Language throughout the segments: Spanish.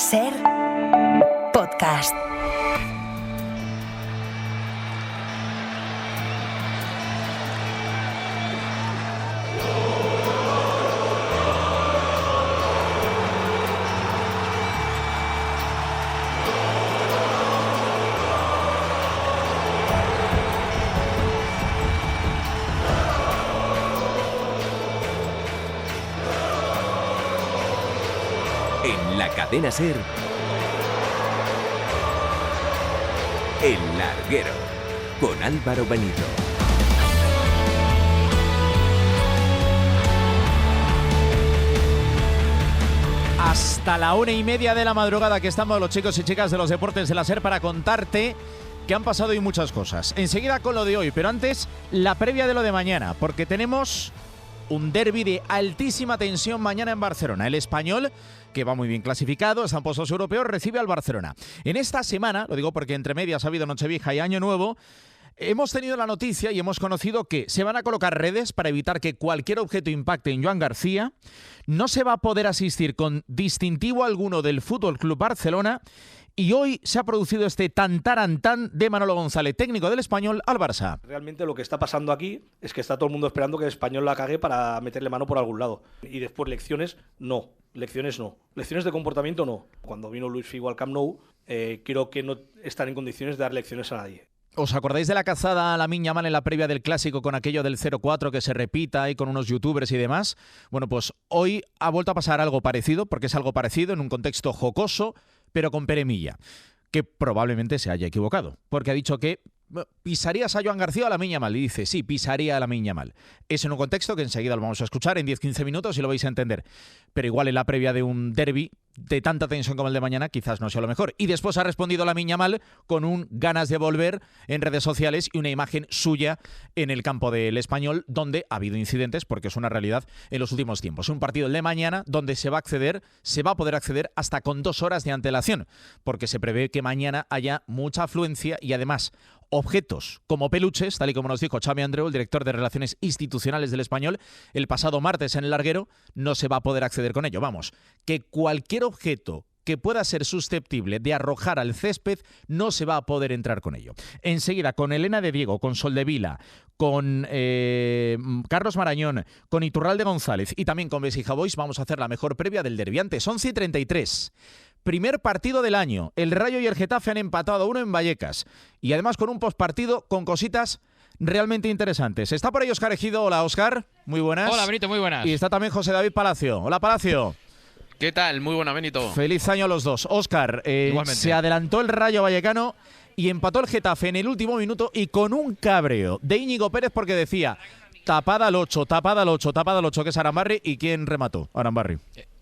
Ser podcast. En la cadena SER, El Larguero, con Álvaro Benito. Hasta la 1:30 de la madrugada que estamos los chicos y chicas de los deportes de la SER para contarte que han pasado hoy muchas cosas. Enseguida con lo de hoy, pero antes la previa de lo de mañana, porque tenemos un derbi de altísima tensión mañana en Barcelona. El Español, que va muy bien clasificado, está en puestos europeos, recibe al Barcelona. En esta semana, lo digo porque entre medias ha habido Nochevieja y Año Nuevo, hemos tenido la noticia y hemos conocido que se van a colocar redes para evitar que cualquier objeto impacte en Joan García. No se va a poder asistir con distintivo alguno del Fútbol Club Barcelona. Y hoy se ha producido este tantarantán de Manolo González, técnico del Español, al Barça. Realmente lo que está pasando aquí es que está todo el mundo esperando que el Español la cague para meterle mano por algún lado. Y después lecciones, no. Lecciones no. Lecciones de comportamiento, no. Cuando vino Luis Figo al Camp Nou, creo que no están en condiciones de dar lecciones a nadie. ¿Os acordáis de la cazada a Lamine Yamal en la previa del Clásico con aquello del 0-4 que se repita y con unos youtubers y demás? Bueno, pues hoy ha vuelto a pasar algo parecido, porque es algo parecido en un contexto jocoso, pero con Pere Milla, que probablemente se haya equivocado, porque ha dicho que ¿pisarías a Joan García o a Lamine Yamal? Y dice, sí, pisaría a Lamine Yamal. Es en un contexto que enseguida lo vamos a escuchar en 10-15 minutos y lo vais a entender. Pero igual en la previa de un derbi de tanta tensión como el de mañana, quizás no sea lo mejor. Y después ha respondido Lamine Yamal con un ganas de volver en redes sociales y una imagen suya en el campo del Español, donde ha habido incidentes, porque es una realidad en los últimos tiempos. Un partido el de mañana donde se va a poder acceder hasta con 2 horas de antelación, porque se prevé que mañana haya mucha afluencia y además objetos como peluches, tal y como nos dijo Xavi Andreu, el director de Relaciones Institucionales del Español, el pasado martes en el Larguero, no se va a poder acceder con ello. Vamos, que cualquier objeto que pueda ser susceptible de arrojar al césped, no se va a poder entrar con ello. Enseguida, con Elena de Diego, con Soldevila, con Carlos Marañón, con Iturralde González y también con Besija Boys, vamos a hacer la mejor previa del derbi. Antes, 11:33. Primer partido del año. El Rayo y el Getafe han empatado a 1 en Vallecas. Y además con un postpartido con cositas realmente interesantes. Está por ahí Óscar Ejido. Hola, Óscar. Muy buenas. Hola, Benito. Muy buenas. Y está también José David Palacio. Hola, Palacio. ¿Qué tal? Muy buena, Benito. Feliz año a los dos. Óscar, se adelantó el Rayo Vallecano y empató el Getafe en el último minuto y con un cabreo de Íñigo Pérez porque decía tapada al 8, tapada al 8, tapada al 8, que es Arambarri. ¿Y quién remató? Arambarri.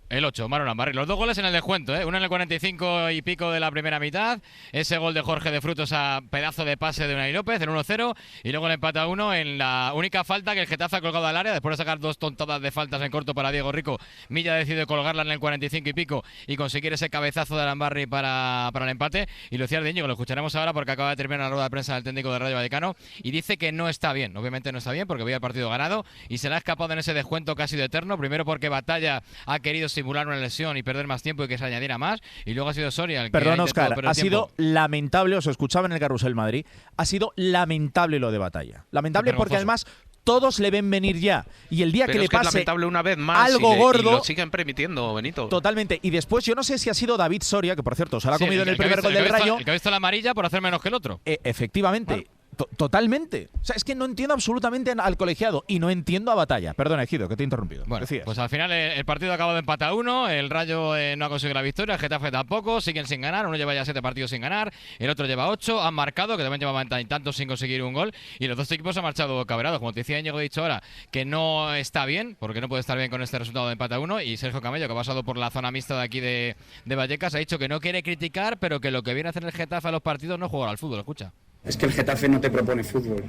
El 8, Maro Arambarri. Los 2 goles en el descuento, uno en el 45 y pico de la primera mitad. Ese gol de Jorge de Frutos a pedazo de pase de Unai López, el 1-0. Y luego el empate a 1 en la única falta que el Getafe ha colgado al área. Después de sacar 2 tontadas de faltas en corto para Diego Rico, Milla decide colgarla en el 45 y pico y conseguir ese cabezazo de Arambarri para el empate. Y lo decía de Íñigo, lo escucharemos ahora porque acaba de terminar la rueda de prensa del técnico de Rayo Vallecano y dice que no está bien. Obviamente no está bien porque había el partido ganado y se le ha escapado en ese descuento casi de eterno. Primero porque Batalla ha querido simular una lesión y perder más tiempo y que se añadiera más, y luego ha sido Soria el que Perdón, Óscar, ha sido lamentable, os escuchaba en el Carrusel Madrid, ha sido lamentable lo de Batalla. Lamentable porque además todos le ven venir ya, y el día pero que le pase es lamentable una vez más algo gordo, y lo siguen permitiendo, Benito. Totalmente, y después yo no sé si ha sido David Soria, que por cierto se la ha comido en el primer gol del Rayo. El que ha visto la amarilla por hacer menos que el otro. Efectivamente. Bueno. Totalmente. O sea, es que no entiendo absolutamente al colegiado y no entiendo a Batalla. Perdona, Ejido, que te he interrumpido. Bueno, pues al final el partido ha acabado de empate a 1. El Rayo no ha conseguido la victoria. El Getafe tampoco. Siguen sin ganar. Uno lleva ya 7 partidos sin ganar. El otro lleva 8. Han marcado, que también llevaban tantos sin conseguir un gol. Y los dos equipos han marchado cabreados. Como te decía Íñigo, he dicho ahora que no está bien, porque no puede estar bien con este resultado de empate a 1. Y Sergio Camello, que ha pasado por la zona mixta de aquí de Vallecas, ha dicho que no quiere criticar, pero que lo que viene a hacer el Getafe a los partidos no es jugar al fútbol. Escucha. Es que el Getafe no te propone fútbol.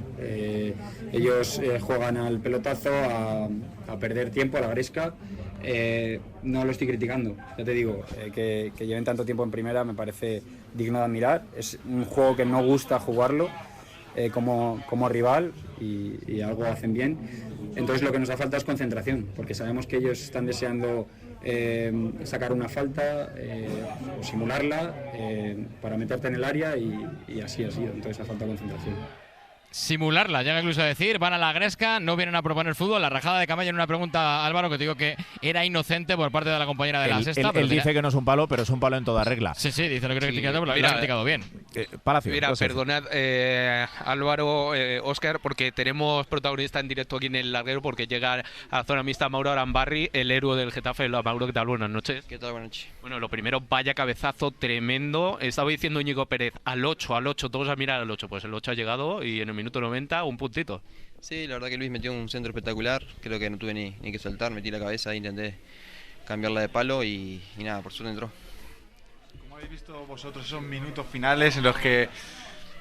Ellos juegan al pelotazo, a perder tiempo, a la gresca. No lo estoy criticando, ya te digo, que lleven tanto tiempo en primera me parece digno de admirar. Es un juego que no gusta jugarlo como rival y algo hacen bien. Entonces lo que nos da falta es concentración, porque sabemos que ellos están deseando sacar una falta o simularla para meterte en el área y así ha sido. Entonces ha faltado concentración. Simularla, llega incluso a decir, van a la gresca, no vienen a proponer fútbol. La rajada de Camello en una pregunta, Álvaro, que te digo que era inocente por parte de la compañera de la sexta. Él dice que no es un palo, pero es un palo en toda regla. Sí, dice lo que criticado, pero lo ha criticado bien. Palacio. Mira, perdonad, Álvaro, Óscar, porque tenemos protagonista en directo aquí en el larguero, porque llega a la zona mixta Mauro Arambarri, el héroe del Getafe. Mauro, ¿qué tal? Buenas noches. ¿Qué tal? Buenas noches. Bueno, lo primero, vaya cabezazo tremendo. Estaba diciendo Íñigo Pérez, al 8, todos a mirar al 8. Pues el 8 ha llegado y en el minuto 90, un puntito. Sí, la verdad que Luis metió un centro espectacular. Creo que no tuve ni que saltar, metí la cabeza, intenté cambiarla de palo y nada, por suerte entró. ¿Cómo habéis visto vosotros esos minutos finales en los que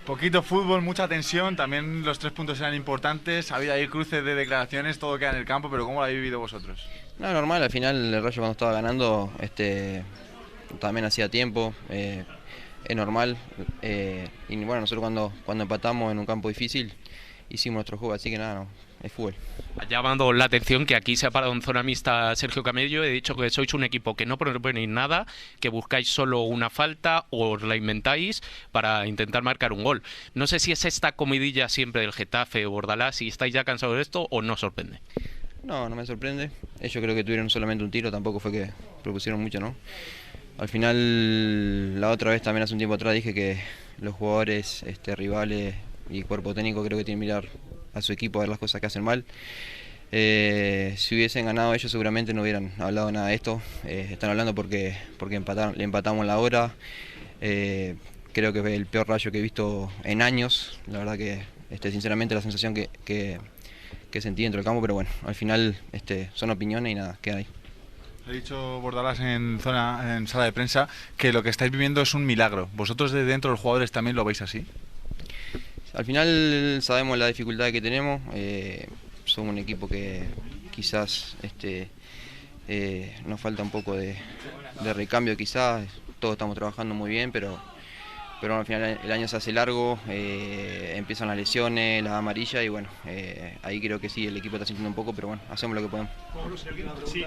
poquito fútbol, mucha tensión, también los 3 puntos eran importantes, ha habido ahí cruces de declaraciones, todo queda en el campo, pero ¿cómo lo habéis vivido vosotros? No, normal, al final el Rayo cuando estaba ganando también hacía tiempo, es normal, y bueno, nosotros cuando empatamos en un campo difícil hicimos nuestro juego, así que nada, no, es fútbol. Ha llamado la atención que aquí se ha parado en zona mixta Sergio Camello. He dicho que sois un equipo que no proponéis nada, que buscáis solo una falta o os la inventáis para intentar marcar un gol. No sé si es esta comidilla siempre del Getafe o Bordalás, si estáis ya cansados de esto o no sorprende. No me sorprende. Ellos creo que tuvieron solamente un tiro, tampoco fue que propusieron mucho, ¿no? Al final, la otra vez también hace un tiempo atrás dije que los jugadores rivales y cuerpo técnico creo que tienen que mirar a su equipo a ver las cosas que hacen mal. Si hubiesen ganado ellos seguramente no hubieran hablado nada de esto. Están hablando porque le empatamos la hora. Creo que es el peor Rayo que he visto en años. La verdad que sinceramente la sensación que sentí dentro del campo, pero bueno, al final son opiniones y nada, queda ahí. Ha dicho Bordalás en sala de prensa que lo que estáis viviendo es un milagro. ¿Vosotros desde dentro los jugadores también lo veis así? Al final sabemos la dificultad que tenemos, somos un equipo que quizás nos falta un poco de recambio quizás, todos estamos trabajando muy bien, pero al final el año se hace largo, empiezan las lesiones, las amarillas y bueno, ahí creo que sí, el equipo está sintiendo un poco, pero bueno, hacemos lo que podemos.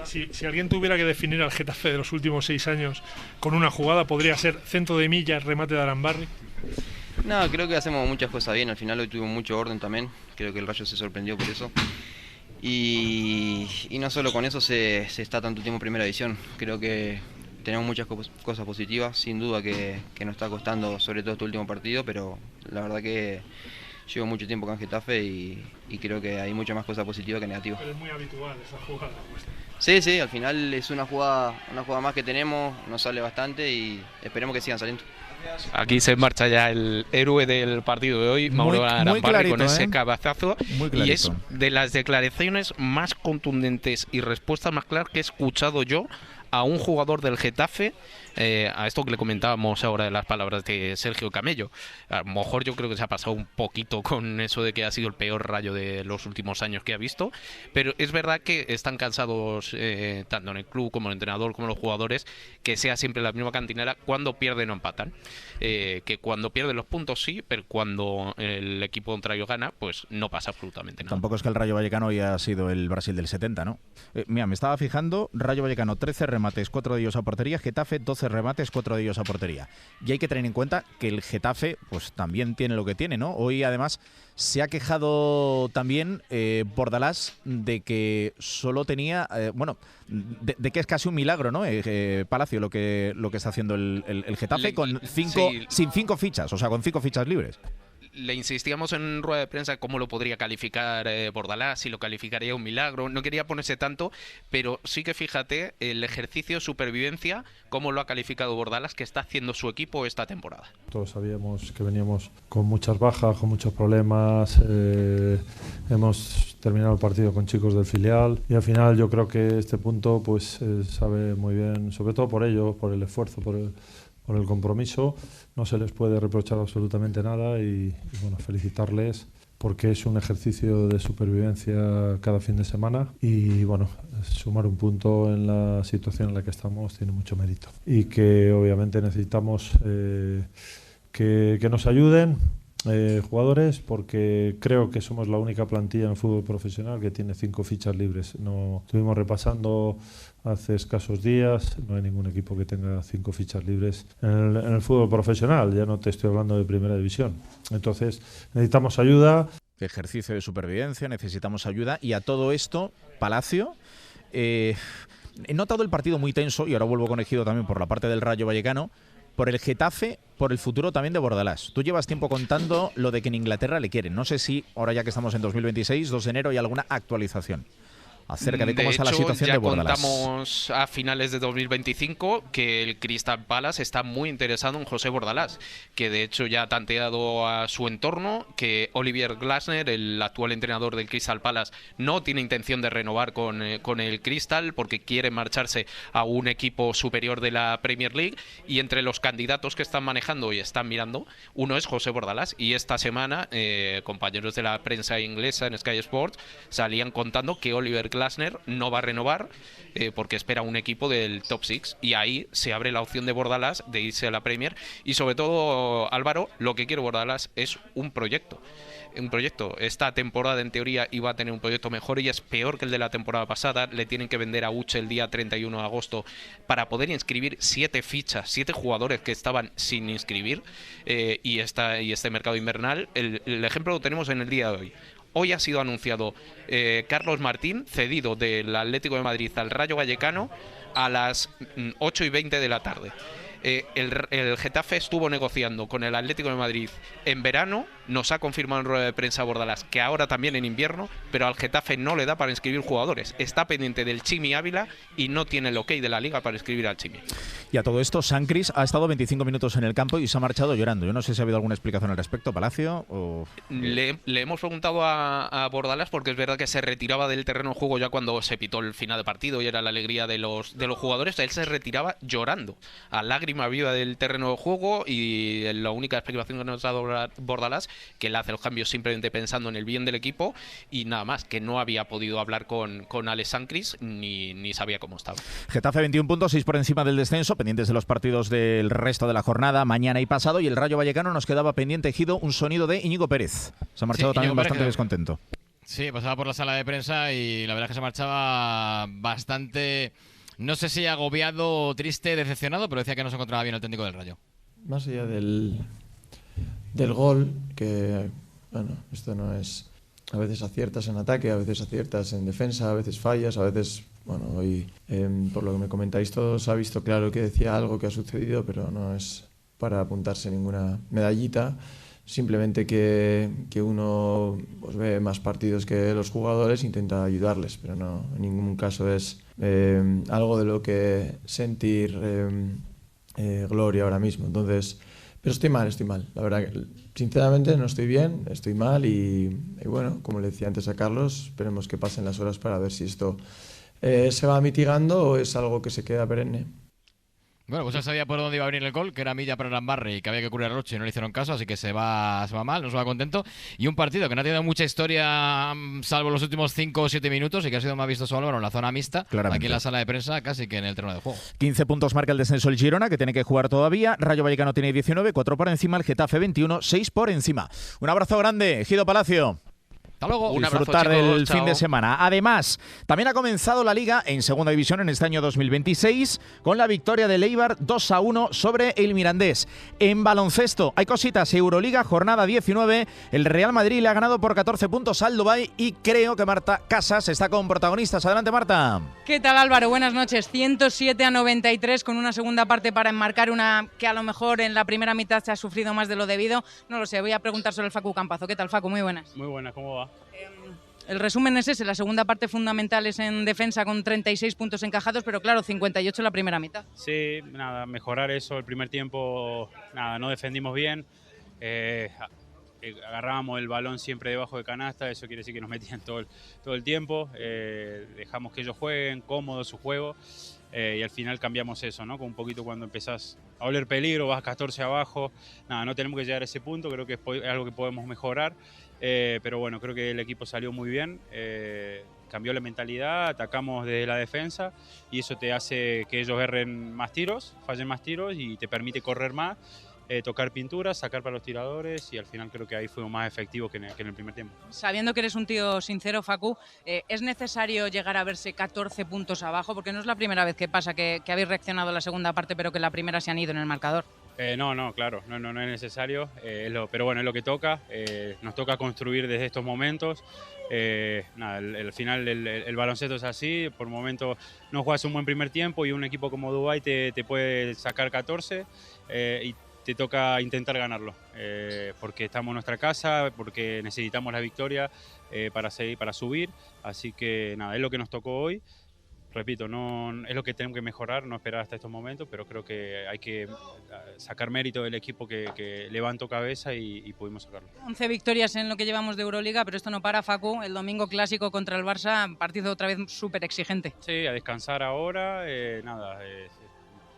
Si alguien tuviera que definir al Getafe de los últimos 6 años con una jugada, ¿podría ser centro de millas, remate de Arambarri? No, creo que hacemos muchas cosas bien, al final hoy tuvimos mucho orden también, creo que el Rayo se sorprendió por eso. Y no solo con eso se está tanto tiempo en primera división, creo que tenemos muchas cosas positivas, sin duda que nos está costando sobre todo este último partido, pero la verdad que llevo mucho tiempo con Getafe y creo que hay muchas más cosas positivas que negativas. Pero es muy habitual esa jugada. Sí, al final es una jugada más que tenemos, nos sale bastante y esperemos que sigan saliendo. Aquí se marcha ya el héroe del partido de hoy, Mauro Arambarri, con ese cabezazo. Y es de las declaraciones más contundentes y respuestas más claras que he escuchado yo a un jugador del Getafe, a esto que le comentábamos ahora de las palabras de Sergio Camello. A lo mejor yo creo que se ha pasado un poquito con eso de que ha sido el peor Rayo de los últimos años que ha visto, pero es verdad que están cansados tanto en el club como el entrenador como los jugadores, que sea siempre la misma cantinera, cuando pierden o empatan, que cuando pierden los puntos sí, pero cuando el equipo contrario gana, pues no pasa absolutamente nada. Tampoco es que el Rayo Vallecano haya sido el Brasil del 70, ¿no? Mira, me estaba fijando, Rayo Vallecano 13 remates, 4 de ellos a portería, Getafe 12 remates, 4 de ellos a portería. Y hay que tener en cuenta que el Getafe pues también tiene lo que tiene, ¿no? Hoy además se ha quejado también Bordalás de que solo tenía, de que es casi un milagro, ¿no? Palacio lo que está haciendo el Getafe sin 5 fichas, o sea, con 5 fichas libres. Le insistíamos en rueda de prensa cómo lo podría calificar Bordalás, si lo calificaría un milagro. No quería ponerse tanto, pero sí que fíjate el ejercicio de supervivencia, cómo lo ha calificado Bordalás, que está haciendo su equipo esta temporada. Todos sabíamos que veníamos con muchas bajas, con muchos problemas. Hemos terminado el partido con chicos del filial y al final yo creo que este punto pues sabe muy bien, sobre todo por ellos, por el esfuerzo, por el compromiso, no se les puede reprochar absolutamente nada y bueno, felicitarles porque es un ejercicio de supervivencia cada fin de semana y bueno, sumar un punto en la situación en la que estamos tiene mucho mérito y que obviamente necesitamos que nos ayuden jugadores, porque creo que somos la única plantilla en el fútbol profesional que tiene 5 fichas libres. No, estuvimos repasando hace escasos días, no hay ningún equipo que tenga 5 fichas libres en el fútbol profesional, ya no te estoy hablando de primera división. Entonces necesitamos ayuda. Ejercicio de supervivencia, necesitamos ayuda, y a todo esto, Palacio, he notado el partido muy tenso, y ahora vuelvo con Ejido también por la parte del Rayo Vallecano, por el Getafe, por el futuro también de Bordalás. Tú llevas tiempo contando lo de que en Inglaterra le quieren. No sé si ahora, ya que estamos en 2026, 2 de enero, hay alguna actualización acerca de cómo está la situación de Bordalás. Ya contamos a finales de 2025 que el Crystal Palace está muy interesado en José Bordalás, que de hecho ya ha tanteado a su entorno, que Oliver Glasner, el actual entrenador del Crystal Palace, no tiene intención de renovar con el Crystal porque quiere marcharse a un equipo superior de la Premier League, y entre los candidatos que están manejando y están mirando, uno es José Bordalás, y esta semana compañeros de la prensa inglesa en Sky Sports salían contando que Oliver Glasner no va a renovar porque espera un equipo del top 6, y ahí se abre la opción de Bordalás de irse a la Premier. Y sobre todo, Álvaro, lo que quiere Bordalás es un proyecto. Esta temporada en teoría iba a tener un proyecto mejor y es peor que el de la temporada pasada. Le tienen que vender a Uche el día 31 de agosto para poder inscribir 7 fichas, 7 jugadores que estaban sin inscribir, y este mercado invernal, el ejemplo lo tenemos en el día de hoy. Hoy ha sido anunciado Carlos Martín, cedido del Atlético de Madrid al Rayo Vallecano a las 8:20 de la tarde. El Getafe estuvo negociando con el Atlético de Madrid en verano, nos ha confirmado en rueda de prensa Bordalás que ahora también en invierno, pero al Getafe no le da para inscribir jugadores. Está pendiente del Chimi Ávila y no tiene el ok de la Liga para inscribir al Chimi. Y a todo esto, Sancris ha estado 25 minutos en el campo y se ha marchado llorando. Yo no sé si ha habido alguna explicación al respecto, Palacio. Le hemos preguntado a Bordalás, porque es verdad que se retiraba del terreno de juego ya cuando se pitó el final de partido y era la alegría de los jugadores. Él se retiraba llorando, a lágrima viva del terreno de juego, y la única explicación que nos ha dado Bordalás, que él hace los cambios simplemente pensando en el bien del equipo, y nada más, que no había podido hablar con Alex Sancris ni sabía cómo estaba. Getafe 21 puntos, 6 por encima del descenso, pendientes de los partidos del resto de la jornada, mañana y pasado, y el Rayo Vallecano nos quedaba pendiente, Ejido, un sonido de Íñigo Pérez. Se ha marchado también bastante descontento. Sí, pasaba por la sala de prensa y la verdad es que se marchaba bastante, no sé si agobiado, triste, decepcionado, pero decía que no se encontraba bien el técnico del Rayo. Más allá del gol, que bueno, esto no es, a veces aciertas en ataque, a veces aciertas en defensa, a veces fallas, a veces, bueno, hoy por lo que me comentáis todos ha visto claro que decía algo que ha sucedido, pero no es para apuntarse ninguna medallita, simplemente que uno pues, ve más partidos que los jugadores, intenta ayudarles, pero no, en ningún caso es algo de lo que sentir gloria ahora mismo. Entonces, pero estoy mal, la verdad que sinceramente no estoy bien, estoy mal y bueno, como le decía antes a Carlos, esperemos que pasen las horas para ver si esto se va mitigando o es algo que se queda perenne. Bueno, pues él sabía por dónde iba a venir el gol, que era milla para Arambarri y que había que cubrir a Roche y no le hicieron caso, así que se va mal, no se va contento. Y un partido que no ha tenido mucha historia, salvo los últimos 5 o 7 minutos, y que ha sido más vistoso, Álvaro, en la zona mixta, claramente, aquí en la sala de prensa, casi que en el terreno de juego. 15 puntos marca el descenso el Girona, que tiene que jugar todavía. Rayo Vallecano tiene 19, 4 por encima, el Getafe 21, 6 por encima. Un abrazo grande, Ejido Palacio. Hasta luego. Disfrutar del fin de semana. Además, también ha comenzado la Liga en Segunda División en este año 2026 con la victoria del Eibar 2-1 sobre el Mirandés. En baloncesto hay cositas. Euroliga, jornada 19. El Real Madrid le ha ganado por 14 puntos al Dubái y creo que Marta Casas está con protagonistas. Adelante, Marta. ¿Qué tal, Álvaro? Buenas noches. 107-93 con una segunda parte para enmarcar una que a lo mejor en la primera mitad se ha sufrido más de lo debido. No lo sé, voy a preguntar sobre el Facu Campazo. ¿Qué tal, Facu? Muy buenas. Muy buenas, ¿cómo va? El resumen es ese, la segunda parte fundamental es en defensa con 36 puntos encajados, pero claro, 58 en la primera mitad. Sí, nada, mejorar eso, el primer tiempo, nada, no defendimos bien, agarrábamos el balón siempre debajo de canasta, eso quiere decir que nos metían todo el tiempo, dejamos que ellos jueguen, cómodo su juego, y al final cambiamos eso, ¿no? Con un poquito cuando empezás a oler peligro, vas 14 abajo, nada, no tenemos que llegar a ese punto, creo que es algo que podemos mejorar. Pero bueno, creo que el equipo salió muy bien, cambió la mentalidad, atacamos desde la defensa y eso te hace que ellos erren más tiros, fallen más tiros y te permite correr más tocar pintura, sacar para los tiradores y al final creo que ahí fuimos más efectivos que en el primer tiempo. Sabiendo que eres un tío sincero, Facu, ¿es necesario llegar a verse 14 puntos abajo? Porque no es la primera vez que pasa que habéis reaccionado en la segunda parte pero que en la primera se han ido en el marcador. No, claro, no es necesario, pero bueno, es lo que toca, nos toca construir desde estos momentos. Al final el baloncesto es así, por momentos no juegas un buen primer tiempo y un equipo como Dubái te puede sacar 14 y te toca intentar ganarlo, porque estamos en nuestra casa, porque necesitamos la victoria para subir, así que nada, es lo que nos tocó hoy. Repito, no es lo que tenemos que mejorar, no esperar hasta estos momentos, pero creo que hay que sacar mérito del equipo que levantó cabeza y pudimos sacarlo. 11 victorias en lo que llevamos de Euroliga, pero esto no para, Facu. El domingo clásico contra el Barça, partido otra vez súper exigente. Sí, a descansar ahora,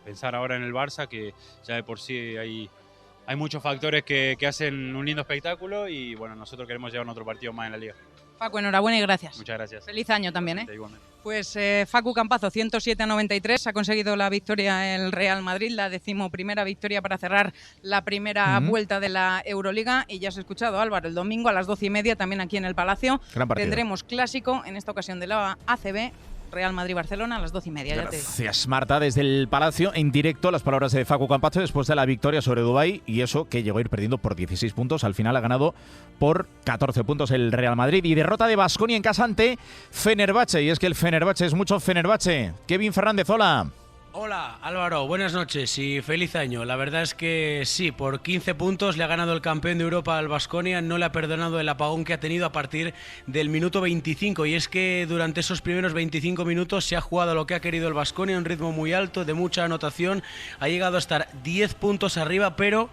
pensar ahora en el Barça, que ya de por sí hay muchos factores que hacen un lindo espectáculo y bueno, nosotros queremos llevar otro partido más en la Liga. Facu, enhorabuena y gracias. Muchas gracias. Feliz año también, ¿eh? Igualmente. Pues Facu Campazo, 107-93, ha conseguido la victoria el Real Madrid, la 11ª victoria para cerrar la primera vuelta de la Euroliga. Y ya has escuchado, Álvaro, el domingo a las 12:30 también aquí en el Palacio tendremos clásico, en esta ocasión de la ACB, Real Madrid-Barcelona a las 12:30. Gracias, Marta. Desde el Palacio, en directo, las palabras de Facu Campazo después de la victoria sobre Dubái, y eso que llegó a ir perdiendo por 16 puntos. Al final ha ganado por 14 puntos el Real Madrid. Y derrota de Baskonia en casa ante Fenerbahce. Y es que el Fenerbahce es mucho Fenerbahce. Kevin Fernández, hola. Hola Álvaro, buenas noches y feliz año. La verdad es que sí, por 15 puntos le ha ganado el campeón de Europa al Baskonia, no le ha perdonado el apagón que ha tenido a partir del minuto 25, y es que durante esos primeros 25 minutos se ha jugado lo que ha querido el Baskonia, un ritmo muy alto, de mucha anotación, ha llegado a estar 10 puntos arriba, pero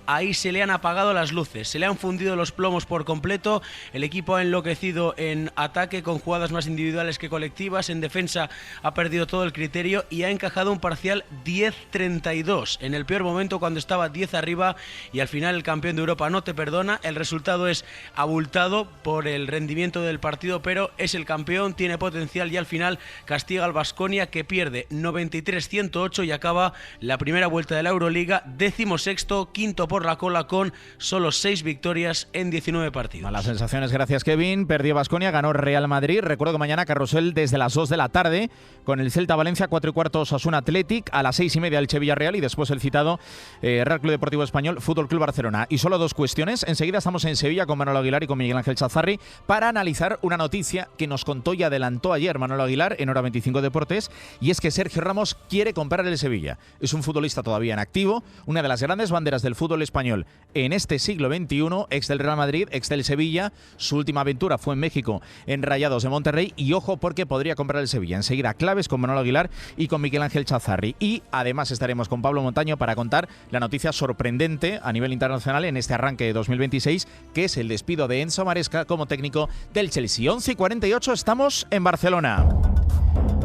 ahí se le han apagado las luces, se le han fundido los plomos por completo, el equipo ha enloquecido en ataque con jugadas más individuales que colectivas, en defensa ha perdido todo el criterio y ha encajado un parcial 10-32, en el peor momento cuando estaba 10 arriba, y al final el campeón de Europa no te perdona. El resultado es abultado por el rendimiento del partido, pero es el campeón, tiene potencial y al final castiga al Baskonia, que pierde 93-108 y acaba la primera vuelta de la Euroliga 16º, quinto por la cola, con solo 6 victorias en 19 partidos. Malas sensaciones, gracias Kevin. Perdió Baskonia, ganó Real Madrid. Recuerdo que mañana carrusel desde las 2 de la tarde con el Celta Valencia, 4:15 Osasuna Athletic, a las 6:30 el Che Villarreal y después el citado Real Club Deportivo Español, Fútbol Club Barcelona. Y solo 2 cuestiones. Enseguida estamos en Sevilla con Manolo Aguilar y con Miguel Ángel Chazarri para analizar una noticia que nos contó y adelantó ayer Manolo Aguilar en Hora 25 Deportes, y es que Sergio Ramos quiere comprar el Sevilla. Es un futbolista todavía en activo, una de las grandes banderas del fútbol español en este siglo XXI, ex del Real Madrid, ex del Sevilla. Su última aventura fue en México, en Rayados de Monterrey, y ojo porque podría comprar el Sevilla. Enseguida claves con Manolo Aguilar y con Miguel Ángel Chazarri. Y además estaremos con Pablo Montaño para contar la noticia sorprendente a nivel internacional en este arranque de 2026, que es el despido de Enzo Maresca como técnico del Chelsea. 11:48, estamos en Barcelona.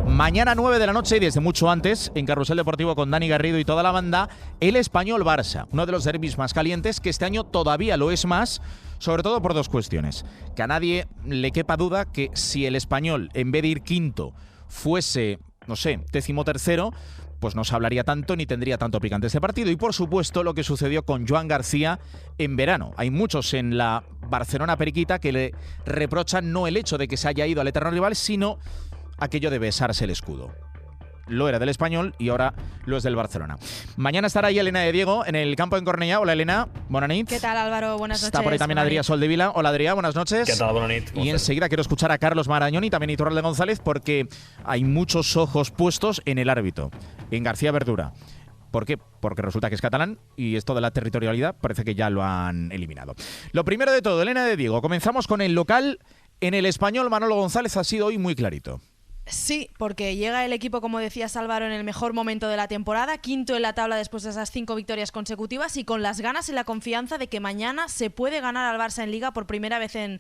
Mañana 9 de la noche y desde mucho antes, en Carrusel Deportivo con Dani Garrido y toda la banda, el Español-Barça, uno de los derbis más calientes, que este año todavía lo es más, sobre todo por 2 cuestiones. Que a nadie le quepa duda que si el Español, en vez de ir quinto, fuese, no sé, 13º, pues no se hablaría tanto ni tendría tanto picante este partido. Y por supuesto lo que sucedió con Joan García en verano. Hay muchos en la Barcelona periquita que le reprochan no el hecho de que se haya ido al eterno rival, sino aquello de besarse el escudo. Lo era del Español y ahora lo es del Barcelona. Mañana estará ahí Elena de Diego en el campo en Cornellá. Hola Elena, buenas noches. ¿Qué tal Álvaro? Buenas noches. Está por ahí también Adrià Soldevila. Hola Adrià, buenas noches. ¿Qué tal? Buenas noches. Y enseguida quiero escuchar a Carlos Marañón y también a Iturralde González, porque hay muchos ojos puestos en el árbitro, en García Verdura. ¿Por qué? Porque resulta que es catalán y esto de la territorialidad parece que ya lo han eliminado. Lo primero de todo, Elena de Diego, comenzamos con el local. En el Español, Manolo González ha sido hoy muy clarito. Sí, porque llega el equipo, como decías Álvaro, en el mejor momento de la temporada, quinto en la tabla después de esas 5 victorias consecutivas y con las ganas y la confianza de que mañana se puede ganar al Barça en Liga por primera vez en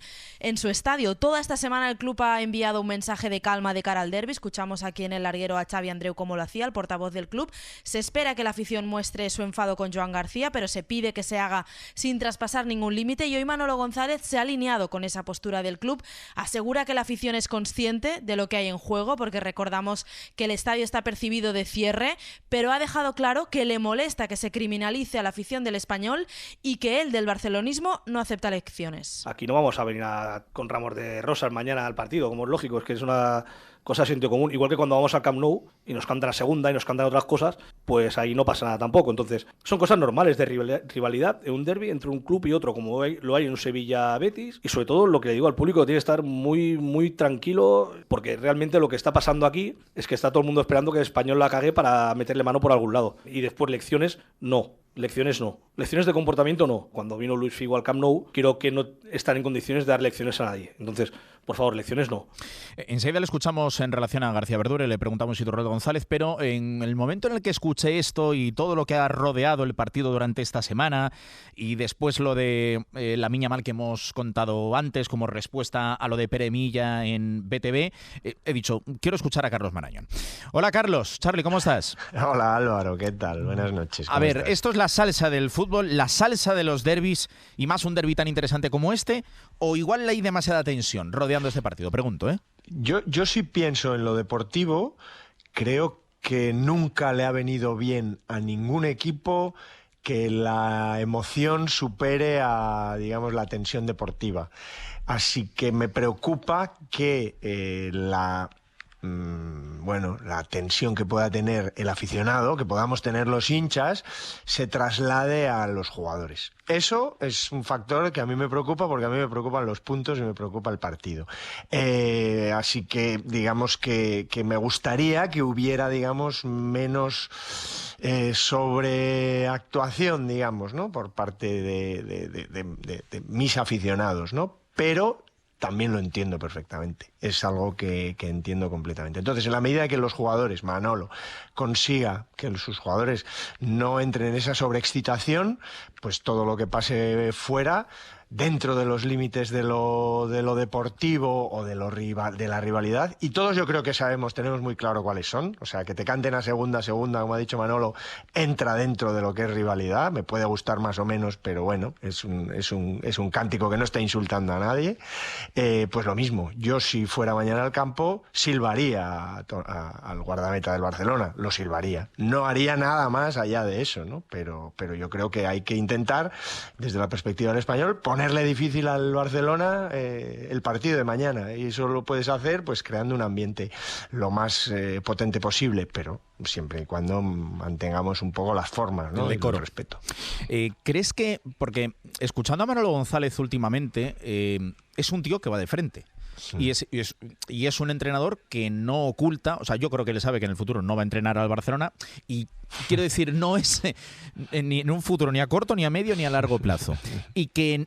su estadio. Toda esta semana el club ha enviado un mensaje de calma de cara al derbi. Escuchamos aquí en el larguero a Xavi Andreu como lo hacía, el portavoz del club. Se espera que la afición muestre su enfado con Joan García, pero se pide que se haga sin traspasar ningún límite, y hoy Manolo González se ha alineado con esa postura del club. Asegura que la afición es consciente de lo que hay en juego juego, porque recordamos que el estadio está percibido de cierre, pero ha dejado claro que le molesta que se criminalice a la afición del Español y que él, del barcelonismo, no acepta lecciones. Aquí no vamos a venir con ramos de rosas mañana al partido, como es lógico, es que es una cosa de sentido común. Igual que cuando vamos al Camp Nou y nos cantan la segunda y nos cantan otras cosas, pues ahí no pasa nada tampoco. Entonces, son cosas normales de rivalidad en un derbi entre un club y otro, como lo hay en un Sevilla-Betis. Y sobre todo, lo que le digo al público, tiene que estar muy, muy tranquilo, porque realmente lo que está pasando aquí es que está todo el mundo esperando que el Español la cague para meterle mano por algún lado. Y después lecciones, no. Lecciones no. Lecciones de comportamiento no. Cuando vino Luis Figo al Camp Nou, creo que no están en condiciones de dar lecciones a nadie. Entonces, por favor, lecciones no. Enseguida le escuchamos en relación a García Verdure, le preguntamos a Iturralde González, pero en el momento en el que escuché esto y todo lo que ha rodeado el partido durante esta semana y después lo de Lamine Yamal que hemos contado antes como respuesta a lo de Pere Milla en BTV, he dicho, quiero escuchar a Carlos Marañón. Hola Carlos, Charlie, ¿cómo estás? Hola Álvaro, ¿qué tal? Buenas noches. A ver, esto es la salsa del fútbol, la salsa de los derbis y más un derbi tan interesante como este, o igual hay demasiada tensión rodeando este partido, pregunto, ¿eh? Yo sí pienso en lo deportivo, creo que nunca le ha venido bien a ningún equipo que la emoción supere a, digamos, la tensión deportiva. Así que me preocupa que la tensión que pueda tener el aficionado, que podamos tener los hinchas, se traslade a los jugadores. Eso es un factor que a mí me preocupa, porque a mí me preocupan los puntos y me preocupa el partido. Así que digamos que me gustaría que hubiera, digamos, menos sobreactuación, digamos, ¿no? Por parte de mis aficionados, ¿no? Pero también lo entiendo perfectamente. Es algo que entiendo completamente. Entonces, en la medida que los jugadores, Manolo, consiga que sus jugadores no entren en esa sobreexcitación, pues todo lo que pase fuera, dentro de los límites de lo deportivo o de la rivalidad, y todos yo creo que tenemos muy claro cuáles son. O sea, que te canten a segunda, como ha dicho Manolo, entra dentro de lo que es rivalidad. Me puede gustar más o menos, pero bueno, es un cántico que no está insultando a nadie. Pues lo mismo, yo si fuera mañana al campo, silbaría al guardameta del Barcelona, lo silbaría. No haría nada más allá de eso, ¿no? Pero yo creo que hay que intentar, desde la perspectiva del Español, ponerle difícil al Barcelona el partido de mañana, y eso lo puedes hacer pues creando un ambiente lo más potente posible, pero siempre y cuando mantengamos un poco las formas, ¿no? El decoro. Y el respeto. ¿Crees que, porque escuchando a Manolo González últimamente, es un tío que va de frente? Sí. Y es un entrenador que no oculta, o sea, yo creo que él sabe que en el futuro no va a entrenar al Barcelona, y quiero decir, no es ni en un futuro ni a corto, ni a medio, ni a largo plazo, y que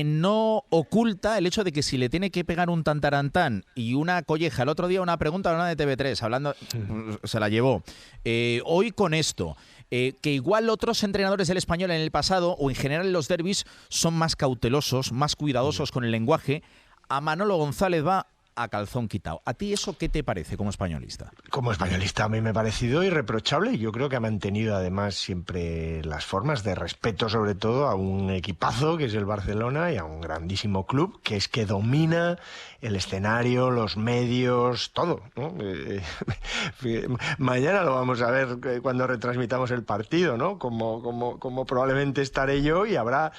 no oculta el hecho de que si le tiene que pegar un tantarantán y una colleja, el otro día una pregunta, una de TV3, hablando, se la llevó, hoy con esto, que igual otros entrenadores del Español en el pasado, o en general en los derbis, son más cautelosos, más cuidadosos con el lenguaje. A Manolo González va a calzón quitado. ¿A ti eso qué te parece como españolista? Como españolista a mí me ha parecido irreprochable, y yo creo que ha mantenido además siempre las formas de respeto, sobre todo a un equipazo que es el Barcelona y a un grandísimo club que es que domina el escenario, los medios, todo, ¿no? Mañana lo vamos a ver cuando retransmitamos el partido, ¿no? Como probablemente estaré yo, y habrá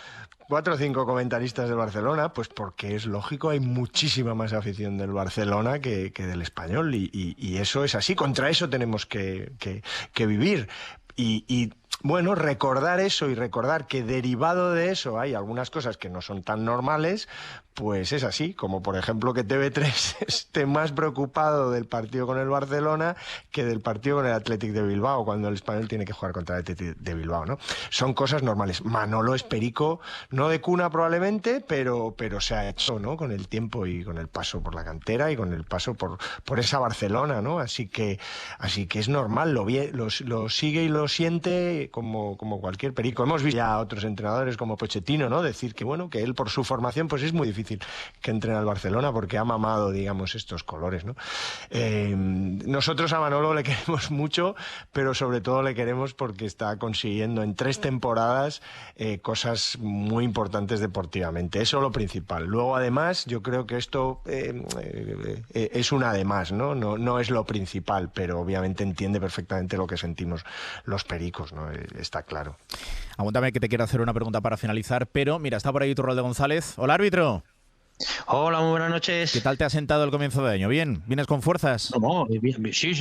4 o 5 comentaristas del Barcelona, pues porque es lógico, hay muchísima más afición del Barcelona que del Español, y eso es así. Contra eso tenemos que vivir. Y bueno, recordar eso, y recordar que derivado de eso hay algunas cosas que no son tan normales, pues es así, como por ejemplo que TV3 esté más preocupado del partido con el Barcelona que del partido con el Athletic de Bilbao, cuando el Español tiene que jugar contra el Athletic de Bilbao, ¿no? Son cosas normales. Manolo es perico, no de cuna probablemente, pero se ha hecho, ¿no? Con el tiempo y con el paso por la cantera y con el paso por esa Barcelona, ¿no? Así que es normal, lo sigue y lo siente como cualquier perico. Hemos visto ya a otros entrenadores como Pochettino, ¿no? Decir que bueno, que él por su formación pues es muy difícil difícil que entrene al Barcelona porque ha mamado, digamos, estos colores, ¿no? Nosotros a Manolo le queremos mucho, pero sobre todo le queremos porque está consiguiendo en 3 temporadas cosas muy importantes deportivamente. Eso es lo principal. Luego, además, yo creo que esto es un además, ¿no? No es lo principal, pero obviamente entiende perfectamente lo que sentimos los pericos, ¿no? Está claro. Aguántame que te quiero hacer una pregunta para finalizar, pero mira, está por ahí Iturralde González. Hola, árbitro. Hola, muy buenas noches. ¿Qué tal te ha sentado el comienzo de año? ¿Bien? ¿Vienes con fuerzas? No, sí.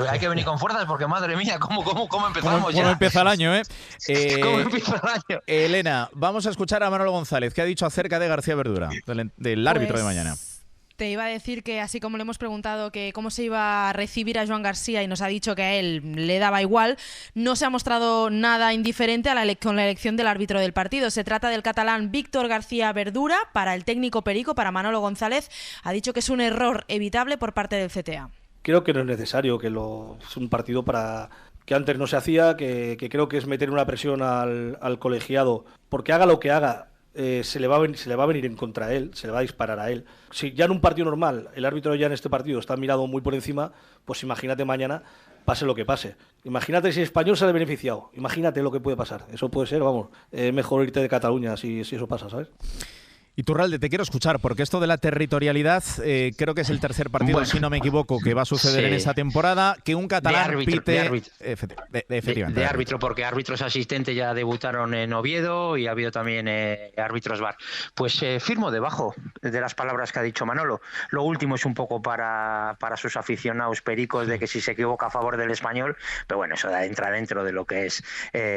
Hay que venir con fuerzas porque, madre mía, ¿cómo empezamos ya? ¿Cómo empieza el año, ¿Cómo empieza el año? Elena, vamos a escuchar a Manolo González. ¿Qué ha dicho acerca de García Verdura, del árbitro de mañana? Te iba a decir que así como le hemos preguntado que cómo se iba a recibir a Joan García y nos ha dicho que a él le daba igual, no se ha mostrado nada indiferente con la elección del árbitro del partido. Se trata del catalán Víctor García Verdura. Para el técnico perico, para Manolo González, ha dicho que es un error evitable por parte del CTA. Creo que no es necesario, es un partido que antes no se hacía, que creo que es meter una presión al colegiado, porque haga lo que haga, se le va a venir en contra a él, se le va a disparar a él. Si ya en un partido normal el árbitro ya en este partido está mirado muy por encima, pues imagínate mañana, pase lo que pase. Imagínate si el Español sale beneficiado, imagínate lo que puede pasar. Eso puede ser, mejor irte de Cataluña si eso pasa, ¿sabes? Iturralde, te quiero escuchar, porque esto de la territorialidad, creo que es el tercer partido, si no me equivoco, que va a suceder en esta temporada, que un catalán de árbitro, porque árbitros asistentes ya debutaron en Oviedo y ha habido también árbitros VAR. Pues firmo debajo de las palabras que ha dicho Manolo. Lo último es un poco para sus aficionados pericos de que si se equivoca a favor del Español, pero bueno, eso entra dentro de lo que es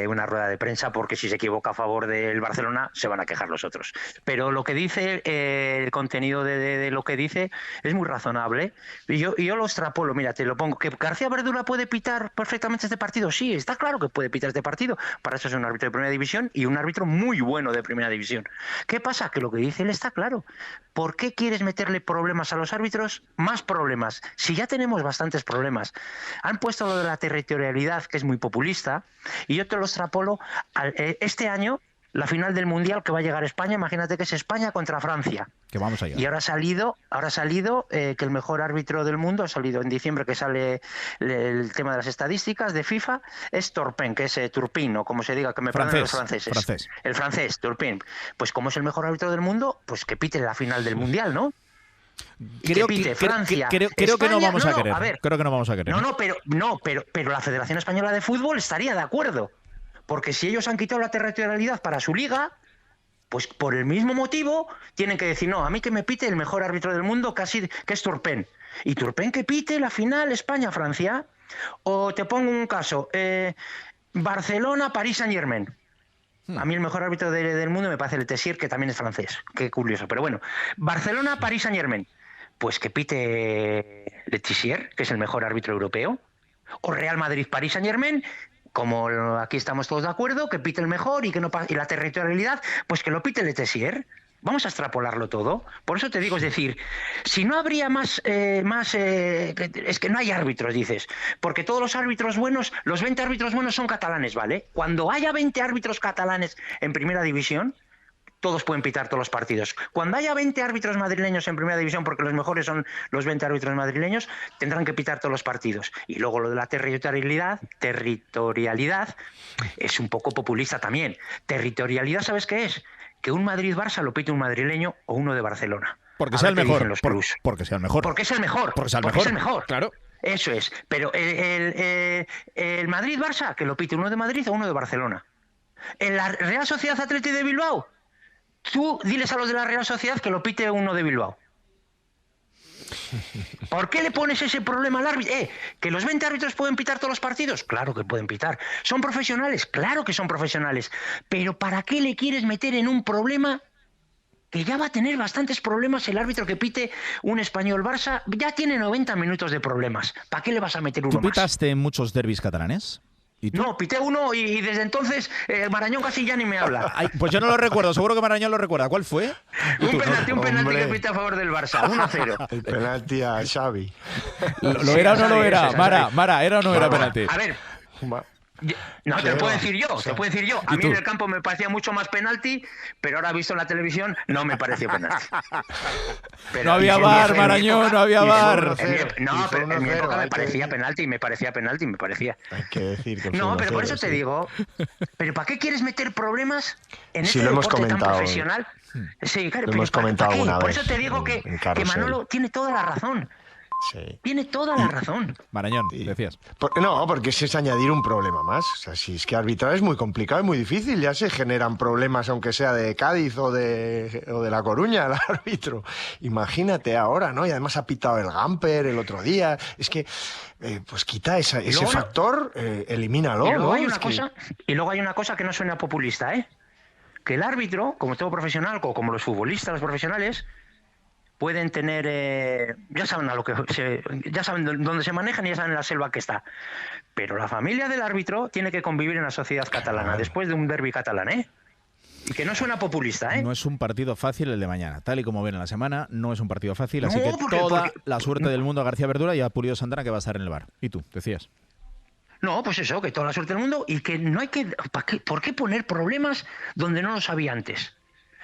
una rueda de prensa, porque si se equivoca a favor del Barcelona se van a quejar los otros. Pero lo que dice, el contenido de lo que dice es muy razonable. Y yo lo extrapolo, mira, te lo pongo. ¿Que García Verdura puede pitar perfectamente este partido? Sí, está claro que puede pitar este partido. Para eso es un árbitro de primera división y un árbitro muy bueno de primera división. ¿Qué pasa? Que lo que dice él está claro. ¿Por qué quieres meterle problemas a los árbitros? Más problemas. Si ya tenemos bastantes problemas. Han puesto lo de la territorialidad, que es muy populista, y yo te lo extrapolo este año. La final del Mundial que va a llegar a España, imagínate que es España contra Francia. Que vamos allá. Y ahora ha salido que el mejor árbitro del mundo, ha salido en diciembre, que sale el tema de las estadísticas de FIFA, es Turpin, que es Turpin, o como se diga, que me ponen los franceses. El francés, Turpin. Pues como es el mejor árbitro del mundo, pues que pite la final del Mundial, ¿no? Creo que no vamos a querer. Creo que no vamos a querer. Pero la Federación Española de Fútbol estaría de acuerdo. Porque si ellos han quitado la territorialidad para su liga, pues por el mismo motivo tienen que decir, no, a mí que me pite el mejor árbitro del mundo, que es Turpin. Y Turpin que pite la final España-Francia. O te pongo un caso, Barcelona-París Saint-Germain. A mí el mejor árbitro del mundo me parece Le Tessier, que también es francés. Qué curioso, pero bueno. Barcelona-París Saint-Germain. Pues que pite Le Tessier, que es el mejor árbitro europeo. O Real Madrid-París Saint-Germain, como aquí estamos todos de acuerdo, que pite el mejor y la territorialidad, pues que lo pite Le Tessier. Vamos a extrapolarlo todo. Por eso te digo, es decir, si no habría es que no hay árbitros, dices, porque todos los árbitros buenos, los 20 árbitros buenos son catalanes, ¿vale? Cuando haya 20 árbitros catalanes en primera división, todos pueden pitar todos los partidos. Cuando haya 20 árbitros madrileños en primera división, porque los mejores son los 20 árbitros madrileños, tendrán que pitar todos los partidos. Y luego lo de la territorialidad es un poco populista también. Territorialidad, ¿sabes qué es? Que un Madrid-Barça lo pite un madrileño o uno de Barcelona. Porque sea el mejor. Porque sea el mejor. Porque es el mejor. Porque sea el mejor. Claro. Eso es. Pero el Madrid-Barça, que lo pite uno de Madrid o uno de Barcelona. En la Real Sociedad Athletic de Bilbao, tú diles a los de la Real Sociedad que lo pite uno de Bilbao. ¿Por qué le pones ese problema al árbitro? ¿Que los 20 árbitros pueden pitar todos los partidos? Claro que pueden pitar. ¿Son profesionales? Claro que son profesionales. Pero ¿para qué le quieres meter en un problema que ya va a tener bastantes problemas el árbitro que pite un Español-Barça? Ya tiene 90 minutos de problemas. ¿Para qué le vas a meter uno más? ¿Tú pitaste en muchos derbis catalanes? No, pité uno y desde entonces Marañón casi ya ni me habla. Ay, pues yo no lo recuerdo, seguro que Marañón lo recuerda. ¿Cuál fue? Un penalti que pité a favor del Barça, 1-0. El penalti a Xavi. ¿Lo era o no lo era? Mara, ¿era o no era penalti? A ver, No, te lo puedo decir yo, A mí en el campo me parecía mucho más penalti, pero ahora visto en la televisión no me pareció penalti. No había VAR, Marañón, no había VAR. No, pero en mi época me parecía penalti. Hay que decir que no, pero por eso te digo, ¿pero para qué quieres meter problemas en sí, este lo hemos deporte tan comentado profesional? Sí, claro, lo pero hemos comentado alguna vez. Por eso te digo que Manolo tiene toda la razón. Sí. Tiene toda la razón. Marañón, decías. No, porque ese es añadir un problema más. O sea, si es que arbitrar es muy complicado y muy difícil, ya se generan problemas, aunque sea de Cádiz o de La Coruña, el árbitro. Imagínate ahora, ¿no? Y además ha pitado el Gamper el otro día. Es que, pues quita ese factor, elimínalo. Y luego, ¿no? Y luego hay una cosa que no suena populista, que el árbitro, como todo profesional, o como los futbolistas, los profesionales, pueden tener, ya saben ya saben dónde se manejan y ya saben la selva que está. Pero la familia del árbitro tiene que convivir en la sociedad catalana después de un derbi catalán, Y que no suena populista, No es un partido fácil el de mañana. Tal y como viene la semana, no es un partido fácil, así que toda la suerte del mundo a García Verdura y a Pulido Santana, que va a estar en el bar. ¿Y tú, decías? No, pues eso, que toda la suerte del mundo y que no hay que... ¿Por qué poner problemas donde no los había antes?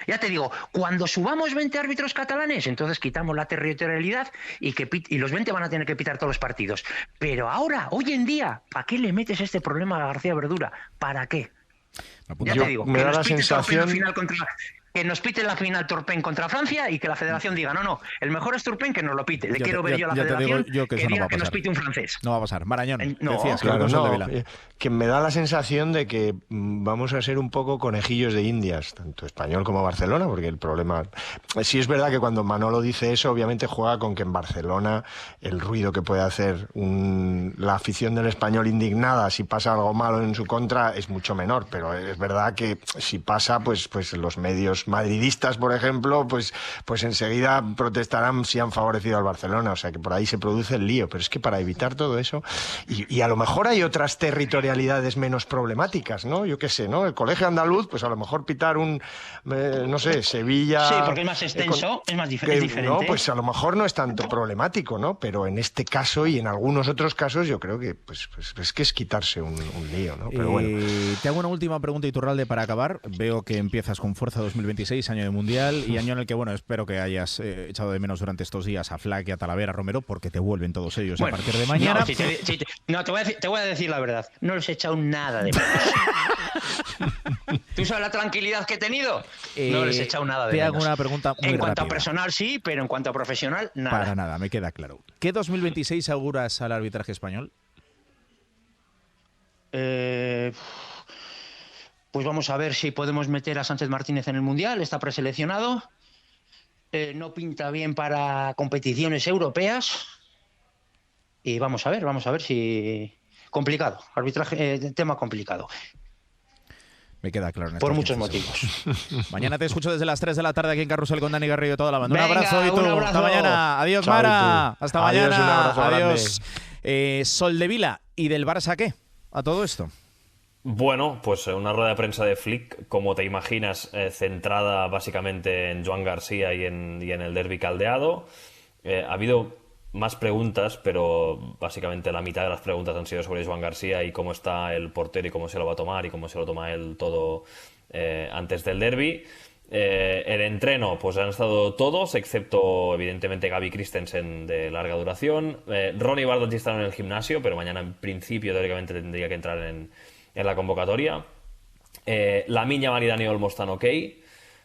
Ya te digo, cuando subamos 20 árbitros catalanes, entonces quitamos la territorialidad y los 20 van a tener que pitar todos los partidos. Pero ahora, hoy en día, ¿para qué le metes este problema a García Verdura? ¿Para qué? Ya te digo, me da la sensación... que nos pite la final Turpin contra Francia y que la federación diga, no, el mejor es Turpin, que nos lo pite. Quiero ver yo a la federación que diga que nos pite un francés. No va a pasar. Marañón, decías, claro, que me da la sensación de que vamos a ser un poco conejillos de indias, tanto Español como Barcelona, porque el problema... Sí es verdad que cuando Manolo dice eso, obviamente juega con que en Barcelona el ruido que puede hacer la afición del Español indignada si pasa algo malo en su contra es mucho menor, pero es verdad que si pasa, pues los medios madridistas, por ejemplo, pues enseguida protestarán si han favorecido al Barcelona, o sea que por ahí se produce el lío, pero es que para evitar todo eso, y a lo mejor hay otras territorialidades menos problemáticas, ¿no? Yo qué sé, ¿no? El colegio andaluz, pues a lo mejor pitar no sé, Sevilla... Sí, porque es más extenso, es más diferente. No, pues a lo mejor no es tanto problemático, ¿no? Pero en este caso y en algunos otros casos yo creo que pues es que es quitarse un lío, ¿no? Pero bueno. Te hago una última pregunta, Iturralde, para acabar. Veo que empiezas con fuerza 2026, año de Mundial, y año en el que, bueno, espero que hayas echado de menos durante estos días a Flack y a Talavera, Romero, porque te vuelven todos ellos a partir de mañana. Te voy a decir la verdad. No les he echado nada de menos. ¿Tú sabes la tranquilidad que he tenido? No les he echado nada de menos. Te hago una pregunta muy En cuanto rápida. a personal sí, pero en cuanto a profesional, nada. Para nada, me queda claro. ¿Qué 2026 auguras al arbitraje español? Pues vamos a ver si podemos meter a Sánchez Martínez en el Mundial, está preseleccionado. No pinta bien para competiciones europeas. Y vamos a ver si... Complicado, arbitraje, tema complicado. Me queda claro. Por muchos motivos. Mañana te escucho desde las 3 de la tarde aquí en Carrusel con Dani Garrido y toda la banda. Venga, un abrazo, y tú. Un abrazo. Hasta mañana. Adiós, Chao, Mara. Hasta Adiós, mañana. un abrazo Adiós. Soldevila, ¿y del Barça qué? A todo esto. Bueno, pues una rueda de prensa de Flick, como te imaginas, centrada básicamente en Joan García y en el derbi caldeado. Ha habido más preguntas, pero básicamente la mitad de las preguntas han sido sobre Joan García y cómo está el portero y cómo se lo va a tomar y cómo se lo toma él todo antes del derbi. El entreno, pues han estado todos, excepto evidentemente Gaby Christensen de larga duración. Ronnie Bardacci está en el gimnasio, pero mañana en principio teóricamente tendría que entrar en la convocatoria. Lamine Yamal y Dani Olmo están ok.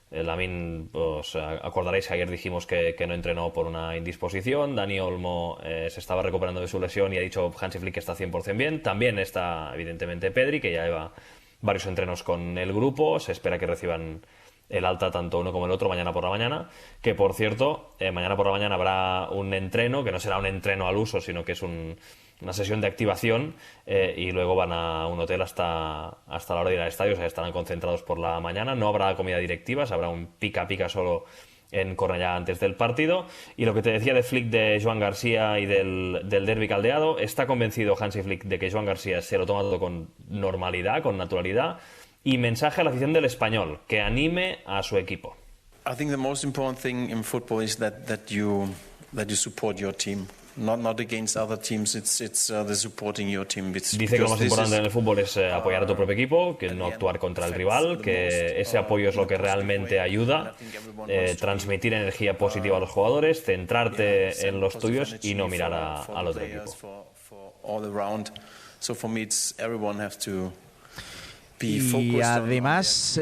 Lamine, os acordaréis que ayer dijimos que no entrenó por una indisposición. Dani Olmo se estaba recuperando de su lesión y ha dicho Hansi Flick que está 100% bien. También está evidentemente Pedri, que ya lleva varios entrenos con el grupo. Se espera que reciban el alta tanto uno como el otro mañana por la mañana, que por cierto, mañana por la mañana habrá un entreno, que no será un entreno al uso, sino que es una sesión de activación, y luego van a un hotel hasta la hora de ir al estadio, o sea, estarán concentrados por la mañana. No habrá comida directiva, habrá un pica-pica solo en Cornellá antes del partido. Y lo que te decía de Flick de Joan García y del derbi caldeado, está convencido Hansi Flick de que Joan García se lo toma todo con normalidad, con naturalidad. Y mensaje a la afición del Español, que anime a su equipo. I think the most important thing in football is that you support your team. Not against other teams, it's the supporting your team. Dice que lo más importante en el fútbol es apoyar a tu propio equipo, que no actuar contra el rival, que ese apoyo es lo que realmente ayuda, transmitir energía positiva a los jugadores, centrarte en los tuyos y no mirar al otro equipo. Y además,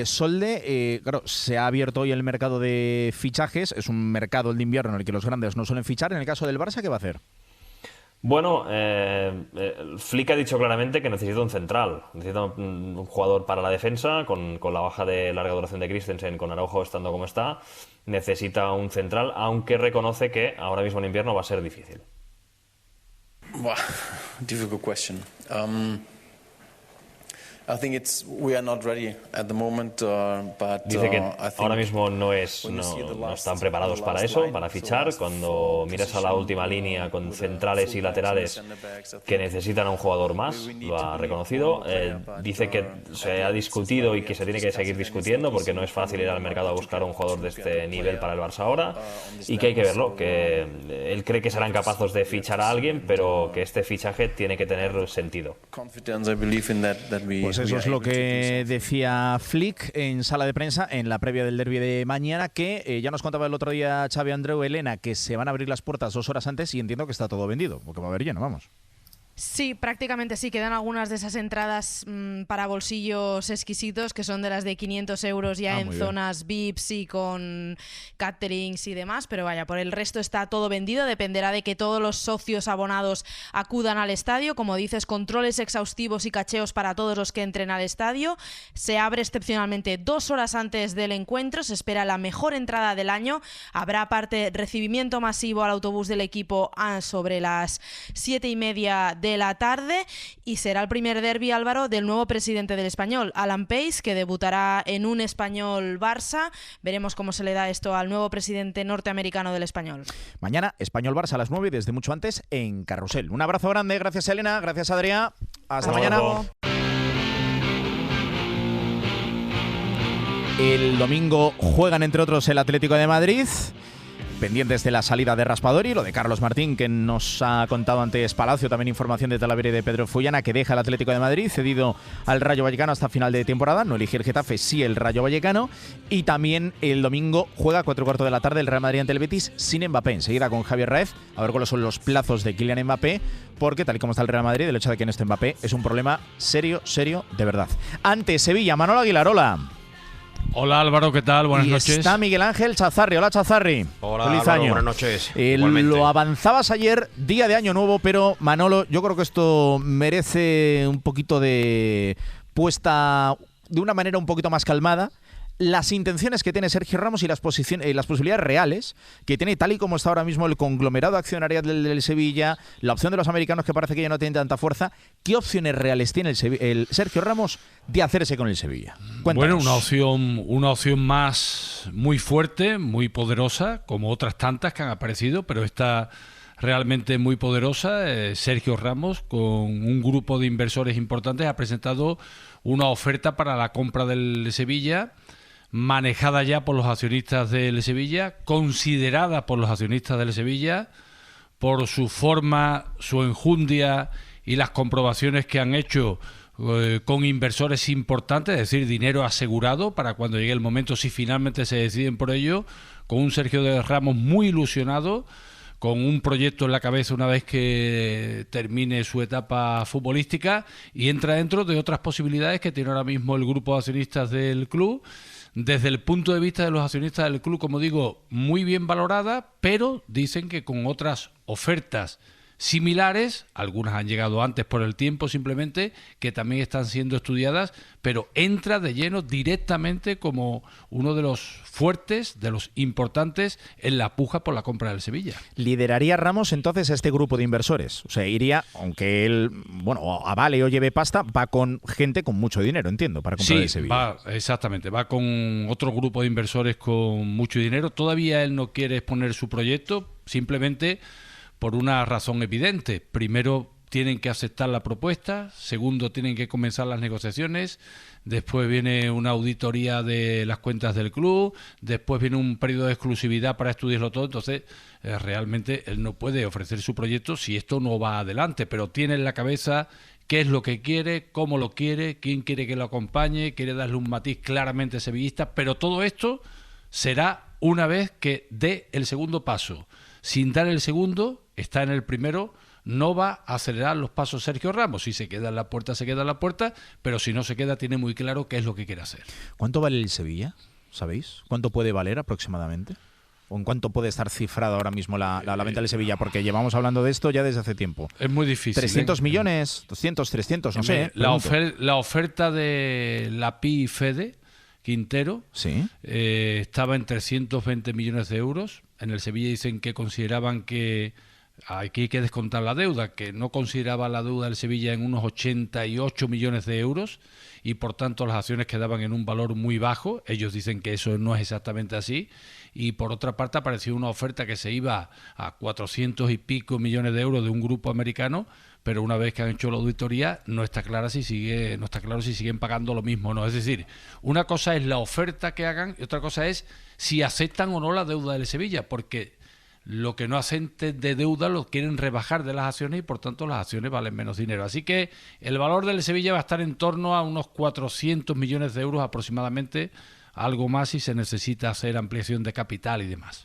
Solde, claro, se ha abierto hoy el mercado de fichajes. Es un mercado el de invierno en el que los grandes no suelen fichar. En el caso del Barça, ¿qué va a hacer? Bueno, Flick ha dicho claramente que necesita un central. Necesita un jugador para la defensa, con la baja de larga duración de Christensen, con Araujo estando como está. Necesita un central, aunque reconoce que ahora mismo en invierno va a ser difícil. Difficult question. I think we are not ready at the moment, but dice que ahora mismo no están preparados para eso, para fichar. Cuando miras a la última línea con centrales y laterales que necesitan a un jugador más, lo ha reconocido. Dice que se ha discutido y que se tiene que seguir discutiendo porque no es fácil ir al mercado a buscar un jugador de este nivel para el Barça ahora y que hay que verlo, que él cree que serán capaces de fichar a alguien, pero que este fichaje tiene que tener sentido. Pues eso es lo que decía Flick en sala de prensa en la previa del derbi de mañana, que ya nos contaba el otro día Xavi Andreu, Elena, que se van a abrir las puertas 2 horas antes y entiendo que está todo vendido, porque va a haber lleno, vamos. Sí, prácticamente sí. Quedan algunas de esas entradas para bolsillos exquisitos, que son de las de 500 euros ya en zonas VIPs y con caterings y demás, pero vaya, por el resto está todo vendido. Dependerá de que todos los socios abonados acudan al estadio. Como dices, controles exhaustivos y cacheos para todos los que entren al estadio. Se abre excepcionalmente 2 horas antes del encuentro. Se espera la mejor entrada del año. Habrá aparte recibimiento masivo al autobús del equipo sobre las 7:30 de la tarde, y será el primer derbi, Álvaro, del nuevo presidente del Español, Alan Pace, que debutará en un Español Barça. Veremos cómo se le da esto al nuevo presidente norteamericano del Español. Mañana Español Barça a las 9, desde mucho antes en Carrusel. Un abrazo grande, gracias Elena, gracias Adrià, hasta mañana. El domingo juegan entre otros el Atlético de Madrid. Pendientes de la salida de Raspadori, lo de Carlos Martín, que nos ha contado antes Palacio, también información de Talavera y de Pedro Fullana, que deja el Atlético de Madrid, cedido al Rayo Vallecano hasta final de temporada. No elige el Getafe, sí el Rayo Vallecano. Y también el domingo juega a 4:15 de la tarde el Real Madrid ante el Betis sin Mbappé. Enseguida con Javier Raez, a ver cuáles son los plazos de Kylian Mbappé, porque tal y como está el Real Madrid, el hecho de que no esté Mbappé es un problema serio, de verdad. Ante Sevilla, Manolo Aguilar, hola. Hola Álvaro, ¿qué tal? Buenas noches. Está Miguel Ángel Chazarri. Hola Chazarri. Hola Feliz Álvaro, año. buenas noches. Lo avanzabas ayer, día de año nuevo, pero Manolo, yo creo que esto merece un poquito de puesta de una manera un poquito más calmada. Las intenciones que tiene Sergio Ramos y las posibilidades reales que tiene, tal y como está ahora mismo el conglomerado accionarial del Sevilla, la opción de los americanos que parece que ya no tiene tanta fuerza. ¿Qué opciones reales tiene el Sergio Ramos de hacerse con el Sevilla? Cuéntanos. Bueno, una opción más muy fuerte, muy poderosa, como otras tantas que han aparecido, pero esta realmente muy poderosa. Sergio Ramos, con un grupo de inversores importantes, ha presentado una oferta para la compra del Sevilla, manejada ya por los accionistas del Sevilla, considerada por los accionistas del Sevilla, por su forma, su enjundia y las comprobaciones que han hecho con inversores importantes, es decir, dinero asegurado para cuando llegue el momento, si finalmente se deciden por ello, con un Sergio Ramos muy ilusionado, con un proyecto en la cabeza una vez que termine su etapa futbolística, y entra dentro de otras posibilidades que tiene ahora mismo el grupo de accionistas del club. Desde el punto de vista de los accionistas del club, como digo, muy bien valorada, pero dicen que con otras ofertas similares, algunas han llegado antes por el tiempo simplemente, que también están siendo estudiadas, pero entra de lleno directamente como uno de los fuertes, de los importantes en la puja por la compra del Sevilla. ¿Lideraría Ramos entonces este grupo de inversores? O sea, iría, aunque él, bueno, avale o lleve pasta, va con gente con mucho dinero, entiendo, para comprar el Sevilla. Exactamente, va con otro grupo de inversores con mucho dinero. Todavía él no quiere exponer su proyecto, simplemente por una razón evidente. Primero, tienen que aceptar la propuesta, segundo, tienen que comenzar las negociaciones, después viene una auditoría de las cuentas del club, después viene un periodo de exclusividad para estudiarlo todo. Entonces, realmente él no puede ofrecer su proyecto si esto no va adelante, pero tiene en la cabeza qué es lo que quiere, cómo lo quiere, quién quiere que lo acompañe, quiere darle un matiz claramente sevillista, pero todo esto será una vez que dé el segundo paso. Sin dar el segundo, está en el primero, no va a acelerar los pasos Sergio Ramos. Si se queda en la puerta, se queda en la puerta, pero si no se queda, tiene muy claro qué es lo que quiere hacer. ¿Cuánto vale el Sevilla? ¿Sabéis? ¿Cuánto puede valer aproximadamente? ¿O en cuánto puede estar cifrado ahora mismo la venta del Sevilla? Porque llevamos hablando de esto ya desde hace tiempo. Es muy difícil. 300 millones, 200, 300, no sé. La oferta de la PI y Fede Quintero estaba en 320 millones de euros. En el Sevilla dicen que consideraban que aquí hay que descontar la deuda, que no consideraba la deuda del Sevilla en unos 88 millones de euros y por tanto las acciones quedaban en un valor muy bajo. Ellos dicen que eso no es exactamente así. Y por otra parte apareció una oferta que se iba a 400 y pico millones de euros de un grupo americano, pero una vez que han hecho la auditoría no está claro si siguen pagando lo mismo o no. Es decir, una cosa es la oferta que hagan y otra cosa es si aceptan o no la deuda del Sevilla, porque lo que no acepten de deuda lo quieren rebajar de las acciones y por tanto las acciones valen menos dinero. Así que el valor del Sevilla va a estar en torno a unos 400 millones de euros aproximadamente, algo más si se necesita hacer ampliación de capital y demás.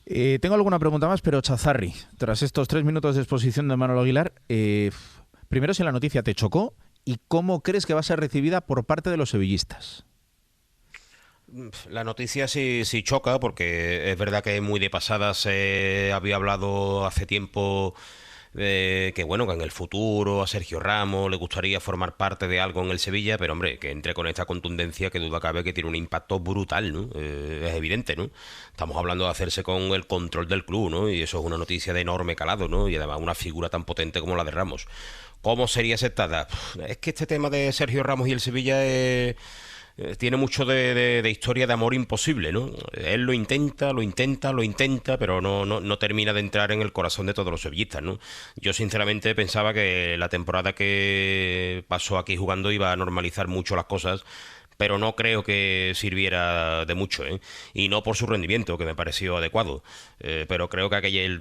Tengo alguna pregunta más, pero Chazarri, tras estos 3 minutos de exposición de Manolo Aguilar, primero si la noticia te chocó y cómo crees que va a ser recibida por parte de los sevillistas. La noticia sí choca, porque es verdad que muy de pasada se había hablado hace tiempo que bueno, que en el futuro a Sergio Ramos le gustaría formar parte de algo en el Sevilla, pero hombre, que entre con esta contundencia, que duda cabe que tiene un impacto brutal, ¿no? Es evidente, ¿no? Estamos hablando de hacerse con el control del club, ¿no? Y eso es una noticia de enorme calado, ¿no? Y además una figura tan potente como la de Ramos. ¿Cómo sería aceptada? Es que este tema de Sergio Ramos y el Sevilla tiene mucho de historia de amor imposible, ¿no? Él lo intenta, pero no termina de entrar en el corazón de todos los sevillistas, ¿no? Yo sinceramente pensaba que la temporada que pasó aquí jugando iba a normalizar mucho las cosas, pero no creo que sirviera de mucho, ¿eh? Y no por su rendimiento, que me pareció adecuado, pero creo que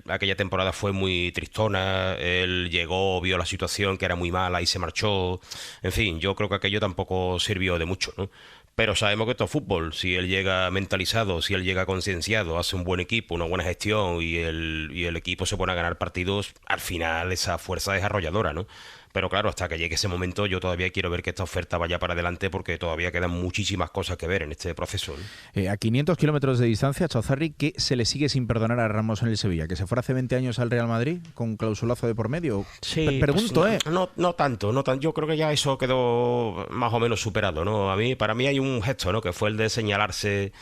aquella temporada fue muy tristona. Él llegó, vio la situación que era muy mala y se marchó. En fin, yo creo que aquello tampoco sirvió de mucho, ¿no? Pero sabemos que esto es fútbol. Si él llega mentalizado, si él llega concienciado, hace un buen equipo, una buena gestión y el equipo se pone a ganar partidos, al final esa fuerza es arrolladora, ¿no? Pero claro, hasta que llegue ese momento yo todavía quiero ver que esta oferta vaya para adelante, porque todavía quedan muchísimas cosas que ver en este proceso, ¿no? A 500 kilómetros de distancia, Chazarri, ¿qué se le sigue sin perdonar a Ramos en el Sevilla? ¿Que se fuera hace 20 años al Real Madrid con clausulazo de por medio? Sí, pregunto, pues no tanto. Yo creo que ya eso quedó más o menos superado, ¿no? Para mí hay un gesto, ¿no? Que fue el de señalarse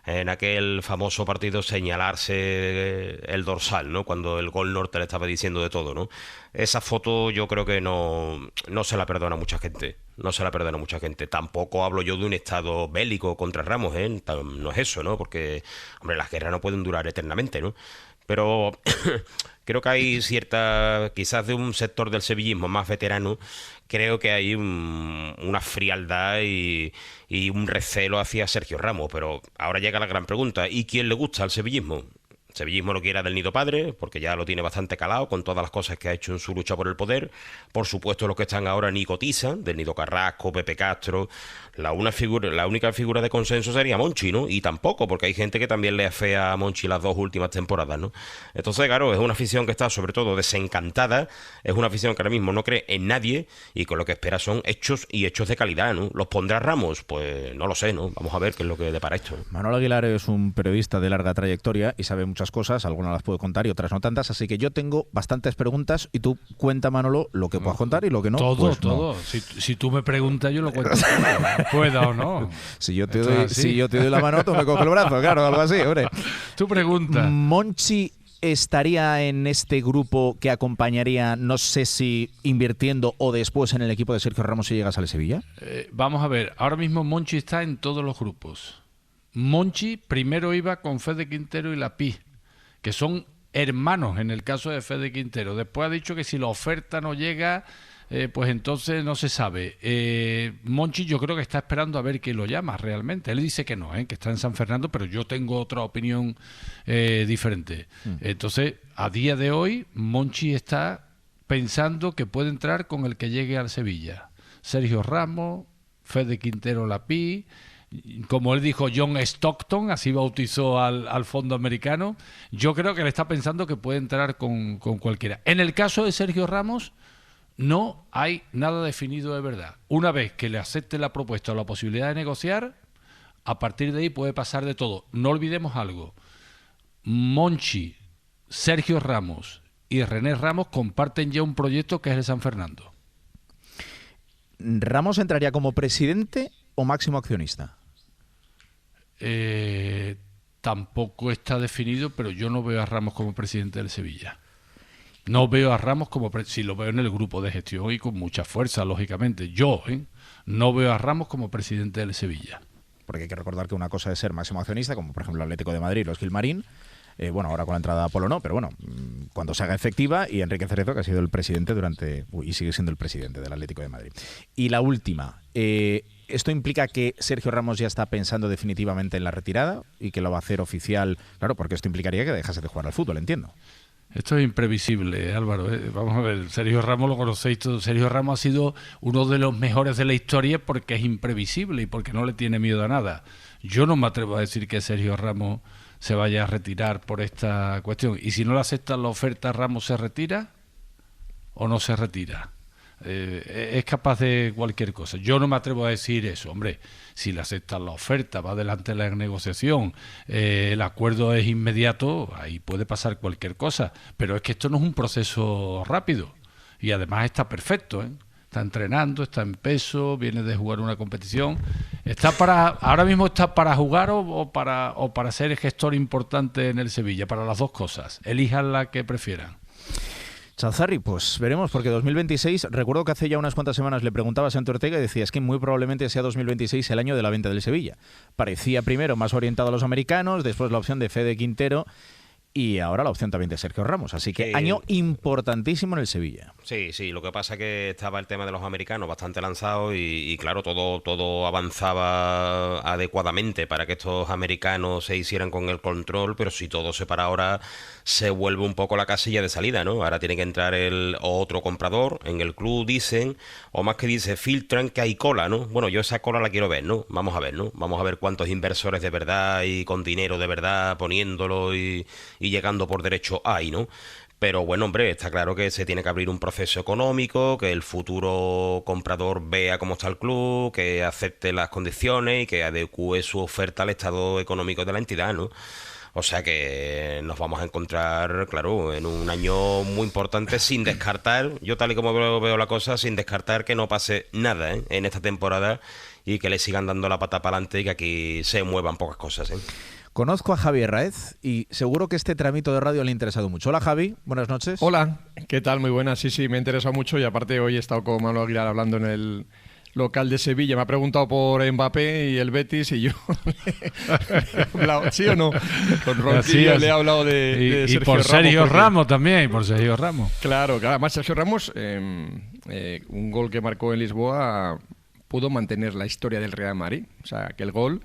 en aquel famoso partido, señalarse el dorsal, ¿no? Cuando el gol norte le estaba diciendo de todo, ¿no? Esa foto yo creo que no se la perdona mucha gente. No se la perdona mucha gente. Tampoco hablo yo de un estado bélico contra Ramos, ¿eh? No es eso, ¿no? Porque, hombre, las guerras no pueden durar eternamente, ¿no? Pero creo que hay cierta, quizás de un sector del sevillismo más veterano, creo que hay una frialdad y un recelo hacia Sergio Ramos. Pero ahora llega la gran pregunta: ¿y quién le gusta al sevillismo? El sevillismo lo quiere del Nido Padre, porque ya lo tiene bastante calado con todas las cosas que ha hecho en su lucha por el poder. Por supuesto, los que están ahora ni cotizan, del Nido Carrasco, Pepe Castro. La única figura de consenso sería Monchi, ¿no? Y tampoco, porque hay gente que también le afea a Monchi las 2 últimas temporadas, ¿no? Entonces, claro, es una afición que está sobre todo desencantada, es una afición que ahora mismo no cree en nadie y con lo que espera son hechos y hechos de calidad, ¿no? ¿Los pondrá Ramos? Pues no lo sé, ¿no? Vamos a ver qué es lo que depara esto, ¿no? Manolo Aguilar es un periodista de larga trayectoria y sabe muchas cosas, algunas las puedo contar y otras no tantas, así que yo tengo bastantes preguntas y tú cuenta, Manolo, lo que puedas contar y lo que no. Todo. No. Si tú me preguntas, yo lo cuento. Pueda o no. Si yo te doy la mano, tú me coges el brazo, claro, algo así, hombre. Tu pregunta. ¿Monchi estaría en este grupo que acompañaría, no sé si invirtiendo o después en el equipo de Sergio Ramos si llegas al Sevilla? Vamos a ver, ahora mismo Monchi está en todos los grupos. Monchi primero iba con Fede Quintero y la PI, que son hermanos en el caso de Fede Quintero. Después ha dicho que si la oferta no llega, pues entonces no se sabe. Monchi yo creo que está esperando a ver quién lo llama realmente. Él dice que no, que está en San Fernando, pero yo tengo otra opinión diferente. Entonces, a día de hoy, Monchi está pensando que puede entrar con el que llegue al Sevilla. Sergio Ramos, Fede Quintero Lapí, como él dijo, John Stockton, así bautizó al fondo americano. Yo creo que él está pensando que puede entrar con cualquiera. En el caso de Sergio Ramos, no hay nada definido de verdad. Una vez que le acepte la propuesta o la posibilidad de negociar, a partir de ahí puede pasar de todo. No olvidemos algo. Monchi, Sergio Ramos y René Ramos comparten ya un proyecto que es el San Fernando. ¿Ramos entraría como presidente o máximo accionista? Tampoco está definido, pero yo no veo a Ramos como presidente del Sevilla. No veo a Ramos como... Si lo veo en el grupo de gestión y con mucha fuerza, lógicamente. Yo, no veo a Ramos como presidente del Sevilla. Porque hay que recordar que una cosa es ser máximo accionista, como por ejemplo el Atlético de Madrid o Gilmarín. Bueno, ahora con la entrada de Apolo no, pero bueno, cuando se haga efectiva, y Enrique Cerezo, que ha sido el presidente y sigue siendo el presidente del Atlético de Madrid. Y la última, ¿esto implica que Sergio Ramos ya está pensando definitivamente en la retirada y que lo va a hacer oficial? Claro, porque esto implicaría que dejase de jugar al fútbol, entiendo. Esto es imprevisible, Álvaro. Vamos a ver, Sergio Ramos lo conocéis todos. Sergio Ramos ha sido uno de los mejores de la historia porque es imprevisible y porque no le tiene miedo a nada. Yo no me atrevo a decir que Sergio Ramos se vaya a retirar por esta cuestión. Y si no le aceptan la oferta, ¿Ramos se retira o no se retira? Es capaz de cualquier cosa. Yo no me atrevo a decir eso. Hombre, si le aceptan la oferta, va adelante la negociación, el acuerdo es inmediato, ahí puede pasar cualquier cosa. Pero es que esto no es un proceso rápido. Y además está perfecto, Está entrenando, está en peso, viene de jugar una competición. Ahora mismo está para jugar o para ser gestor importante en el Sevilla, para las dos cosas. Elijan la que prefieran. Chazarri, pues veremos, porque 2026, recuerdo que hace ya unas cuantas semanas le preguntaba a Santo Ortega y decía, es que muy probablemente sea 2026 el año de la venta del Sevilla. Parecía primero más orientado a los americanos, después la opción de Fede Quintero y ahora la opción también de Sergio Ramos. Así que año importantísimo en el Sevilla. Sí, lo que pasa es que estaba el tema de los americanos bastante lanzado y claro, todo avanzaba adecuadamente para que estos americanos se hicieran con el control, pero si todo se para ahora, se vuelve un poco la casilla de salida, ¿no? Ahora tiene que entrar el otro comprador, en el club dicen, o más que dice, filtran que hay cola, ¿no? Bueno, yo esa cola la quiero ver, ¿no? Vamos a ver, ¿no? Vamos a ver cuántos inversores de verdad y con dinero de verdad poniéndolo y llegando por derecho hay, ¿no? Pero bueno, hombre, está claro que se tiene que abrir un proceso económico, que el futuro comprador vea cómo está el club, que acepte las condiciones y que adecue su oferta al estado económico de la entidad, ¿no? O sea que nos vamos a encontrar, claro, en un año muy importante, sin descartar, yo tal y como veo la cosa, sin descartar que no pase nada en esta temporada y que le sigan dando la pata para adelante y que aquí se muevan pocas cosas. Conozco a Javi Herráez y seguro que este tramito de radio le ha interesado mucho. Hola Javi, buenas noches. Hola, ¿qué tal? Muy buenas. Sí, me ha interesado mucho y aparte hoy he estado con Manuel Aguilar hablando en el local de Sevilla. Me ha preguntado por Mbappé y el Betis y yo he hablado, ¿sí o no? Con Ronquillo le he hablado de Sergio Ramos. Y por Sergio Ramos también, y por Sergio Ramos. Claro, además Sergio Ramos, un gol que marcó en Lisboa, pudo mantener la historia del Real Madrid. O sea, que el gol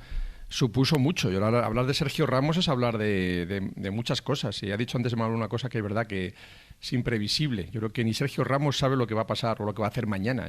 supuso mucho. Y hablar de Sergio Ramos es hablar de muchas cosas. Y ha dicho antes Manuel una cosa que es verdad que es imprevisible. Yo creo que ni Sergio Ramos sabe lo que va a pasar o lo que va a hacer mañana.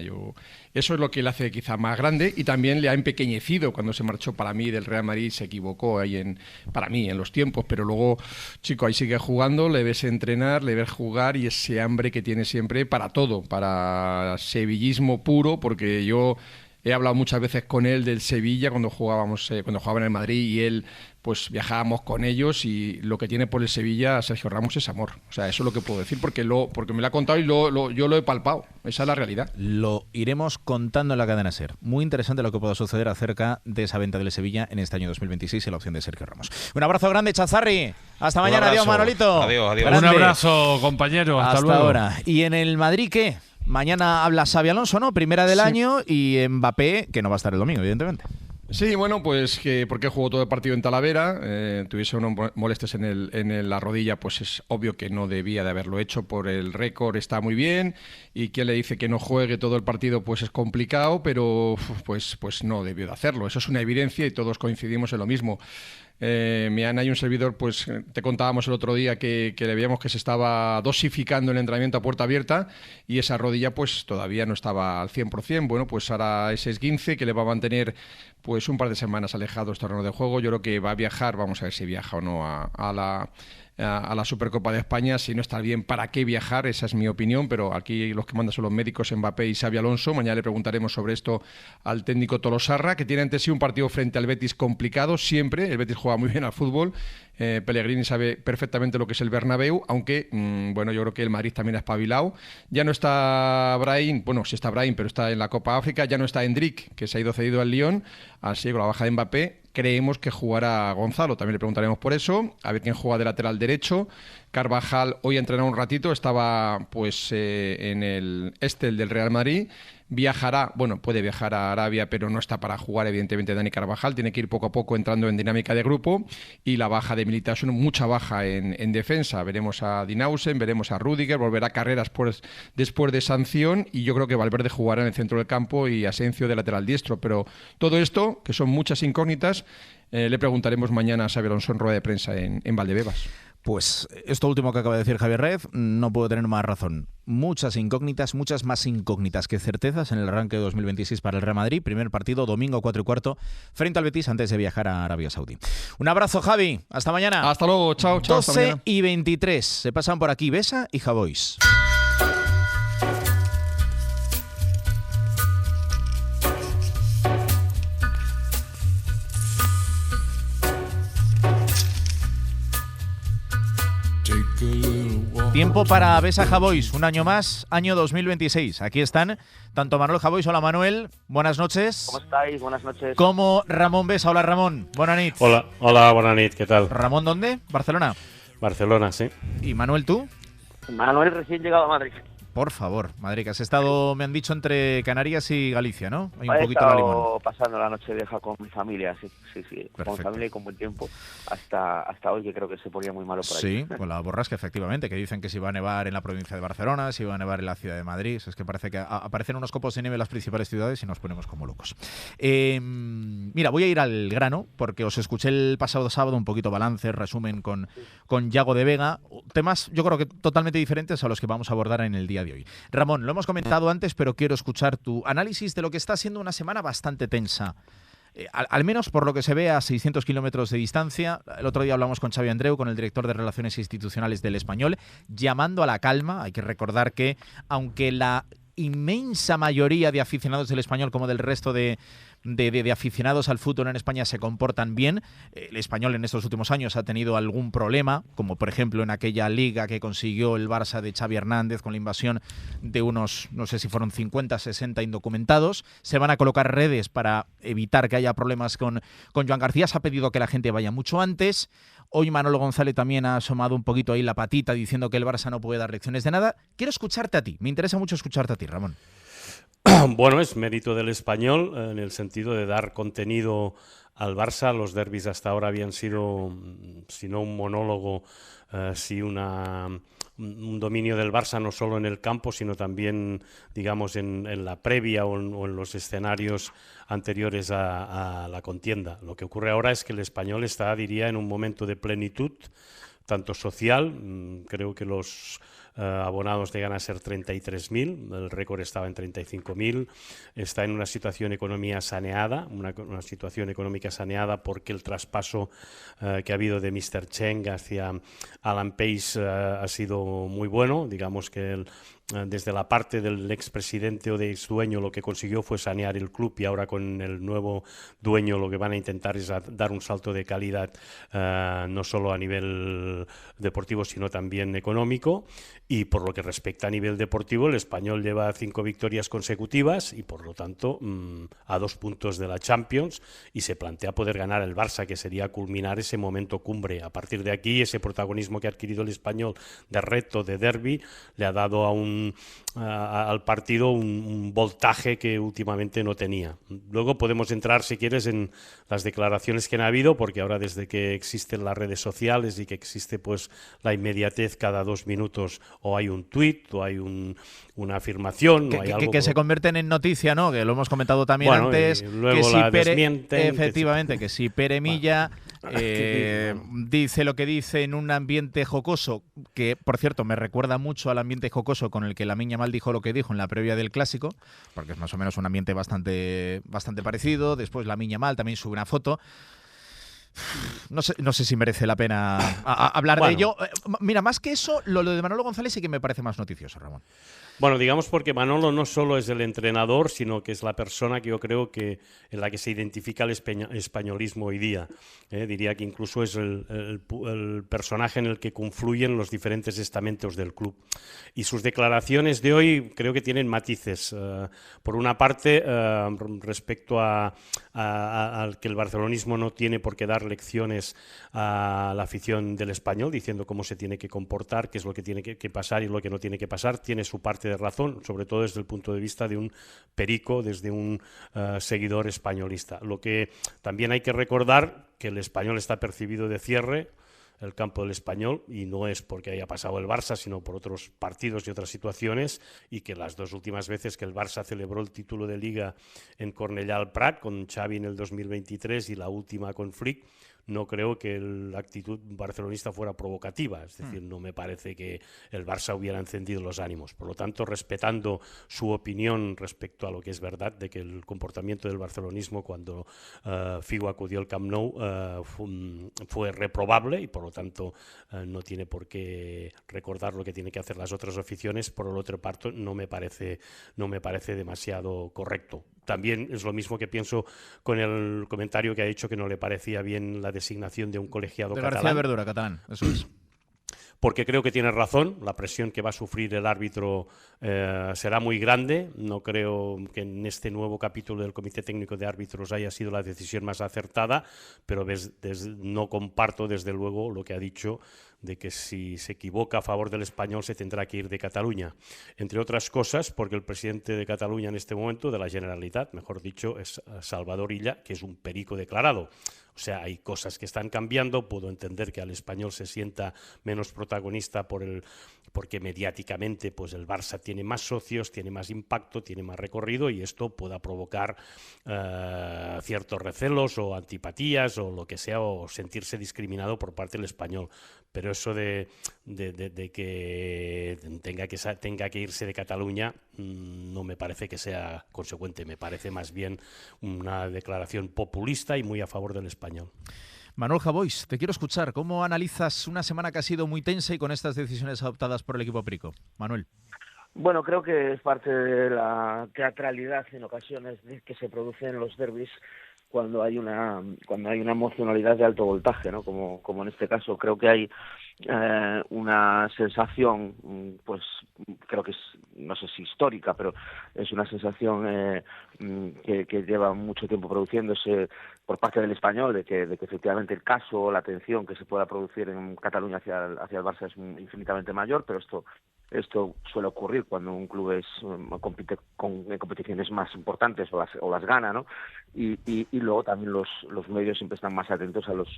Eso es lo que le hace quizá más grande y también le ha empequeñecido cuando se marchó para mí del Real Madrid. Se equivocó ahí para mí en los tiempos, pero luego, chico, ahí sigue jugando, le ves entrenar, le ves jugar y ese hambre que tiene siempre para todo, para sevillismo puro, porque yo he hablado muchas veces con él del Sevilla cuando jugaban en el Madrid y él, pues viajábamos con ellos y lo que tiene por el Sevilla Sergio Ramos es amor. O sea, eso es lo que puedo decir porque me lo ha contado y yo lo he palpado. Esa es la realidad. Lo iremos contando en la cadena SER. Muy interesante lo que pueda suceder acerca de esa venta del Sevilla en este año 2026 y la opción de Sergio Ramos. Un abrazo grande, Chazarri. Hasta mañana. Adiós, Manolito. Adiós. Un abrazo, compañero. Hasta luego. Ahora. ¿Y en el Madrid qué? Mañana habla Xabi Alonso, ¿no? Primera del año y Mbappé, que no va a estar el domingo, evidentemente. Sí, bueno, pues que porque jugó todo el partido en Talavera, tuviese unos molestias en la rodilla, pues es obvio que no debía de haberlo hecho. Por el récord está muy bien, y quien le dice que no juegue todo el partido pues es complicado, pero pues no debió de hacerlo. Eso es una evidencia y todos coincidimos en lo mismo. Mi Ana y un servidor, pues te contábamos el otro día que le veíamos que se estaba dosificando el entrenamiento a puerta abierta, y esa rodilla pues todavía no estaba al 100%. Bueno, pues ahora ese esguince que le va a mantener pues un par de semanas alejado del terreno de juego. Yo creo que va a viajar, vamos a ver si viaja o no a la Supercopa de España. Si no está bien, ¿para qué viajar? Esa es mi opinión, pero aquí los que mandan son los médicos Mbappé y Xabi Alonso. Mañana le preguntaremos sobre esto al técnico Tolosarra, que tiene ante sí un partido frente al Betis complicado siempre. El Betis juega muy bien al fútbol. Pellegrini sabe perfectamente lo que es el Bernabéu, aunque, bueno, yo creo que el Madrid también ha espabilado. Ya no está Brahim, bueno, sí está Brahim, pero está en la Copa África. Ya no está Endrick, que se ha ido cedido al Lyon, así con la baja de Mbappé. Creemos que jugará Gonzalo, también le preguntaremos por eso, a ver quién juega de lateral derecho. Carvajal hoy ha entrenado un ratito, estaba pues en el Estel del Real Madrid. Viajará, bueno, puede viajar a Arabia, pero no está para jugar, evidentemente, Dani Carvajal. Tiene que ir poco a poco entrando en dinámica de grupo. Y la baja de Militao es mucha baja en defensa. Veremos a Dinausen, veremos a Rüdiger, volverá a Carreras después de sanción, y yo creo que Valverde jugará en el centro del campo y Asencio de lateral diestro. Pero todo esto, que son muchas incógnitas, le preguntaremos mañana a Xabi Alonso en rueda de prensa en Valdebebas. Pues esto último que acaba de decir Javier Rez no puedo tener más razón. Muchas incógnitas, muchas más incógnitas que certezas en el arranque de 2026 para el Real Madrid. Primer partido, domingo 4:15, frente al Betis, antes de viajar a Arabia Saudí. Un abrazo, Javi. Hasta mañana. Hasta luego. Chao, chao. 12:23. Se pasan por aquí Besa y Javois. Tiempo para Besa Javois, un año más, año 2026. Aquí están tanto Manuel Javois, hola Manuel, buenas noches. ¿Cómo estáis? Buenas noches. Como Ramón Besa, hola Ramón, buenas noches. Hola, buenas noches, ¿qué tal? Ramón, ¿dónde? ¿Barcelona? Barcelona, sí. ¿Y Manuel, tú? Manuel, recién llegado a Madrid. Por favor, Madrid, que has estado, me han dicho, entre Canarias y Galicia, ¿no? Hay un He poquito la limón. estado pasando la noche vieja con mi familia, sí. Perfecto. Con familia y con buen tiempo, hasta hoy, que creo que se ponía muy malo por Sí, ahí. con la borrasca, efectivamente, que dicen que si va a nevar en la provincia de Barcelona, si va a nevar en la ciudad de Madrid. Es que parece que aparecen unos copos de nieve en las principales ciudades y nos ponemos como locos. Mira, voy a ir al grano, porque os escuché el pasado sábado un poquito balance, resumen con Yago de Vega. Temas, yo creo que totalmente diferentes a los que vamos a abordar en el día de hoy. Ramón, lo hemos comentado antes, pero quiero escuchar tu análisis de lo que está siendo una semana bastante tensa. Al menos por lo que se ve a 600 kilómetros de distancia. El otro día hablamos con Xavi Andreu, con el director de Relaciones Institucionales del Español, llamando a la calma. Hay que recordar que, aunque la inmensa mayoría de aficionados del Español, como del resto de aficionados al fútbol en España, se comportan bien, el Español en estos últimos años ha tenido algún problema, como por ejemplo en aquella liga que consiguió el Barça de Xavi Hernández con la invasión de unos, no sé si fueron 50, 60 indocumentados. Se van a colocar redes para evitar que haya problemas con Joan García. Se ha pedido que la gente vaya mucho antes. Hoy Manolo González también ha asomado un poquito ahí la patita diciendo que el Barça no puede dar lecciones de nada. Quiero escucharte a ti, me interesa mucho escucharte a ti, Ramón. Bueno, es mérito del Español en el sentido de dar contenido al Barça. Los derbis hasta ahora habían sido, si no un monólogo, sí un dominio del Barça, no solo en el campo, sino también, digamos, en la previa o en los escenarios anteriores a la contienda. Lo que ocurre ahora es que el Español está, diría, en un momento de plenitud, tanto social. Creo que los abonados llegan a ser 33.000, el récord estaba en 35.000, está en una situación económica saneada, una situación económica saneada porque el traspaso que ha habido de Mr. Cheng hacia Alan Pace ha sido muy bueno. Digamos que desde la parte del expresidente o de exdueño lo que consiguió fue sanear el club, y ahora con el nuevo dueño lo que van a intentar es dar un salto de calidad, no solo a nivel deportivo sino también económico. Y por lo que respecta a nivel deportivo, el Español lleva 5 victorias consecutivas y por lo tanto a 2 puntos de la Champions, y se plantea poder ganar el Barça, que sería culminar ese momento cumbre. A partir de aquí, ese protagonismo que ha adquirido el Español de reto, de derbi, le ha dado al partido un voltaje que últimamente no tenía. Luego podemos entrar, si quieres, en las declaraciones que han habido, porque ahora, desde que existen las redes sociales y que existe pues la inmediatez, cada 2 minutos o hay un tuit o hay una afirmación, o hay algo que se convierten en noticia, ¿no? Que lo hemos comentado también antes. Luego que si la desmienten. Efectivamente, que si Pere Milla dice lo que dice en un ambiente jocoso, que por cierto me recuerda mucho al ambiente jocoso con el que Lamine Yamal dijo lo que dijo en la previa del Clásico, porque es más o menos un ambiente bastante parecido. Después Lamine Yamal también sube una foto. No sé si merece la pena hablar de ello. Mira, más que eso, lo de Manolo González sí que me parece más noticioso, Ramón. Bueno, digamos porque Manolo no solo es el entrenador, sino que es la persona que yo creo que en la que se identifica el españolismo hoy día. Diría que incluso es el personaje en el que confluyen los diferentes estamentos del club. Y sus declaraciones de hoy creo que tienen matices. Por una parte, respecto al que el barcelonismo no tiene por qué dar lecciones a la afición del Español, diciendo cómo se tiene que comportar, qué es lo que tiene que pasar y lo que no tiene que pasar, tiene su parte de razón, sobre todo desde el punto de vista de un perico, desde un seguidor españolista. Lo que también hay que recordar, que el Español está percibido de cierre, el campo del Español, y no es porque haya pasado el Barça, sino por otros partidos y otras situaciones, y que las 2 últimas veces que el Barça celebró el título de Liga en Cornellà al Prat, con Xavi en el 2023 y la última con Flick, no creo que la actitud barcelonista fuera provocativa, es decir, no me parece que el Barça hubiera encendido los ánimos. Por lo tanto, respetando su opinión respecto a lo que es verdad, de que el comportamiento del barcelonismo cuando Figo acudió al Camp Nou fue reprobable, y por lo tanto no tiene por qué recordar lo que tiene que hacer las otras aficiones. Por el otro parte, no me parece demasiado correcto. También es lo mismo que pienso con el comentario que ha dicho, que no le parecía bien la designación de un colegiado catalán. García Verdura, catalán, eso es. Porque creo que tiene razón, la presión que va a sufrir el árbitro será muy grande. No creo que en este nuevo capítulo del Comité Técnico de Árbitros haya sido la decisión más acertada, pero no comparto desde luego lo que ha dicho, de que si se equivoca a favor del Español se tendrá que ir de Cataluña. Entre otras cosas, porque el presidente de Cataluña en este momento, de la Generalitat, mejor dicho, es Salvador Illa, que es un perico declarado. O sea, hay cosas que están cambiando. Puedo entender que al Español se sienta menos protagonista porque mediáticamente pues el Barça tiene más socios, tiene más impacto, tiene más recorrido, y esto pueda provocar ciertos recelos o antipatías o lo que sea, o sentirse discriminado por parte del Español. Pero eso de que tenga que irse de Cataluña no me parece que sea consecuente. Me parece más bien una declaración populista y muy a favor del Español. Manuel Javois, te quiero escuchar. ¿Cómo analizas una semana que ha sido muy tensa y con estas decisiones adoptadas por el equipo perico? Manuel. Bueno, creo que es parte de la teatralidad en ocasiones que se produce en los derbis cuando hay una emocionalidad de alto voltaje, ¿no? Como en este caso. Creo que hay una sensación, pues creo que es, no sé si histórica, pero es una sensación que lleva mucho tiempo produciéndose por parte del Español, de que efectivamente el caso o la atención que se pueda producir en Cataluña hacia el Barça es infinitamente mayor, pero esto suele ocurrir cuando un club compite en competiciones más importantes o las gana, ¿no? Y luego también los medios siempre están más atentos a los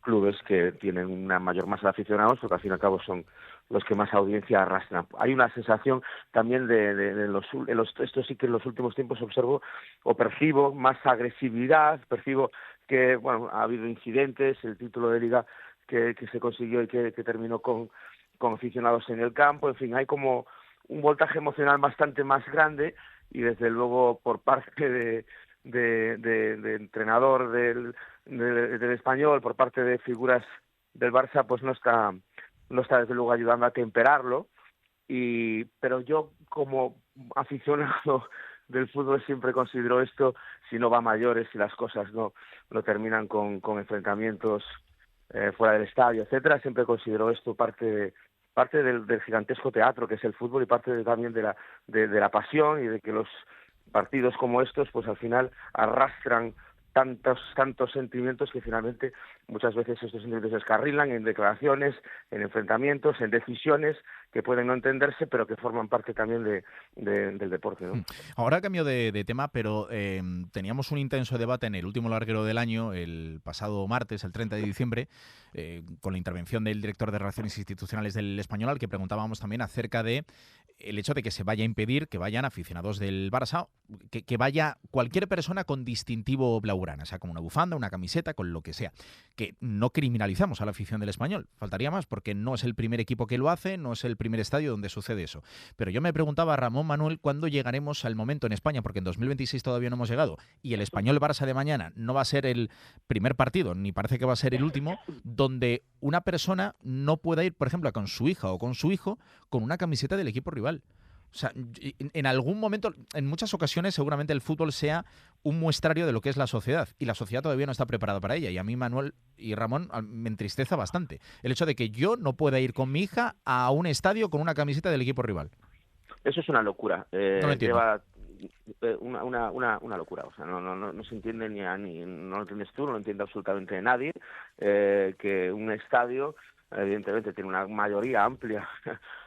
clubes que tienen una mayor masa de aficionados, porque al fin y al cabo son los que más audiencia arrastran. Hay una sensación también esto sí que en los últimos tiempos observo o percibo más agresividad, percibo que ha habido incidentes, el título de Liga que se consiguió y que terminó con aficionados en el campo. En fin, hay como un voltaje emocional bastante más grande, y desde luego por parte de entrenador del Español, por parte de figuras del Barça, pues no está desde luego ayudando a temperarlo. Pero yo, como aficionado del fútbol, siempre considero esto, si no va a mayores, si las cosas no terminan con enfrentamientos fuera del estadio, etcétera, siempre considero esto parte del gigantesco teatro que es el fútbol y parte también de la pasión y de que los partidos como estos pues al final arrastran tantos sentimientos que finalmente muchas veces estos sentimientos se descarrilan en declaraciones, en enfrentamientos, en decisiones que pueden no entenderse, pero que forman parte también del deporte, ¿no? Ahora cambio de tema, pero teníamos un intenso debate en el último larguero del año, el pasado martes, el 30 de diciembre, con la intervención del director de Relaciones Institucionales del Español, al que preguntábamos también acerca de el hecho de que se vaya a impedir que vayan aficionados del Barça, que vaya cualquier persona con distintivo blaugrana, sea con una bufanda, una camiseta, con lo que sea. Que no criminalizamos a la afición del Español, faltaría más, porque no es el primer equipo que lo hace, no es el primer estadio donde sucede eso. Pero yo me preguntaba, Ramón, Manuel, ¿cuándo llegaremos al momento en España? Porque en 2026 todavía no hemos llegado, y el Español-Barça de mañana no va a ser el primer partido, ni parece que va a ser el último, donde una persona no pueda ir, por ejemplo, con su hija o con su hijo con una camiseta del equipo rival. O sea, en algún momento, en muchas ocasiones, seguramente el fútbol sea un muestrario de lo que es la sociedad, y la sociedad todavía no está preparada para ella. Y a mí, Manuel y Ramón, me entristece bastante el hecho de que yo no pueda ir con mi hija a un estadio con una camiseta del equipo rival. Eso es una locura. No lo entiendo. Lleva una locura, o sea, no se entiende ni no lo entiendes tú, no lo entiende absolutamente nadie, que un estadio evidentemente tiene una mayoría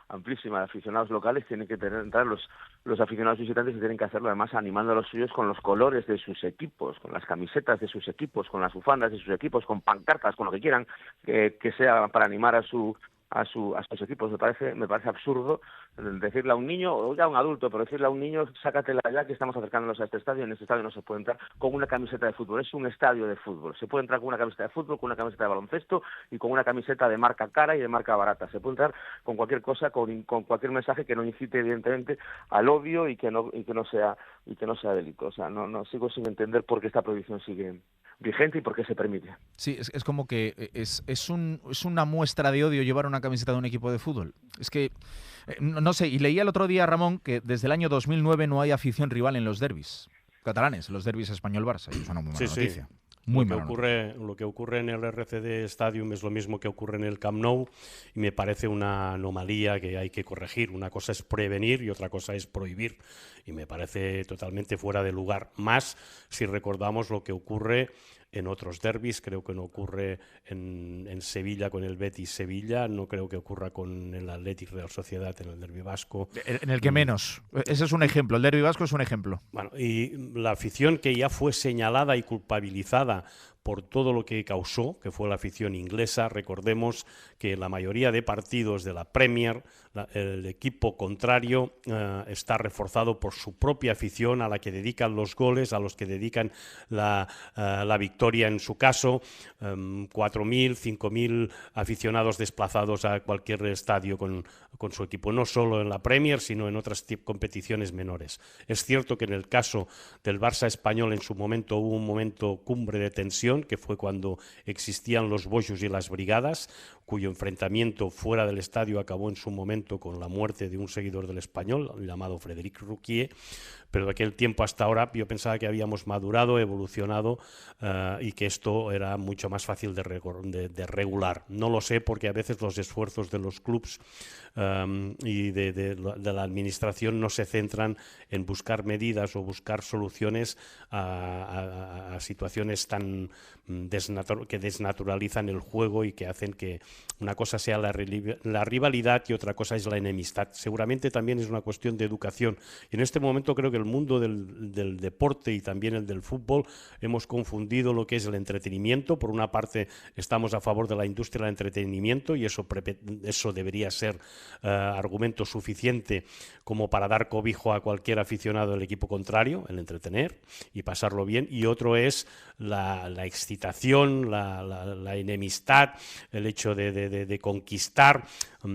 amplísima de aficionados locales, tienen que entrar los aficionados visitantes y tienen que hacerlo además animando a los suyos con los colores de sus equipos, con las camisetas de sus equipos, con las bufandas de sus equipos, con pancartas, con lo que quieran que sea para animar a sus equipos. Me parece absurdo decirle a un niño, o ya a un adulto, pero decirle a un niño, sácatela ya que estamos acercándonos a este estadio, en este estadio no se puede entrar con una camiseta de fútbol, es un estadio de fútbol, se puede entrar con una camiseta de fútbol, con una camiseta de baloncesto y con una camiseta de marca cara y de marca barata, se puede entrar con cualquier cosa, con cualquier mensaje que no incite evidentemente al odio y que no sea delito. O sea, no sigo sin entender por qué esta prohibición sigue vigente y por qué se permite. Sí, es como que es una muestra de odio llevar una camiseta de un equipo de fútbol. Es que, no sé, y leía el otro día, Ramón, que desde el año 2009 no hay afición rival en los derbis catalanes, los derbis Español-Barça, y es una muy mala noticia. Sí. Lo que ocurre en el RCD Stadium es lo mismo que ocurre en el Camp Nou y me parece una anomalía que hay que corregir. Una cosa es prevenir y otra cosa es prohibir, y me parece totalmente fuera de lugar, más si recordamos lo que ocurre en otros derbis. Creo que no ocurre en Sevilla con el Betis Sevilla, no creo que ocurra con el Athletic Real Sociedad en el derbi vasco. En el que menos. Ese es un ejemplo, el derbi vasco es un ejemplo. Bueno, y la afición que ya fue señalada y culpabilizada por todo lo que causó, que fue la afición inglesa. Recordemos que en la mayoría de partidos de la Premier, el equipo contrario está reforzado por su propia afición, a la que dedican los goles, a los que dedican la victoria en su caso. 4.000, 5.000 aficionados desplazados a cualquier estadio con su equipo, no solo en la Premier, sino en otras competiciones menores. Es cierto que en el caso del Barça español en su momento hubo un momento cumbre de tensión, que fue cuando existían los Bojos y las Brigadas, cuyo enfrentamiento fuera del estadio acabó en su momento con la muerte de un seguidor del Español llamado Frédéric Rouquier, pero de aquel tiempo hasta ahora yo pensaba que habíamos madurado, evolucionado y que esto era mucho más fácil de regular. No lo sé, porque a veces los esfuerzos de los clubs y de la administración no se centran en buscar medidas o buscar soluciones a situaciones tan que desnaturalizan el juego y que hacen que una cosa sea la rivalidad y otra cosa es la enemistad. Seguramente también es una cuestión de educación. Y en este momento creo que el mundo del deporte y también el del fútbol hemos confundido lo que es el entretenimiento. Por una parte estamos a favor de la industria del entretenimiento y eso debería ser argumento suficiente como para dar cobijo a cualquier aficionado del equipo contrario, el entretener y pasarlo bien. Y otro es la excitación, la enemistad, el hecho de conquistar,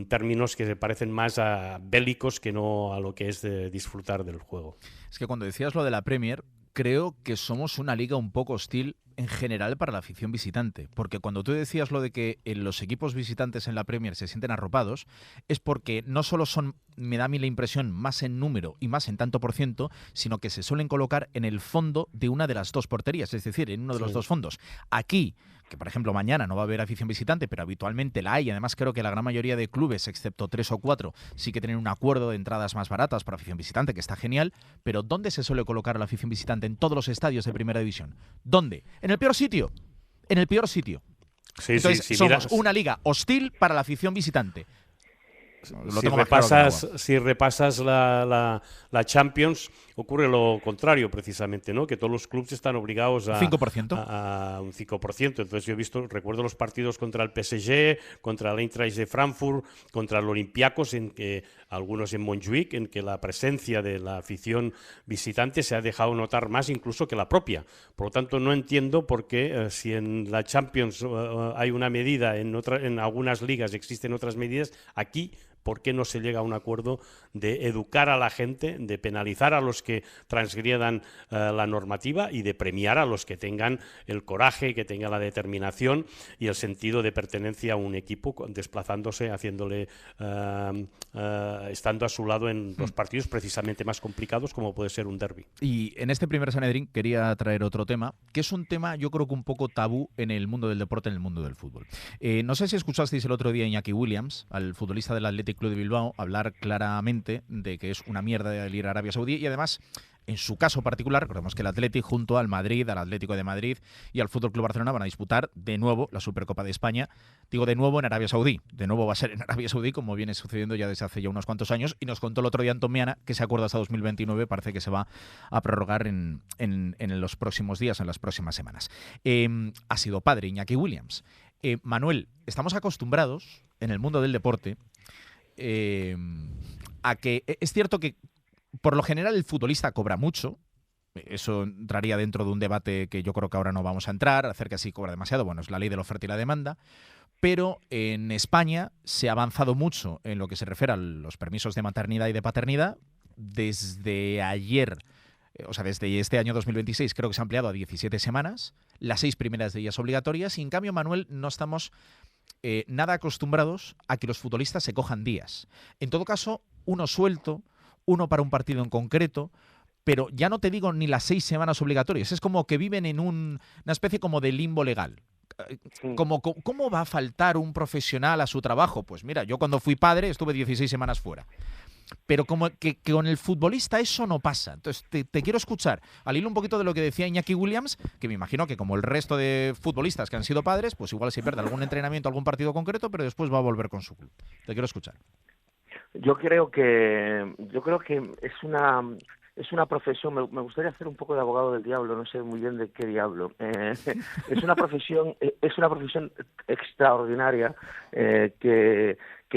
términos que se parecen más a bélicos que no a lo que es de disfrutar del juego. Es que cuando decías lo de la Premier, creo que somos una liga un poco hostil en general para la afición visitante, porque cuando tú decías lo de que los equipos visitantes en la Premier se sienten arropados, es porque no solo son, me da a mí la impresión, más en número y más en tanto por ciento, sino que se suelen colocar en el fondo de una de las dos porterías, es decir, en uno de los dos fondos. Aquí, que por ejemplo mañana no va a haber afición visitante, pero habitualmente la hay, y además creo que la gran mayoría de clubes, excepto 3 o 4, sí que tienen un acuerdo de entradas más baratas para afición visitante, que está genial, pero ¿dónde se suele colocar la afición visitante en todos los estadios de Primera División? ¿Dónde? En el peor sitio. En el peor sitio. Sí, Entonces sí, somos una liga hostil para la afición visitante. Si repasas la Champions, ocurre lo contrario precisamente, ¿no? Que todos los clubes están obligados a 5%. a un 5%. Entonces yo recuerdo los partidos contra el PSG, contra el Eintracht de Frankfurt, contra el Olympiacos, en que algunos en Montjuic, en que la presencia de la afición visitante se ha dejado notar más incluso que la propia. Por lo tanto, no entiendo por qué si en la Champions hay una medida, en algunas ligas existen otras medidas, aquí ¿por qué no se llega a un acuerdo de educar a la gente, de penalizar a los que transgredan la normativa y de premiar a los que tengan el coraje, que tengan la determinación y el sentido de pertenencia a un equipo, desplazándose, haciéndole, estando a su lado en los partidos precisamente más complicados como puede ser un derbi? Y en este primer Sanedrín quería traer otro tema, que es un tema yo creo que un poco tabú en el mundo del deporte, en el mundo del fútbol. No sé si escuchasteis el otro día a Iñaki Williams, al futbolista del Athletic Club de Bilbao, hablar claramente de que es una mierda el ir a Arabia Saudí, y además, en su caso particular, recordemos que el Athletic junto al Madrid, al Atlético de Madrid y al Fútbol Club Barcelona van a disputar de nuevo la Supercopa de España. Digo de nuevo en Arabia Saudí. De nuevo va a ser en Arabia Saudí, como viene sucediendo ya desde hace ya unos cuantos años, y nos contó el otro día Antón Miana que ese acuerdo hasta 2029 parece que se va a prorrogar en los próximos días, en las próximas semanas. Ha sido padre Iñaki Williams. Manuel, estamos acostumbrados en el mundo del deporte a que es cierto que por lo general el futbolista cobra mucho. Eso entraría dentro de un debate que yo creo que ahora no vamos a entrar, acerca de si cobra demasiado. Bueno, es la ley de la oferta y la demanda. Pero en España se ha avanzado mucho en lo que se refiere a los permisos de maternidad y de paternidad. Desde ayer, o sea, desde este año 2026 creo que se ha ampliado a 17 semanas, las 6 primeras de ellas obligatorias, y en cambio, Manuel, no estamos nada acostumbrados a que los futbolistas se cojan días. En todo caso, uno suelto, uno para un partido en concreto, pero ya no te digo ni las 6 semanas obligatorias, es como que viven en una especie como de limbo legal. ¿Cómo va a faltar un profesional a su trabajo? Pues mira, yo cuando fui padre estuve 16 semanas fuera. Pero como que con el futbolista eso no pasa. Entonces te quiero escuchar al hilo un poquito de lo que decía Iñaki Williams, que me imagino que como el resto de futbolistas que han sido padres, pues igual se pierde algún entrenamiento, algún partido concreto, pero después va a volver con su club. Te quiero escuchar. Yo creo que es una profesión, me gustaría hacer un poco de abogado del diablo, no sé muy bien de qué diablo. Es una profesión extraordinaria que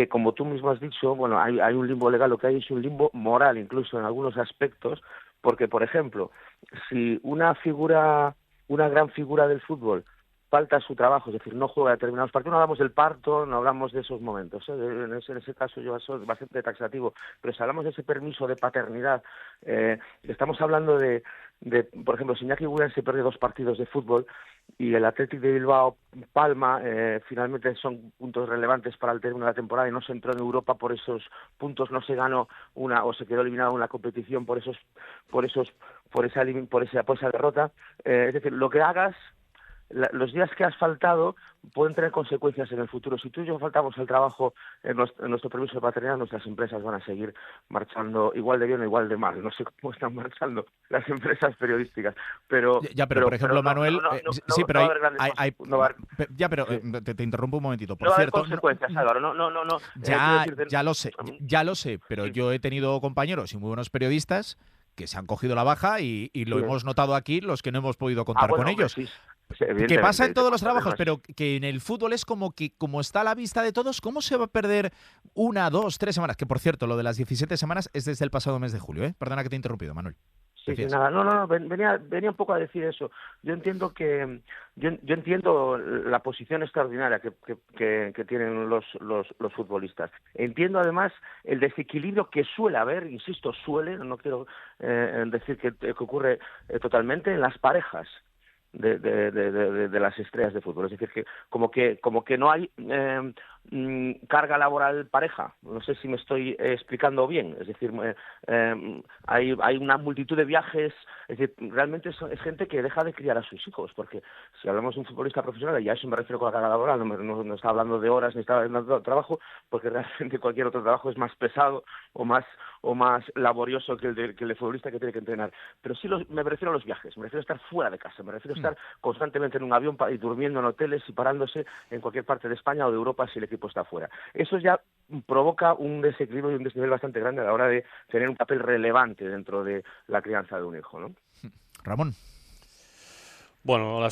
como tú mismo has dicho, bueno, hay un limbo legal, lo que hay es un limbo moral incluso en algunos aspectos, porque por ejemplo, si una gran figura del fútbol falta su trabajo, es decir, no juega determinados partidos, no hablamos del parto, no hablamos de esos momentos, en ese caso yo soy bastante taxativo, pero si hablamos de ese permiso de paternidad, estamos hablando de, por ejemplo, si Iñaki Williams se pierde 2 partidos de fútbol y el Athletic de Bilbao palma, finalmente son puntos relevantes para el término de la temporada y no se entró en Europa por esos puntos, no se ganó o se quedó eliminado en la competición por esa derrota, es decir, lo que hagas, los días que has faltado pueden tener consecuencias en el futuro. Si tú y yo faltamos el trabajo en nuestro permiso de paternidad, nuestras empresas van a seguir marchando igual de bien o igual de mal. No sé cómo están marchando las empresas periodísticas, pero por ejemplo, Manuel, te interrumpo un momentito. Por cierto, consecuencias, Álvaro. No. Ya lo sé, pero yo he tenido compañeros y muy buenos periodistas que se han cogido la baja y lo hemos notado aquí los que no hemos podido contar con ellos. Sí. Que pasa en todos los trabajos, pero que en el fútbol es como que, como está a la vista de todos, ¿cómo se va a perder 1, 2, 3 semanas? Que por cierto, lo de las 17 semanas es desde el pasado mes de julio, ¿eh? Perdona que te he interrumpido, Manuel. Sí, nada, no, venía un poco a decir eso. Yo entiendo la posición extraordinaria que tienen los futbolistas. Entiendo además el desequilibrio que suele haber, insisto, no quiero decir que ocurre totalmente en las parejas de las estrellas de fútbol, es decir, que como que no hay carga laboral pareja. No sé si me estoy explicando bien. Es decir, hay una multitud de viajes. Es decir, realmente es gente que deja de criar a sus hijos, porque si hablamos de un futbolista profesional, y a eso me refiero con la carga laboral, no está hablando de horas ni está hablando de trabajo, porque realmente cualquier otro trabajo es más pesado o más laborioso que el de futbolista que tiene que entrenar. Pero sí me refiero a los viajes, me refiero a estar fuera de casa, me refiero a estar constantemente en un avión y durmiendo en hoteles y parándose en cualquier parte de España o de Europa si el equipo está fuera. Eso ya provoca un desequilibrio y un desnivel bastante grande a la hora de tener un papel relevante dentro de la crianza de un hijo, ¿no? Ramón. Bueno,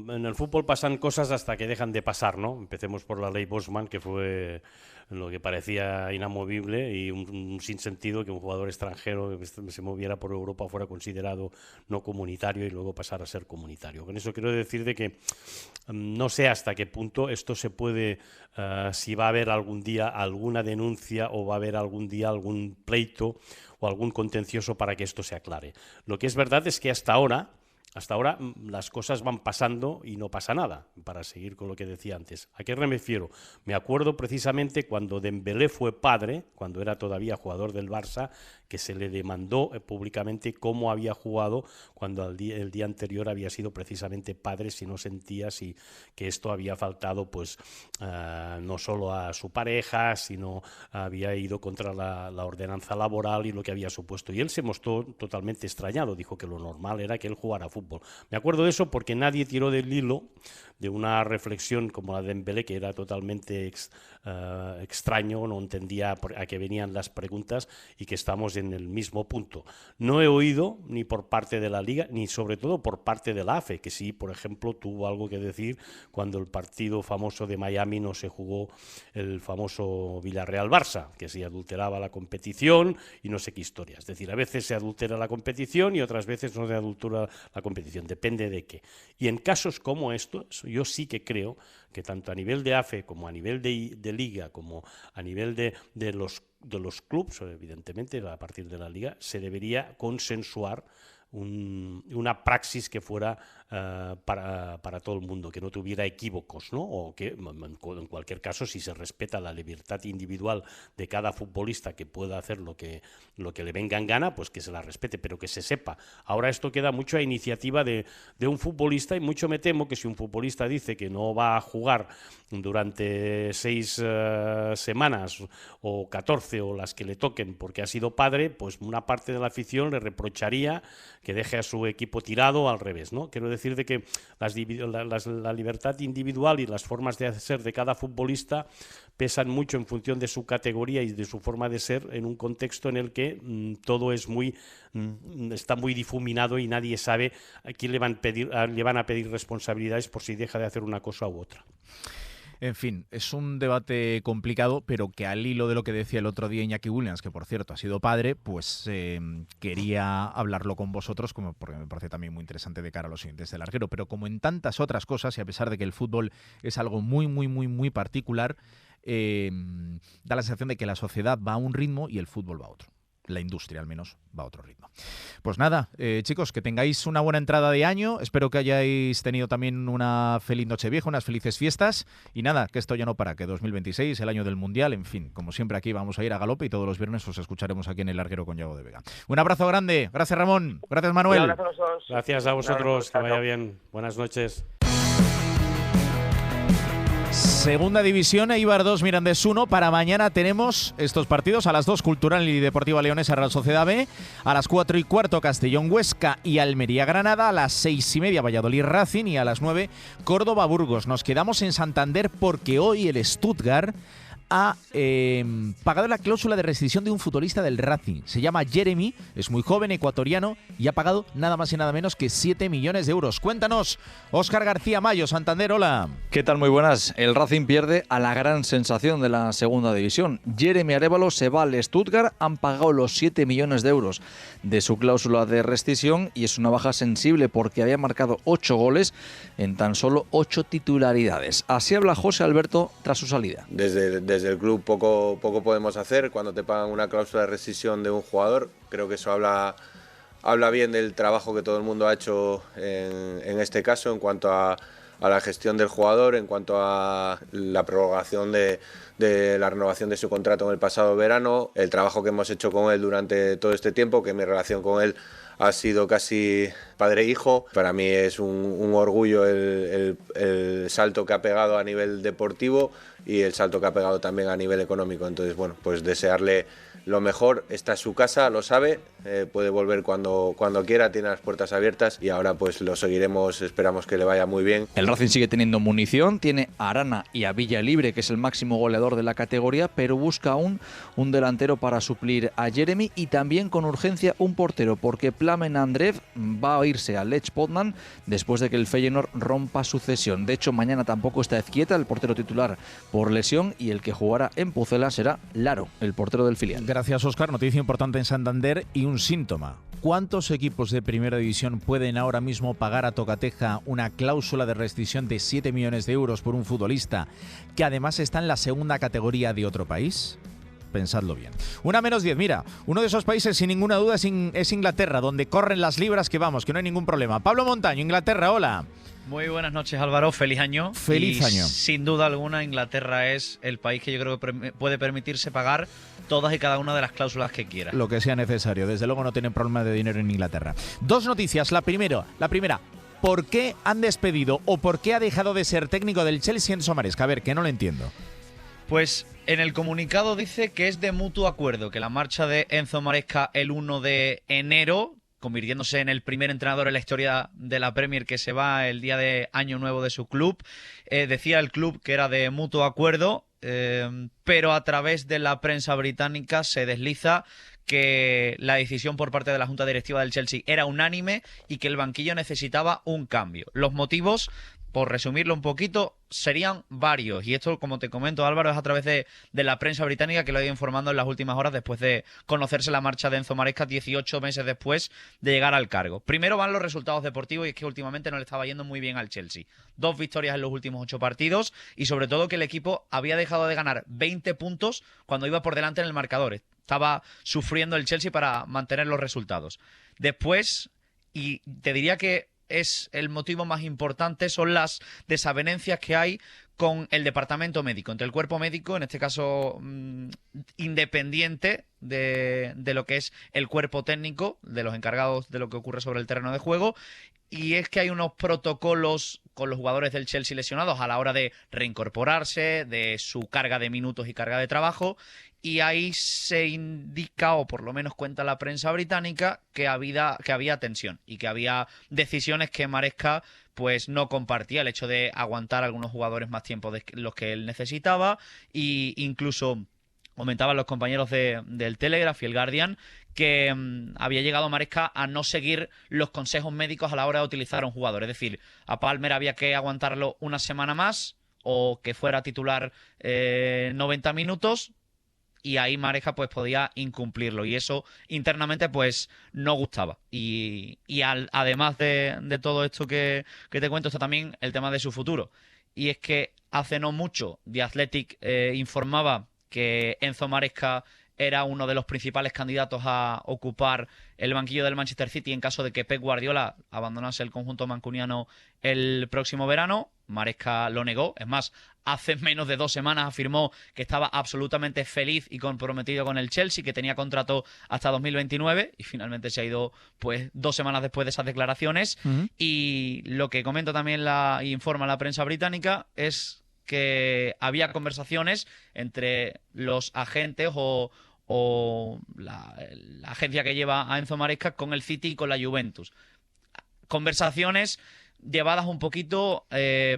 en el fútbol pasan cosas hasta que dejan de pasar, ¿no? Empecemos por la ley Bosman, que fue lo que parecía inamovible y un sinsentido que un jugador extranjero que se moviera por Europa fuera considerado no comunitario y luego pasara a ser comunitario. Con eso quiero decir de que no sé hasta qué punto esto se puede, si va a haber algún día alguna denuncia o va a haber algún día algún pleito o algún contencioso para que esto se aclare. Lo que es verdad es que hasta ahora las cosas van pasando y no pasa nada, para seguir con lo que decía antes. ¿A qué me refiero? Me acuerdo precisamente cuando Dembélé fue padre, cuando era todavía jugador del Barça, que se le demandó públicamente cómo había jugado cuando el día anterior había sido precisamente padre, si no sentía que esto había faltado pues no solo a su pareja, sino había ido contra la ordenanza laboral y lo que había supuesto. Y él se mostró totalmente extrañado, dijo que lo normal era que él jugara fútbol. Me acuerdo de eso porque nadie tiró del hilo de una reflexión como la de Dembélé, que era totalmente extraño, no entendía a qué venían las preguntas y que estamos en el mismo punto. No he oído ni por parte de la Liga, ni sobre todo por parte de la AFE, que sí, por ejemplo, tuvo algo que decir cuando el partido famoso de Miami no se jugó, el famoso Villarreal-Barça, que se adulteraba la competición y no sé qué historia. Es decir, a veces se adultera la competición y otras veces no se adultera la competición, depende de qué. Y en casos como estos, yo sí que creo que tanto a nivel de AFE como a nivel de Liga, como a nivel de los clubes, evidentemente a partir de la Liga, se debería consensuar una praxis que fuera para todo el mundo, que no tuviera equívocos, ¿no? O que en cualquier caso, si se respeta la libertad individual de cada futbolista que pueda hacer lo que le venga en gana, pues que se la respete, pero que se sepa. Ahora esto queda mucho a iniciativa de un futbolista y mucho me temo que si un futbolista dice que no va a jugar durante 6 semanas o 14 o las que le toquen porque ha sido padre, pues una parte de la afición le reprocharía que deje a su equipo tirado o al revés, ¿no? Quiero decir de que la libertad individual y las formas de ser de cada futbolista pesan mucho en función de su categoría y de su forma de ser en un contexto en el que todo es está muy difuminado y nadie sabe a quién le van a pedir responsabilidades por si deja de hacer una cosa u otra. En fin, es un debate complicado, pero que al hilo de lo que decía el otro día Iñaki Williams, que por cierto ha sido padre, pues quería hablarlo con vosotros, porque me parece también muy interesante de cara a los siguientes del larguero. Pero como en tantas otras cosas, y a pesar de que el fútbol es algo muy, muy, muy, muy particular, da la sensación de que la sociedad va a un ritmo y el fútbol va a otro. La industria, al menos, va a otro ritmo. Pues nada, chicos, que tengáis una buena entrada de año. Espero que hayáis tenido también una feliz Nochevieja, unas felices fiestas. Y nada, que esto ya no para, que 2026, el año del Mundial, en fin, como siempre aquí vamos a ir a galope y todos los viernes os escucharemos aquí en El Larguero con Yago de Vega. Un abrazo grande. Gracias, Ramón. Gracias, Manuel. Un abrazo a vosotros. Gracias a vosotros. Que vaya bien. Buenas noches. Segunda división, Eibar 2, Mirandés 1. Para mañana tenemos estos partidos: a las 2, Cultural y Deportiva Leonesa, Real Sociedad B; a las 4:15, Castellón Huesca y Almería Granada; a las 6:30, Valladolid Racing; y a las 9, Córdoba Burgos. Nos quedamos en Santander porque hoy el Stuttgart ha pagado la cláusula de rescisión de un futbolista del Racing. Se llama Jeremy, es muy joven, ecuatoriano, y ha pagado nada más y nada menos que 7 millones de euros. Cuéntanos, Óscar García Mayo, Santander, hola. ¿Qué tal? Muy buenas. El Racing pierde a la gran sensación de la segunda división. Jeremy Arévalo se va al Stuttgart, han pagado los 7 millones de euros de su cláusula de rescisión y es una baja sensible porque había marcado 8 goles en tan solo 8 titularidades. Así habla José Alberto tras su salida. Desde el club poco podemos hacer cuando te pagan una cláusula de rescisión de un jugador. Creo que eso habla bien del trabajo que todo el mundo ha hecho en este caso en cuanto a a la gestión del jugador, en cuanto a la prorrogación de la renovación de su contrato en el pasado verano, el trabajo que hemos hecho con él durante todo este tiempo, que mi relación con él ha sido casi padre-hijo. Para mí es un orgullo el salto que ha pegado a nivel deportivo y el salto que ha pegado también a nivel económico. Entonces, bueno, pues desearle lo mejor. Esta es su casa, lo sabe, puede volver cuando quiera, tiene las puertas abiertas y ahora pues lo seguiremos, esperamos que le vaya muy bien. El Racing sigue teniendo munición, tiene a Arana y a Villalibre, que es el máximo goleador de la categoría, pero busca aún un delantero para suplir a Jeremy y también con urgencia un portero, porque Plamen Andreev va a irse al Lech Poznan después de que el Feyenoord rompa su cesión. De hecho, mañana tampoco está Ezquieta, el portero titular, por lesión, y el que jugará en Pucela será Laro, el portero del filial. Gracias, Óscar. Noticia importante en Santander y un síntoma. ¿Cuántos equipos de Primera División pueden ahora mismo pagar a tocateja una cláusula de rescisión de 7 millones de euros por un futbolista que además está en la segunda categoría de otro país? Pensadlo bien. 1:10, mira, uno de esos países sin ninguna duda es Inglaterra, donde corren las libras que vamos, que no hay ningún problema. Pablo Montaño, Inglaterra, hola. Muy buenas noches, Álvaro. Feliz año. Feliz año. Sin duda alguna, Inglaterra es el país que yo creo que puede permitirse pagar todas y cada una de las cláusulas que quiera. Lo que sea necesario. Desde luego no tienen problema de dinero en Inglaterra. Dos noticias. La primera, ¿por qué han despedido o por qué ha dejado de ser técnico del Chelsea Enzo Maresca? A ver, que no lo entiendo. Pues en el comunicado dice que es de mutuo acuerdo, que la marcha de Enzo Maresca el 1 de enero, convirtiéndose en el primer entrenador en la historia de la Premier que se va el día de Año Nuevo de su club. Decía el club que era de mutuo acuerdo, pero a través de la prensa británica se desliza que la decisión por parte de la Junta Directiva del Chelsea era unánime y que el banquillo necesitaba un cambio. Los motivos, por resumirlo un poquito, serían varios. Y esto, como te comento, Álvaro, es a través de la prensa británica que lo ha ido informando en las últimas horas después de conocerse la marcha de Enzo Maresca 18 meses después de llegar al cargo. Primero van los resultados deportivos y es que últimamente no le estaba yendo muy bien al Chelsea. 2 victorias en los últimos 8 partidos y sobre todo que el equipo había dejado de ganar 20 puntos cuando iba por delante en el marcador. Estaba sufriendo el Chelsea para mantener los resultados. Después, y te diría que es el motivo más importante, son las desavenencias que hay con el departamento médico, entre el cuerpo médico, en este caso independiente de lo que es el cuerpo técnico, de los encargados de lo que ocurre sobre el terreno de juego, y es que hay unos protocolos con los jugadores del Chelsea lesionados a la hora de reincorporarse, de su carga de minutos y carga de trabajo, y ahí se indica, o por lo menos cuenta la prensa británica, que había tensión y que había decisiones que Maresca pues no compartía, el hecho de aguantar a algunos jugadores más tiempo de los que él necesitaba, e incluso comentaban los compañeros del Telegraph y el Guardian que había llegado Maresca a no seguir los consejos médicos a la hora de utilizar a un jugador. Es decir, a Palmer había que aguantarlo una semana más o que fuera titular 90 minutos y ahí Maresca pues podía incumplirlo y eso internamente pues no gustaba. Y además de todo esto que te cuento está también el tema de su futuro. Y es que hace no mucho The Athletic informaba que Enzo Maresca era uno de los principales candidatos a ocupar el banquillo del Manchester City en caso de que Pep Guardiola abandonase el conjunto mancuniano el próximo verano. Maresca lo negó. Es más, hace menos de 2 semanas afirmó que estaba absolutamente feliz y comprometido con el Chelsea, que tenía contrato hasta 2029 y finalmente se ha ido pues 2 semanas después de esas declaraciones. Y lo que comenta también informa la prensa británica es que había conversaciones entre los agentes o la agencia que lleva a Enzo Maresca con el City y con la Juventus. Conversaciones llevadas un poquito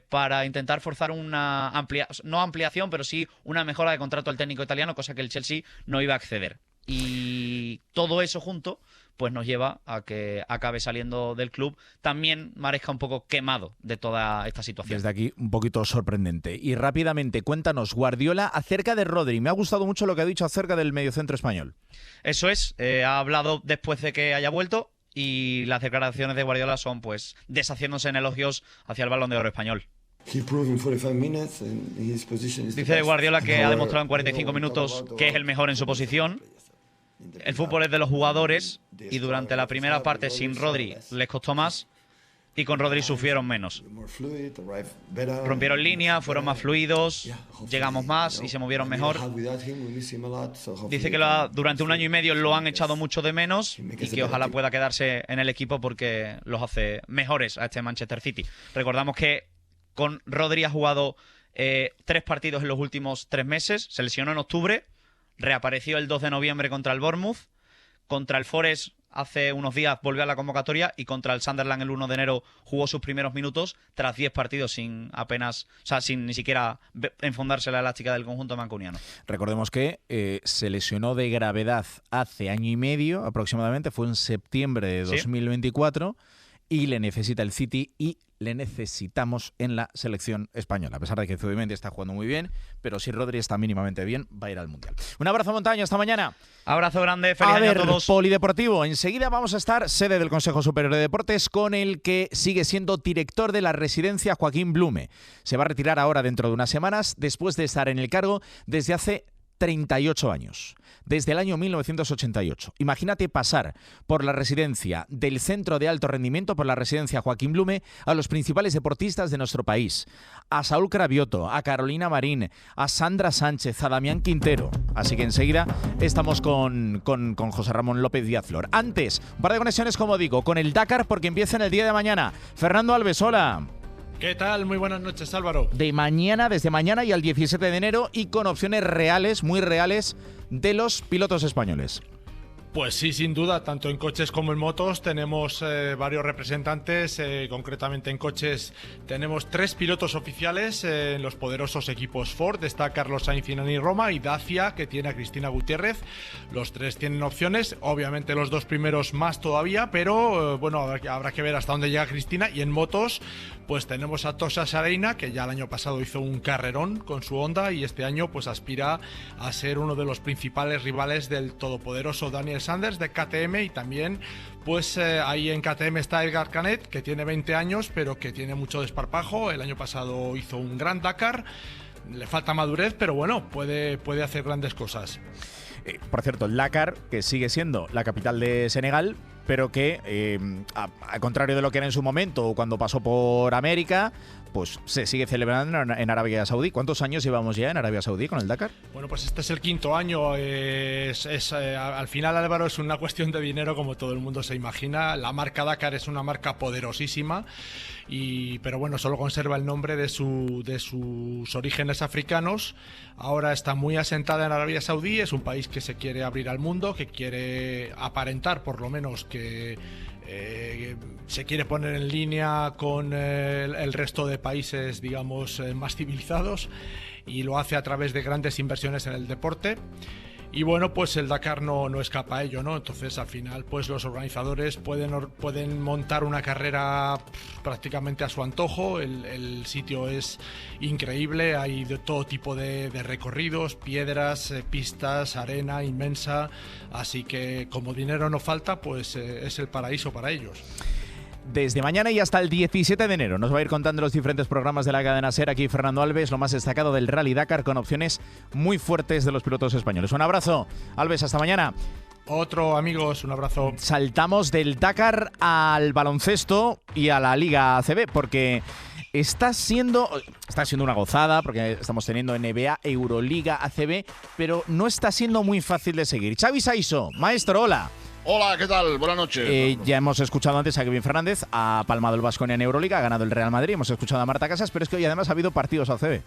para intentar forzar una no ampliación, pero sí una mejora de contrato al técnico italiano, cosa que el Chelsea no iba a acceder. Y todo eso junto pues nos lleva a que acabe saliendo del club también Maresca un poco quemado de toda esta situación. Desde aquí un poquito sorprendente. Y rápidamente, cuéntanos, Guardiola, acerca de Rodri. Me ha gustado mucho lo que ha dicho acerca del mediocentro español. Eso es, ha hablado después de que haya vuelto y las declaraciones de Guardiola son pues deshaciéndose en elogios hacia el Balón de Oro español. Dice Guardiola que ha demostrado en 45 minutos que es el mejor en su posición. El fútbol es de los jugadores y durante la primera parte sin Rodri les costó más y con Rodri sufrieron menos. Rompieron línea, fueron más fluidos, llegamos más y se movieron mejor. Dice que durante 1 año y medio lo han echado mucho de menos y que ojalá pueda quedarse en el equipo porque los hace mejores a este Manchester City. Recordamos que con Rodri ha jugado 3 partidos en los últimos 3 meses, se lesionó en octubre, reapareció el 2 de noviembre contra el Bournemouth, contra el Forest hace unos días volvió a la convocatoria y contra el Sunderland el 1 de enero jugó sus primeros minutos tras 10 partidos sin ni siquiera enfundarse la elástica del conjunto mancuniano. Recordemos que se lesionó de gravedad hace 1 año y medio aproximadamente, fue en septiembre de 2024 y le necesita el City y le necesitamos en la selección española. A pesar de que Zubimendi está jugando muy bien, pero si Rodri está mínimamente bien, va a ir al Mundial. Un abrazo, Montaño, hasta mañana. Abrazo grande, feliz año a todos. Polideportivo. Enseguida vamos a estar, sede del Consejo Superior de Deportes, con el que sigue siendo director de la residencia, Joaquín Blume. Se va a retirar ahora dentro de unas semanas, después de estar en el cargo desde hace 38 años, desde el año 1988. Imagínate pasar por la residencia del Centro de Alto Rendimiento, por la residencia Joaquín Blume, a los principales deportistas de nuestro país, a Saúl Cravioto, a Carolina Marín, a Sandra Sánchez, a Damián Quintero. Así que enseguida estamos con José Ramón López Díaz Flor. Antes, un par de conexiones, como digo, con el Dakar, porque empieza en el día de mañana. Fernando Alves, hola. ¿Qué tal? Muy buenas noches, Álvaro. Desde mañana y al 17 de enero y con opciones reales, muy reales, de los pilotos españoles. Pues sí, sin duda, tanto en coches como en motos tenemos varios representantes, concretamente en coches tenemos 3 pilotos oficiales en los poderosos equipos Ford. Está Carlos Sainz y Nani Roma, y Dacia, que tiene a Cristina Gutiérrez. Los 3 tienen opciones, obviamente los 2 primeros más todavía, pero bueno, habrá que ver hasta dónde llega Cristina. Y en motos pues tenemos a Tosa Sareina, que ya el año pasado hizo un carrerón con su Honda y este año pues aspira a ser uno de los principales rivales del todopoderoso Daniel Sanders de KTM. Y también pues ahí en KTM está Edgar Canet, que tiene 20 años pero que tiene mucho desparpajo. El año pasado hizo un gran Dakar, le falta madurez, pero bueno, puede hacer grandes cosas. Por cierto, el Dakar, que sigue siendo la capital de Senegal, pero que, al contrario de lo que era en su momento o cuando pasó por América, pues se sigue celebrando en Arabia Saudí. ¿Cuántos años llevamos ya en Arabia Saudí con el Dakar? Bueno, pues este es el 5º año. Al final, Álvaro, es una cuestión de dinero, como todo el mundo se imagina. La marca Dakar es una marca poderosísima, pero bueno, solo conserva el nombre de sus orígenes africanos. Ahora está muy asentada en Arabia Saudí. Es un país que se quiere abrir al mundo, que quiere aparentar por lo menos que se quiere poner en línea con el resto de países, digamos, más civilizados, y lo hace a través de grandes inversiones en el deporte. Y bueno, pues el Dakar no escapa a ello, ¿no? Entonces, al final, pues los organizadores pueden montar una carrera prácticamente a su antojo. El sitio es increíble, hay de todo tipo de recorridos, piedras, pistas, arena inmensa. Así que, como dinero no falta, pues es el paraíso para ellos. Desde mañana y hasta el 17 de enero nos va a ir contando los diferentes programas de la cadena SER. Aquí Fernando Alves, lo más destacado del Rally Dakar, con opciones muy fuertes de los pilotos españoles. Un abrazo, Alves, hasta mañana. Otro, amigos, un abrazo. Saltamos del Dakar al baloncesto y a la Liga ACB, porque está siendo una gozada, porque estamos teniendo NBA, Euroliga, ACB, pero no está siendo muy fácil de seguir. Xavi Saiso, maestro, hola. Hola, ¿qué tal? Buenas noches. Ya hemos escuchado antes a Kevin Fernández, ha palmado el Baskonia en Euroliga, ha ganado el Real Madrid, hemos escuchado a Marta Casas, pero es que hoy además ha habido partidos ACB.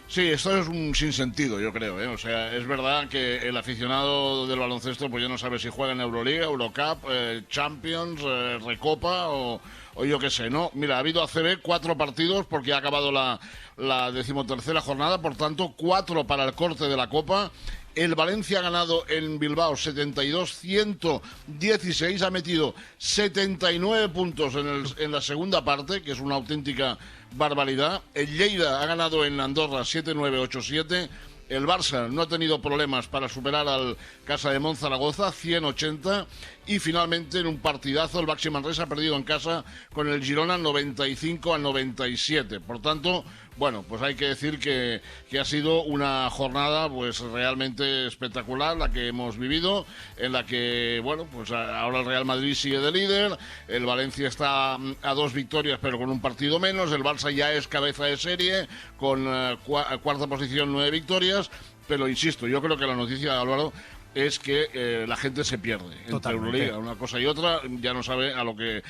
Sí, esto es un sinsentido, yo creo, ¿eh? O sea, es verdad que el aficionado del baloncesto pues ya no sabe si juega en Euroliga, Eurocup, Champions, Recopa o yo qué sé, ¿no? Mira, ha habido ACB 4 partidos porque ha acabado la 13ª jornada, por tanto 4 para el corte de la Copa. El Valencia ha ganado en Bilbao 72-116, ha metido 79 puntos en la segunda parte, que es una auténtica barbaridad. El Lleida ha ganado en Andorra 7-9-8-7. El Barça no ha tenido problemas para superar al Casa de Monzaragoza, 180, y finalmente en un partidazo el Baxi Manresa ha perdido en casa con el Girona 95-97. Por tanto, bueno, pues hay que decir que ha sido una jornada pues realmente espectacular la que hemos vivido, en la que, bueno, pues ahora el Real Madrid sigue de líder, el Valencia está a 2 victorias pero con un partido menos, el Barça ya es cabeza de serie con cuarta posición, 9 victorias, pero insisto, yo creo que la noticia de Álvaro es que la gente se pierde entre Euroliga, una cosa y otra, ya no sabe a lo que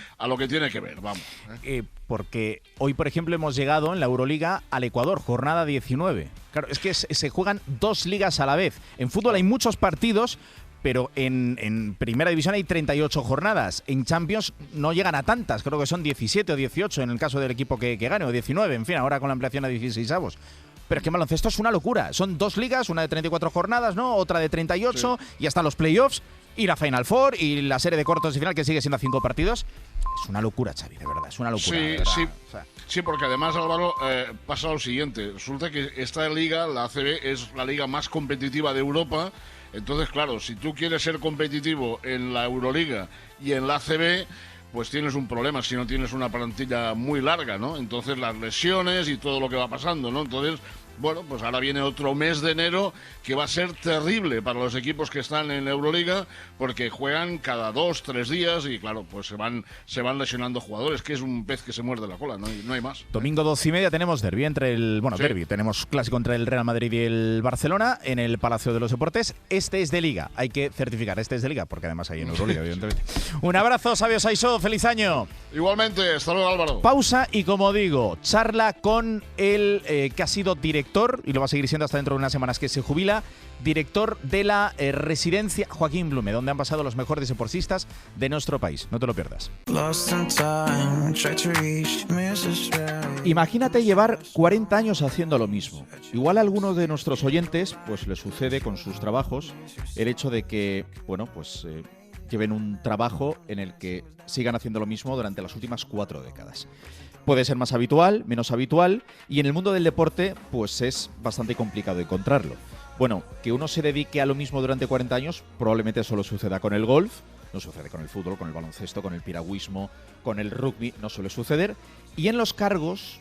tiene que ver, vamos. Porque hoy, por ejemplo, hemos llegado en la Euroliga al Ecuador, jornada 19. Claro, es que se juegan 2 ligas a la vez. En fútbol hay muchos partidos, pero en Primera División hay 38 jornadas. En Champions no llegan a tantas, creo que son 17 o 18 en el caso del equipo que gane, o 19, en fin, ahora con la ampliación a 16avos. Pero es que en baloncesto es una locura. Son 2 ligas, una de 34 jornadas, ¿no? Otra de 38, sí. Y hasta los playoffs, y la Final Four, y la serie de cuartos de final que sigue siendo a 5 partidos. Es una locura, Xavi, de verdad, es una locura. Sí, o sea, sí, porque además, Álvaro, pasa lo siguiente. Resulta que esta liga, la ACB, es la liga más competitiva de Europa. Entonces, claro, si tú quieres ser competitivo en la Euroliga y en la ACB, pues tienes un problema si no tienes una plantilla muy larga, ¿no? Entonces las lesiones y todo lo que va pasando, ¿no? Entonces, bueno, pues ahora viene otro mes de enero que va a ser terrible para los equipos que están en la Euroliga, porque juegan cada 2-3 días y claro, pues se van lesionando jugadores, que es un pez que se muerde la cola, no hay más. Domingo 12:30 tenemos derbi Sí. derbi, tenemos clásico entre el Real Madrid y el Barcelona en el Palacio de los Deportes. Este es de Liga, hay que certificar, este es de Liga, porque además hay en Euroliga, evidentemente. Un abrazo, Sabio Saisó, feliz año. Igualmente, hasta luego, Álvaro. Pausa y, como digo, charla con el que ha sido director, y lo va a seguir siendo hasta dentro de unas semanas que se jubila, director de la residencia Joaquín Blume, donde han pasado los mejores deportistas de nuestro país. No te lo pierdas. Imagínate llevar 40 años haciendo lo mismo. Igual a algunos de nuestros oyentes pues les sucede con sus trabajos el hecho de que, bueno, pues lleven un trabajo en el que sigan haciendo lo mismo durante las últimas 4 décadas. Puede ser más habitual, menos habitual, y en el mundo del deporte pues es bastante complicado encontrarlo. Bueno, que uno se dedique a lo mismo durante 40 años probablemente solo suceda con el golf, no sucede con el fútbol, con el baloncesto, con el piragüismo, con el rugby, no suele suceder. Y en los cargos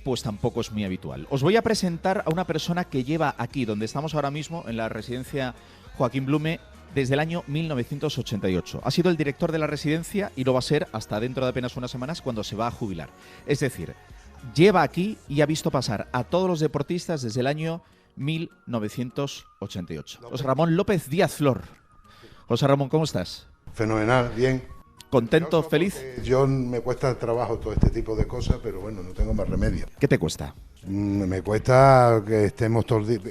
pues tampoco es muy habitual. Os voy a presentar a una persona que lleva aquí, donde estamos ahora mismo, en la residencia Joaquín Blume, desde el año 1988. Ha sido el director de la residencia y lo va a ser hasta dentro de apenas unas semanas cuando se va a jubilar. Es decir, lleva aquí y ha visto pasar a todos los deportistas desde el año 1988. José Ramón López Díaz Flor. José Ramón, ¿cómo estás? Fenomenal, bien. ¿Contento, feliz? Yo me cuesta el trabajo todo este tipo de cosas, pero bueno, no tengo más remedio. ¿Qué te cuesta? Me cuesta que estemos todos los días.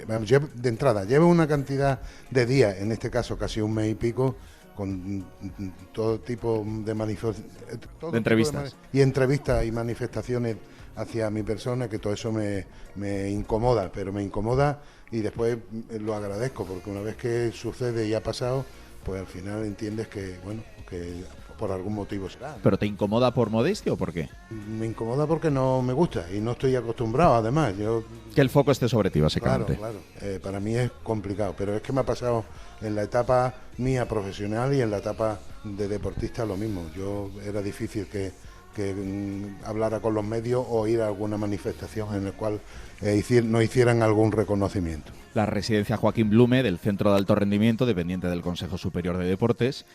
De entrada, llevo una cantidad de días, en este caso casi un mes y pico, con todo tipo de entrevistas. Y entrevistas y manifestaciones hacia mi persona, que todo eso me incomoda, pero me incomoda y después lo agradezco, porque una vez que sucede y ha pasado, pues al final entiendes que, bueno, que por algún motivo será. ¿Pero te incomoda por modestia o por qué? Me incomoda porque no me gusta y no estoy acostumbrado, además. Que el foco esté sobre ti, básicamente. Claro. Para mí es complicado, pero es que me ha pasado en la etapa mía profesional y en la etapa de deportista lo mismo. Era difícil que hablara con los medios o ir a alguna manifestación en la cual no hicieran algún reconocimiento. La residencia Joaquín Blume del Centro de Alto Rendimiento, dependiente del Consejo Superior de Deportes.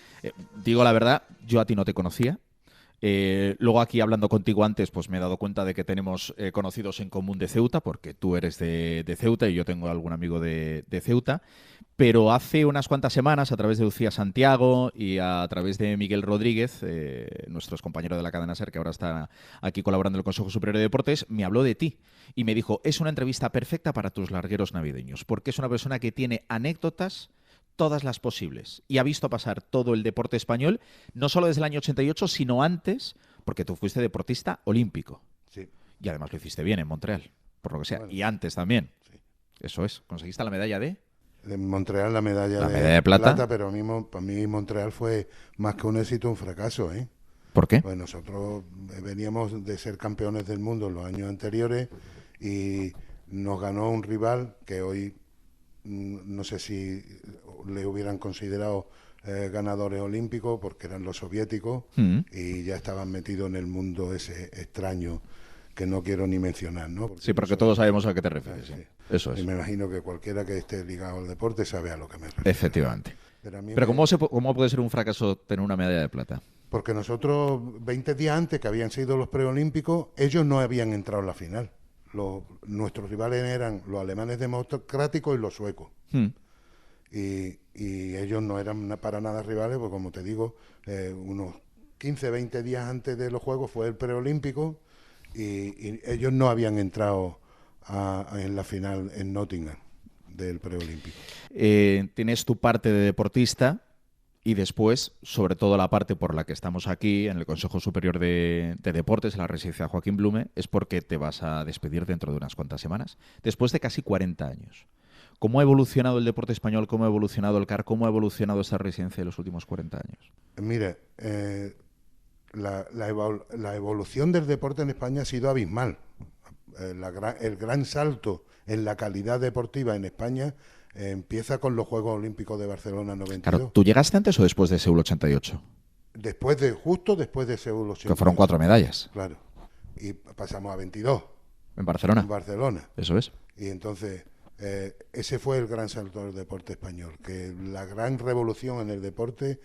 Digo la verdad, yo a ti no te conocía. Luego aquí hablando contigo antes, pues me he dado cuenta de que tenemos conocidos en común de Ceuta, porque tú eres de Ceuta y yo tengo algún amigo de Ceuta. Pero hace unas cuantas semanas, a través de Lucía Santiago y a través de Miguel Rodríguez, nuestros compañeros de la cadena SER, que ahora está aquí colaborando en el Consejo Superior de Deportes, me habló de ti y me dijo, es una entrevista perfecta para tus largueros navideños, porque es una persona que tiene anécdotas todas las posibles y ha visto pasar todo el deporte español, no solo desde el año 88, sino antes, porque tú fuiste deportista olímpico. Sí. Y además lo hiciste bien en Montreal, por lo que sea. Bueno, y antes también. Sí. Eso es. ¿Conseguiste la medalla de...? En Montreal la medalla de plata, pero para mí Montreal fue más que un éxito, un fracaso, ¿eh? ¿Por qué? Pues nosotros veníamos de ser campeones del mundo en los años anteriores y nos ganó un rival que hoy no sé si le hubieran considerado ganadores olímpicos porque eran los soviéticos y ya estaban metidos en el mundo ese extraño que no quiero ni mencionar, ¿no? Sí, porque todos sabemos a qué te refieres. Sí. Eso es. Y me imagino que cualquiera que esté ligado al deporte sabe a lo que me refiero. Efectivamente. Pero ¿cómo puede ser un fracaso tener una medalla de plata? Porque nosotros, 20 días antes, que habían sido los preolímpicos, ellos no habían entrado en la final. Nuestros rivales eran los alemanes democráticos y los suecos. Y ellos no eran para nada rivales, porque como te digo, unos 15, 20 días antes de los Juegos fue el preolímpico y ellos no habían entrado en la final en Nottingham del preolímpico. Tienes tu parte de deportista y después, sobre todo la parte por la que estamos aquí, en el Consejo Superior de Deportes, en la residencia Joaquín Blume, es porque te vas a despedir dentro de unas cuantas semanas, después de casi 40 años. ¿Cómo ha evolucionado el deporte español? ¿Cómo ha evolucionado el CAR? ¿Cómo ha evolucionado esta residencia en los últimos 40 años? Mire, la evolución del deporte en España ha sido abismal. El gran salto en la calidad deportiva en España empieza con los Juegos Olímpicos de Barcelona 92. Claro, ¿tú llegaste antes o después de Seúl 88? Justo después de Seúl 88. Que fueron 4 medallas. Claro. Y pasamos a 22. ¿En Barcelona? En Barcelona. Eso es. Y entonces, ese fue el gran salto del deporte español, que la gran revolución en el deporte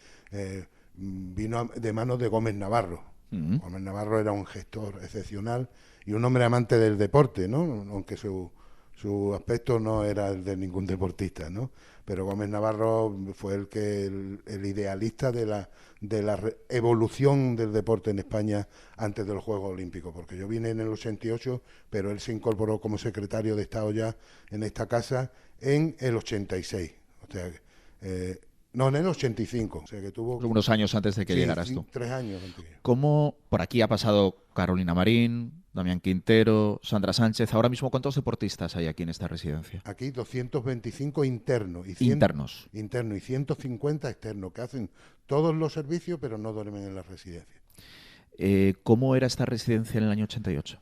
vino de manos de Gómez Navarro. Gómez Navarro era un gestor excepcional y un hombre amante del deporte, ¿no? Aunque su aspecto no era el de ningún deportista, ¿no? Pero Gómez Navarro fue el idealista de la evolución del deporte en España antes de los Juegos Olímpicos, porque yo vine en el 88, pero él se incorporó como secretario de Estado ya en esta casa en el 86, o sea, no, en el 85, o sea que tuvo... Unos años antes de que llegaras tú. 3 años antes. ¿Cómo por aquí ha pasado Carolina Marín, Damián Quintero, Sandra Sánchez? Ahora mismo, ¿cuántos deportistas hay aquí en esta residencia? Aquí 225 internos. Internos. Internos y 150 externos, que hacen todos los servicios, pero no duermen en la residencia. ¿Cómo era esta residencia en el año 88?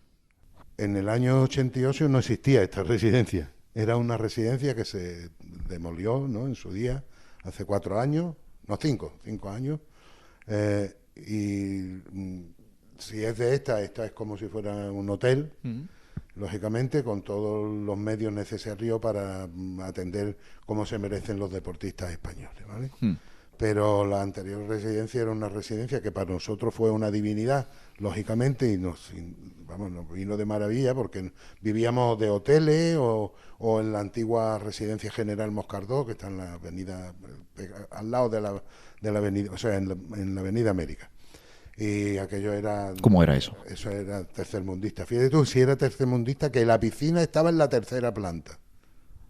En el año 88 no existía esta residencia. Era una residencia que se demolió, ¿no?, en su día, hace 4 años, no 5 años. Si es de esta es como si fuera un hotel, lógicamente, con todos los medios necesarios para atender como se merecen los deportistas españoles, ¿vale? Pero la anterior residencia era una residencia que para nosotros fue una divinidad, lógicamente, y nos vino de maravilla porque vivíamos de hoteles o en la antigua residencia General Moscardó, que está en la avenida, al lado de la avenida, o sea, en la avenida América. Y aquello era... ¿Cómo era eso? Eso era tercermundista. Fíjate tú, si era tercermundista, que la piscina estaba en la 3ª planta.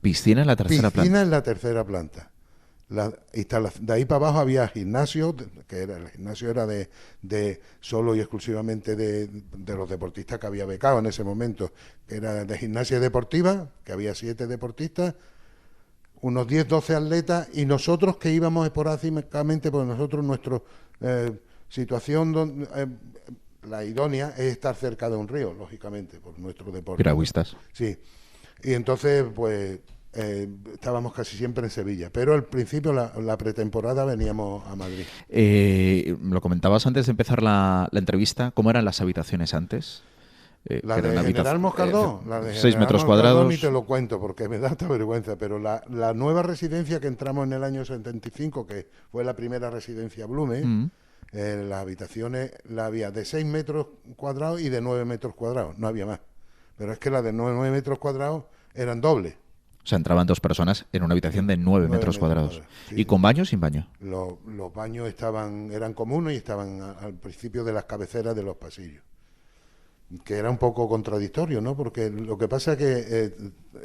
¿Piscina en la 3ª planta? Piscina en la 3ª planta. De ahí para abajo había gimnasio, el gimnasio era de solo y exclusivamente de los deportistas que había becado en ese momento, que era de gimnasia deportiva, que había 7 deportistas, unos 10, 12 atletas, y nosotros que íbamos esporádicamente, porque nosotros nuestra situación, la idónea es estar cerca de un río, lógicamente, por nuestro deporte. Piragüistas. Sí, y entonces pues... estábamos casi siempre en Sevilla, pero al principio, la pretemporada, veníamos a Madrid. Lo comentabas antes de empezar la entrevista, ¿cómo eran las habitaciones antes? La de General Moscardó, la de 6 metros cuadrados. Ni te lo cuento porque me da esta vergüenza, pero la nueva residencia que entramos en el año 75, que fue la primera residencia Blume, las habitaciones la había de 6 metros cuadrados y de 9 metros cuadrados, no había más. Pero es que las de 9 metros cuadrados eran dobles. O sea, entraban 2 personas en una habitación de 9 metros cuadrados. Sí. ¿Y con baño o sin baño? Los baños eran comunes y estaban al principio de las cabeceras de los pasillos. Que era un poco contradictorio, ¿no? Porque lo que pasa es que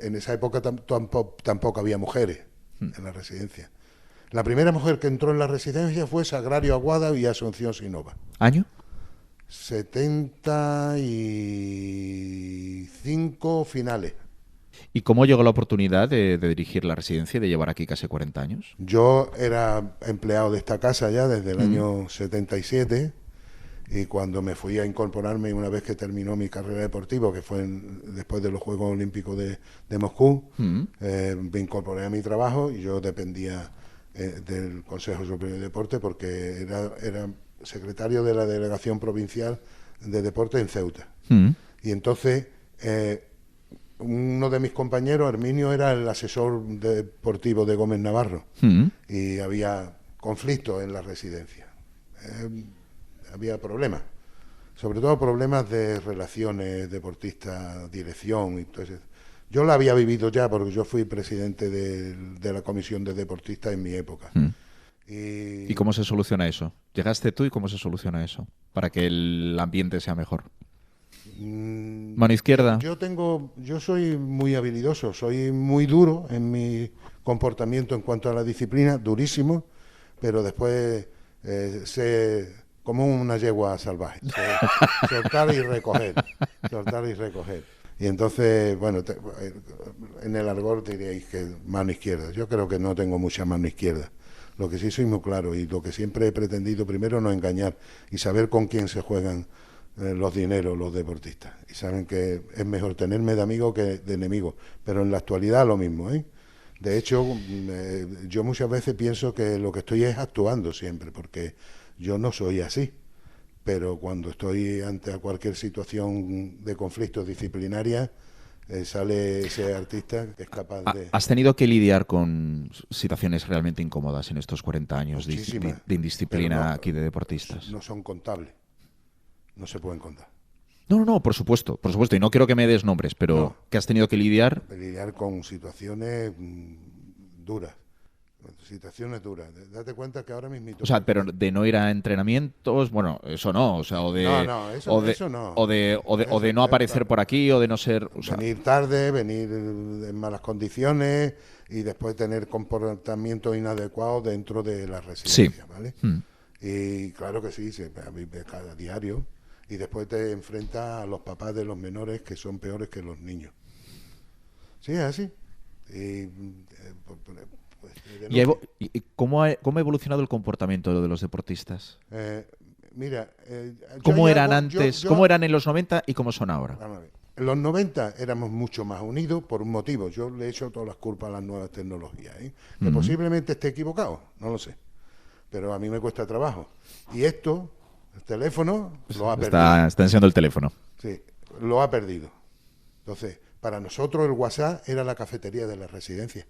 en esa época tampoco había mujeres en la residencia. La primera mujer que entró en la residencia fue Sagrario Aguada y Asunción Sinova. ¿Año? 75 finales. ¿Y cómo llegó la oportunidad de dirigir la residencia y de llevar aquí casi 40 años? Yo era empleado de esta casa ya desde el año 77 Y cuando me fui a incorporarme, una vez que terminó mi carrera deportiva, que fue después de los Juegos Olímpicos de Moscú, me incorporé a mi trabajo y yo dependía del Consejo Superior de Deporte porque era secretario de la Delegación Provincial de Deporte en Ceuta. Y entonces uno de mis compañeros, Herminio, era el asesor deportivo de Gómez Navarro y había conflictos en la residencia. Había problemas, sobre todo problemas de relaciones deportista-dirección y todo eso. Yo lo había vivido ya porque yo fui presidente de la comisión de deportistas en mi época. ¿Y cómo se soluciona eso? ¿Llegaste tú y cómo se soluciona eso? Para que el ambiente sea mejor. Mano izquierda. Yo soy muy habilidoso, soy muy duro en mi comportamiento en cuanto a la disciplina, durísimo, pero después sé... como una yegua salvaje, soltar y recoger. Y entonces, bueno, en el argot diríais que mano izquierda. Yo creo que no tengo mucha mano izquierda. Lo que sí soy muy claro y lo que siempre he pretendido primero no engañar y saber con quién se juegan los dineros los deportistas. Y saben que es mejor tenerme de amigo que de enemigo. Pero en la actualidad lo mismo, ¿eh? De hecho, yo muchas veces pienso que lo que estoy es actuando siempre, porque yo no soy así, pero cuando estoy ante cualquier situación de conflicto disciplinaria, sale ese artista que es capaz de... ¿Has tenido que lidiar con situaciones realmente incómodas en estos 40 años de indisciplina aquí de deportistas? No son contables, no se pueden contar. No, por supuesto, y no quiero que me des nombres, pero que has tenido que lidiar... Lidiar con situaciones duras. Situaciones duras. Date cuenta que ahora mismo... O sea, pero de no ir a entrenamientos, bueno, eso no, o sea, eso no. O de no aparecer por aquí, o de no ser... O sea... Venir tarde, venir en malas condiciones y después tener comportamientos inadecuados dentro de la residencia, ¿vale? Y claro que sí, se vive cada diario. Y después te enfrentas a los papás de los menores que son peores que los niños. Sí, es así. ¿Y cómo ha evolucionado el comportamiento de los deportistas? Mira, ¿Cómo eran antes? ¿Cómo eran en los 90 y cómo son ahora? En los 90 éramos mucho más unidos por un motivo. Yo le echo todas las culpas a las nuevas tecnologías. Que posiblemente esté equivocado, no lo sé. Pero a mí me cuesta trabajo. Y esto, el teléfono, lo ha perdido. Está enseñando el teléfono. Sí, lo ha perdido. Entonces, para nosotros el WhatsApp era la cafetería de la residencia.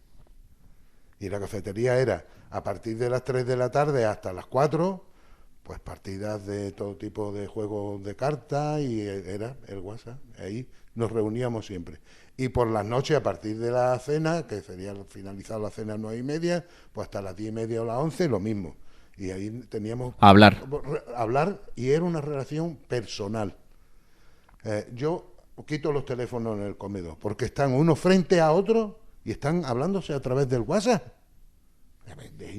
Y la cafetería era a partir de las 3 de la tarde hasta las 4, pues partidas de todo tipo de juegos de cartas y era el WhatsApp. Ahí nos reuníamos siempre. Y por las noches, a partir de la cena, que sería finalizar la cena a 9:30, pues hasta las 10:30 o las 11, lo mismo. Y ahí teníamos... Hablar y era una relación personal. Yo quito los teléfonos en el comedor porque están uno frente a otro y están hablándose a través del WhatsApp. Es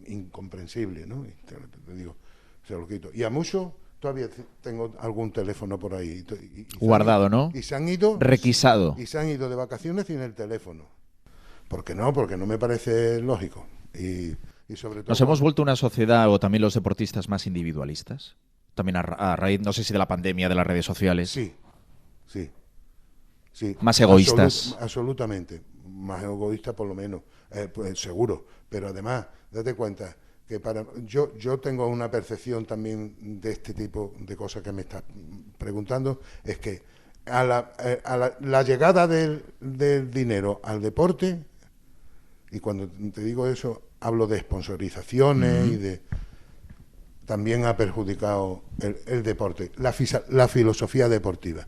incomprensible, ¿no? Te digo, se lo quito. Y a muchos todavía tengo algún teléfono por ahí. Guardado, ¿no? Y se han ido... Requisado. Y se han ido de vacaciones sin el teléfono. ¿Por qué no? Porque no me parece lógico. Y sobre todo... ¿Nos hemos vuelto una sociedad, o también los deportistas, más individualistas? También a raíz, no sé si de la pandemia, de las redes sociales. Sí. Más egoístas. Absolutamente. Más egoístas por lo menos. Pues seguro. Pero además, date cuenta que yo tengo una percepción también de este tipo de cosas que me estás preguntando, es que a la llegada del dinero al deporte, y cuando te digo eso, hablo de sponsorizaciones y de... También ha perjudicado el deporte, la filosofía deportiva.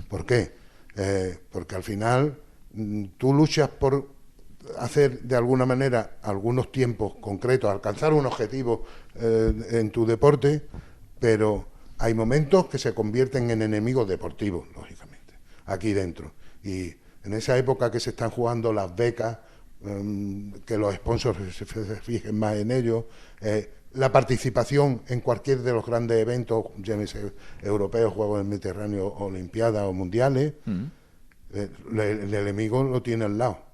¿Por qué? Porque al final tú luchas por hacer de alguna manera algunos tiempos concretos, alcanzar un objetivo en tu deporte, pero hay momentos que se convierten en enemigos deportivos, lógicamente, aquí dentro. Y en esa época que se están jugando las becas, que los sponsors se fijen más en ello, la participación en cualquier de los grandes eventos, llámese europeos, Juegos del Mediterráneo, Olimpiadas o Mundiales, el enemigo lo tiene al lado.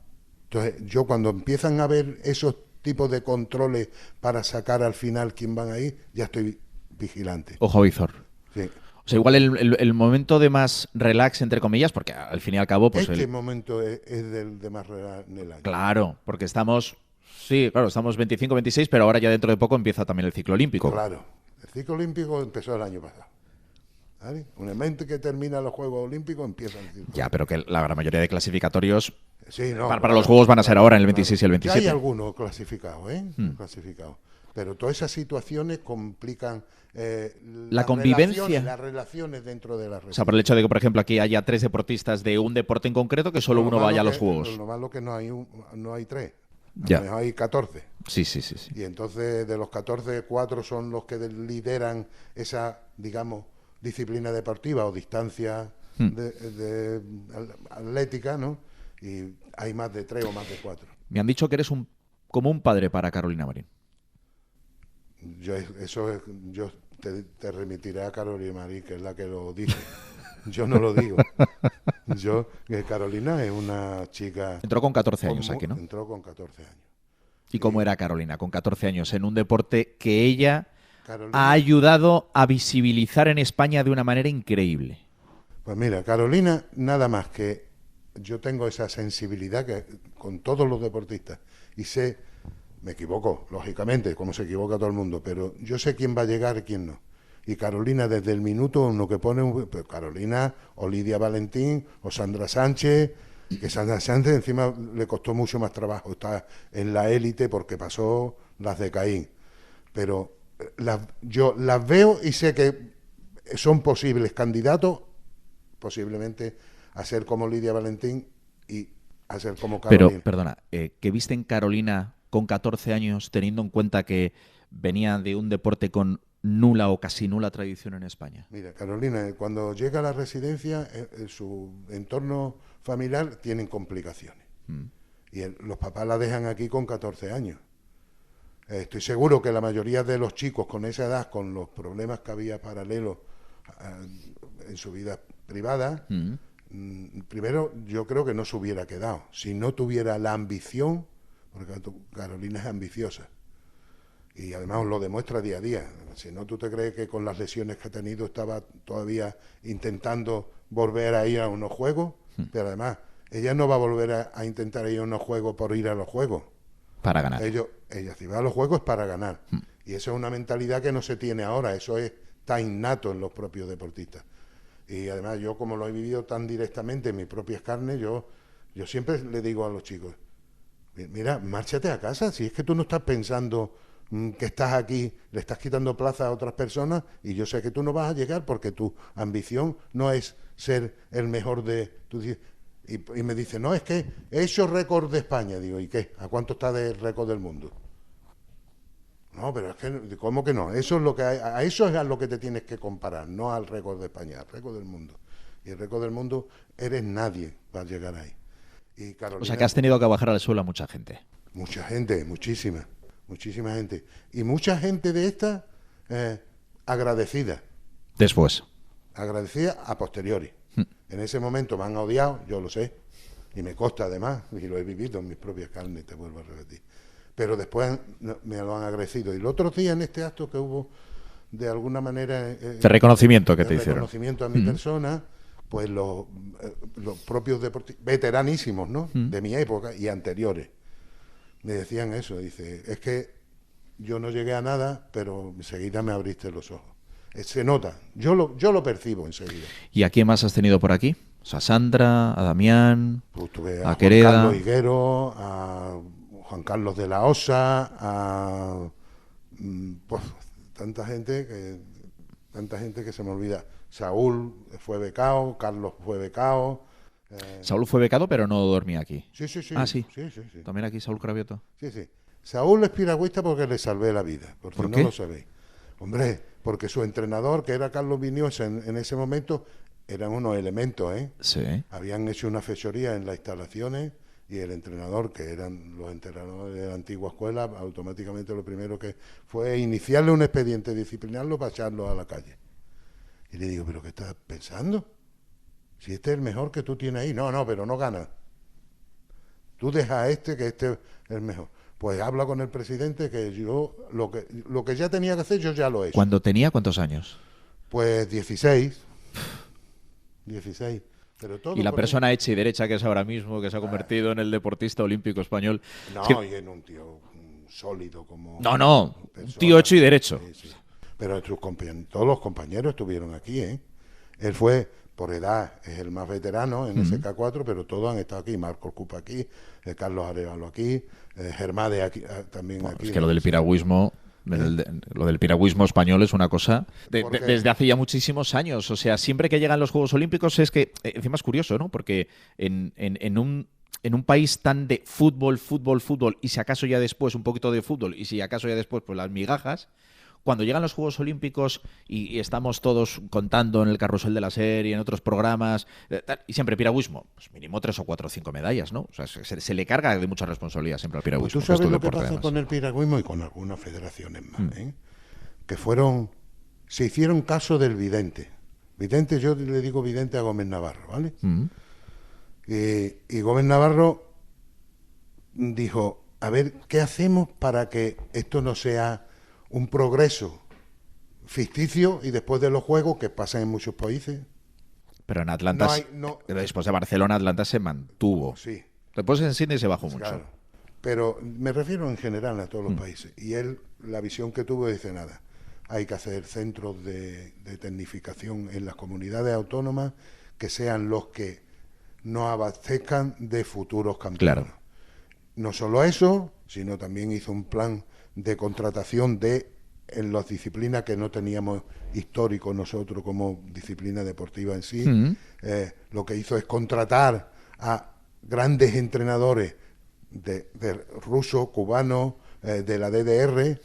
Entonces, yo cuando empiezan a ver esos tipos de controles para sacar al final quién van a ir, ya estoy vigilante. Ojo visor. Sí. O sea, igual el momento de más relax, entre comillas, porque al fin y al cabo... pues Este momento es del de más relax en el año. Claro, porque estamos... Sí, claro, estamos 25-26, pero ahora ya dentro de poco empieza también el ciclo olímpico. Claro, el ciclo olímpico empezó el año pasado. ¿Vale? Una vez que termina los Juegos Olímpicos empieza el ciclo. Ya, pero que la gran mayoría de clasificados sí, no, para los Juegos van a ser ahora en el 26 y el 27. Ya hay algunos clasificados, clasificados. Pero todas esas situaciones complican la convivencia. Las relaciones dentro de la red. O sea, por el hecho de que, por ejemplo, aquí haya 3 deportistas de un deporte en concreto, que solo uno vaya a los Juegos. Lo malo que no hay 3. Ya. Hay 14. Sí. Y entonces de los 14, 4 son los que lideran esa, digamos, disciplina deportiva o distancia atlética, ¿no? Y hay más de 3 o más de 4. Me han dicho que eres como un padre para Carolina Marín. Yo te remitiré a Carolina Marín, que es la que lo dice. Yo no lo digo. Carolina es una chica... Entró con 14 años aquí, ¿no? Entró con 14 años. ¿Y cómo era Carolina con 14 años en un deporte que ella Carolina ha ayudado a visibilizar en España de una manera increíble? Pues mira, Carolina, nada más que yo tengo esa sensibilidad que con todos los deportistas y sé, me equivoco, lógicamente, como se equivoca todo el mundo, pero yo sé quién va a llegar y quién no. Y Carolina, desde el minuto uno que pone, pues Carolina, o Lidia Valentín, o Sandra Sánchez, que Sandra Sánchez encima le costó mucho más trabajo, está en la élite porque pasó las de Caín. Pero yo las veo y sé que son posibles candidatos, posiblemente a ser como Lidia Valentín y a ser como Carolina. Pero, perdona, ¿qué viste en Carolina con 14 años, teniendo en cuenta que venía de un deporte con nula o casi nula tradición en España? Mira, Carolina, cuando llega a la residencia, su entorno familiar tienen complicaciones. Y los papás la dejan aquí con 14 años. Estoy seguro que la mayoría de los chicos con esa edad, con los problemas que había paralelos en su vida privada, primero yo creo que no se hubiera quedado. Si no tuviera la ambición, porque Carolina es ambiciosa. Y además lo demuestra día a día. Si no, tú te crees que con las lesiones que ha tenido estaba todavía intentando volver a ir a unos juegos, pero además ella no va a volver a intentar ir a unos juegos por ir a los juegos. Para ganar. Ella si va a los juegos es para ganar. Y eso es una mentalidad que no se tiene ahora, eso está innato en los propios deportistas. Y además yo, como lo he vivido tan directamente en mis propias carnes, yo siempre le digo a los chicos, mira, márchate a casa, si es que tú no estás pensando que estás aquí, le estás quitando plaza a otras personas y yo sé que tú no vas a llegar porque tu ambición no es ser el mejor de... Y me dice, no, es que he hecho récord de España. Digo, ¿y qué? ¿A cuánto está del récord del mundo? No, pero es que, ¿cómo que no? Eso es lo que a eso es a lo que te tienes que comparar, no al récord de España, al récord del mundo. Y el récord del mundo eres nadie para llegar ahí. Y Carolina, o sea que has tenido que bajar al suelo a mucha gente. Mucha gente, muchísima gente. Y mucha gente de esta agradecida. Después. Agradecida a posteriori. En ese momento me han odiado, yo lo sé, y me consta además, y lo he vivido en mis propias carnes, te vuelvo a repetir. Pero después me lo han agradecido. Y el otro día en este acto que hubo, de alguna manera... de reconocimiento que te hicieron. Reconocimiento a mi persona, pues los propios deportistas, veteranísimos, ¿no? De mi época y anteriores, me decían eso. Dice, es que yo no llegué a nada, pero enseguida me abriste los ojos. Se nota, yo lo percibo enseguida. ¿Y a quién más has tenido por aquí? O sea, Sandra, a Damián, pues tuve a Quereda... Juan Carlos Higuero, a Juan Carlos de la Osa, a pues, tanta gente que se me olvida. Saúl fue becado, Carlos fue becado. Saúl fue becado, pero no dormía aquí. Sí. Ah, sí. Sí. También aquí Saúl Cravioto. Sí. Saúl es piragüista porque le salvé la vida, por ¿Por si qué? no lo sabéis. Hombre, porque su entrenador, que era Carlos Viñols en ese momento, eran unos elementos, ¿eh? Sí. Habían hecho una fechoría en las instalaciones y el entrenador, que eran los entrenadores de la antigua escuela, automáticamente lo primero que fue iniciarle un expediente disciplinario para echarlo a la calle. Y le digo, ¿pero qué estás pensando? Si este es el mejor que tú tienes ahí. No, pero no gana. Tú deja a este, que este es el mejor. Pues habla con el presidente que yo lo que ya tenía que hacer yo ya lo he hecho. ¿Cuando tenía cuántos años? Pues 16. Pero todo y la con persona hecha y derecha que es ahora mismo, que se ha convertido en el deportista olímpico español. No, es que... y en un tío sólido como... No, un tío hecho y derecho. Sí. Pero todos los compañeros estuvieron aquí, ¿eh? Él fue, por edad, es el más veterano en SK4, pero todos han estado aquí. Marcos Cupa aquí, Carlos Arévalo aquí, Germán de aquí, también aquí. Es que lo del piragüismo... Lo del piragüismo español es una cosa desde hace ya muchísimos años. O sea, siempre que llegan los Juegos Olímpicos es que, encima es curioso, ¿no? Porque en un país tan de fútbol, y si acaso ya después un poquito de fútbol, y si acaso ya después pues las migajas, cuando llegan los Juegos Olímpicos y estamos todos contando en el carrusel de la serie, en otros programas, y siempre piragüismo, pues mínimo 3 o 4 o 5 medallas, ¿no? O sea, se le carga de mucha responsabilidad siempre al piragüismo. Pues tú sabes lo que pasa con el piragüismo y con algunas federaciones más, que se hicieron caso del vidente. Vidente, yo le digo vidente a Gómez Navarro, ¿vale? Y Gómez Navarro dijo, a ver, ¿qué hacemos para que esto no sea un progreso ficticio y después de los Juegos que pasan en muchos países? Pero en Atlanta, después de Barcelona, Atlanta se mantuvo. Sí. Después en Sydney se bajó mucho. Claro. Pero me refiero en general a todos los países. Y él, la visión que tuvo, dice nada. Hay que hacer centros de tecnificación en las comunidades autónomas que sean los que nos abastezcan de futuros campeones. Claro. No solo eso, sino también hizo un plan de contratación en las disciplinas que no teníamos histórico nosotros como disciplina deportiva en sí. Lo que hizo es contratar a grandes entrenadores de rusos, cubanos, de la DDR,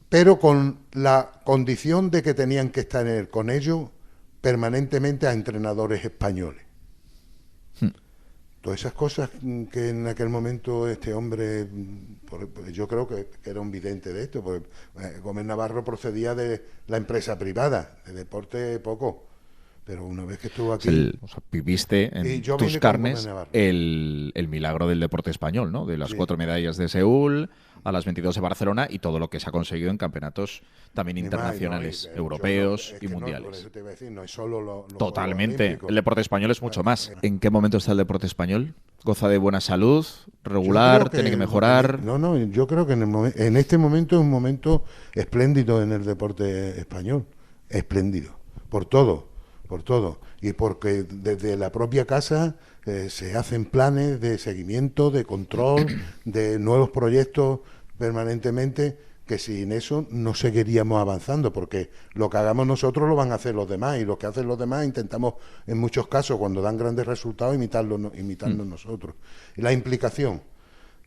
pero con la condición de que tenían que estar con ellos permanentemente a entrenadores españoles. Todas esas cosas que en aquel momento este hombre, yo creo que era un vidente de esto, porque Gómez Navarro procedía de la empresa privada, de deporte poco, pero una vez que estuvo aquí... O sea, viviste en tus carnes el milagro del deporte español, ¿no? De las 4 medallas de Seúl a las 22 de Barcelona y todo lo que se ha conseguido en campeonatos también internacionales, europeos y mundiales. Por eso te iba a decir, no es solo lo Totalmente. El deporte español es mucho más. ¿En qué momento está el deporte español? ¿Goza de buena salud? ¿Regular? ¿Tiene que mejorar? No, yo creo que en este momento es un momento espléndido en el deporte español. Espléndido. Por todo. Y porque desde la propia casa se hacen planes de seguimiento, de control, de nuevos proyectos permanentemente, que sin eso no seguiríamos avanzando, porque lo que hagamos nosotros lo van a hacer los demás, y lo que hacen los demás intentamos en muchos casos, cuando dan grandes resultados, imitarlos nosotros. Y la implicación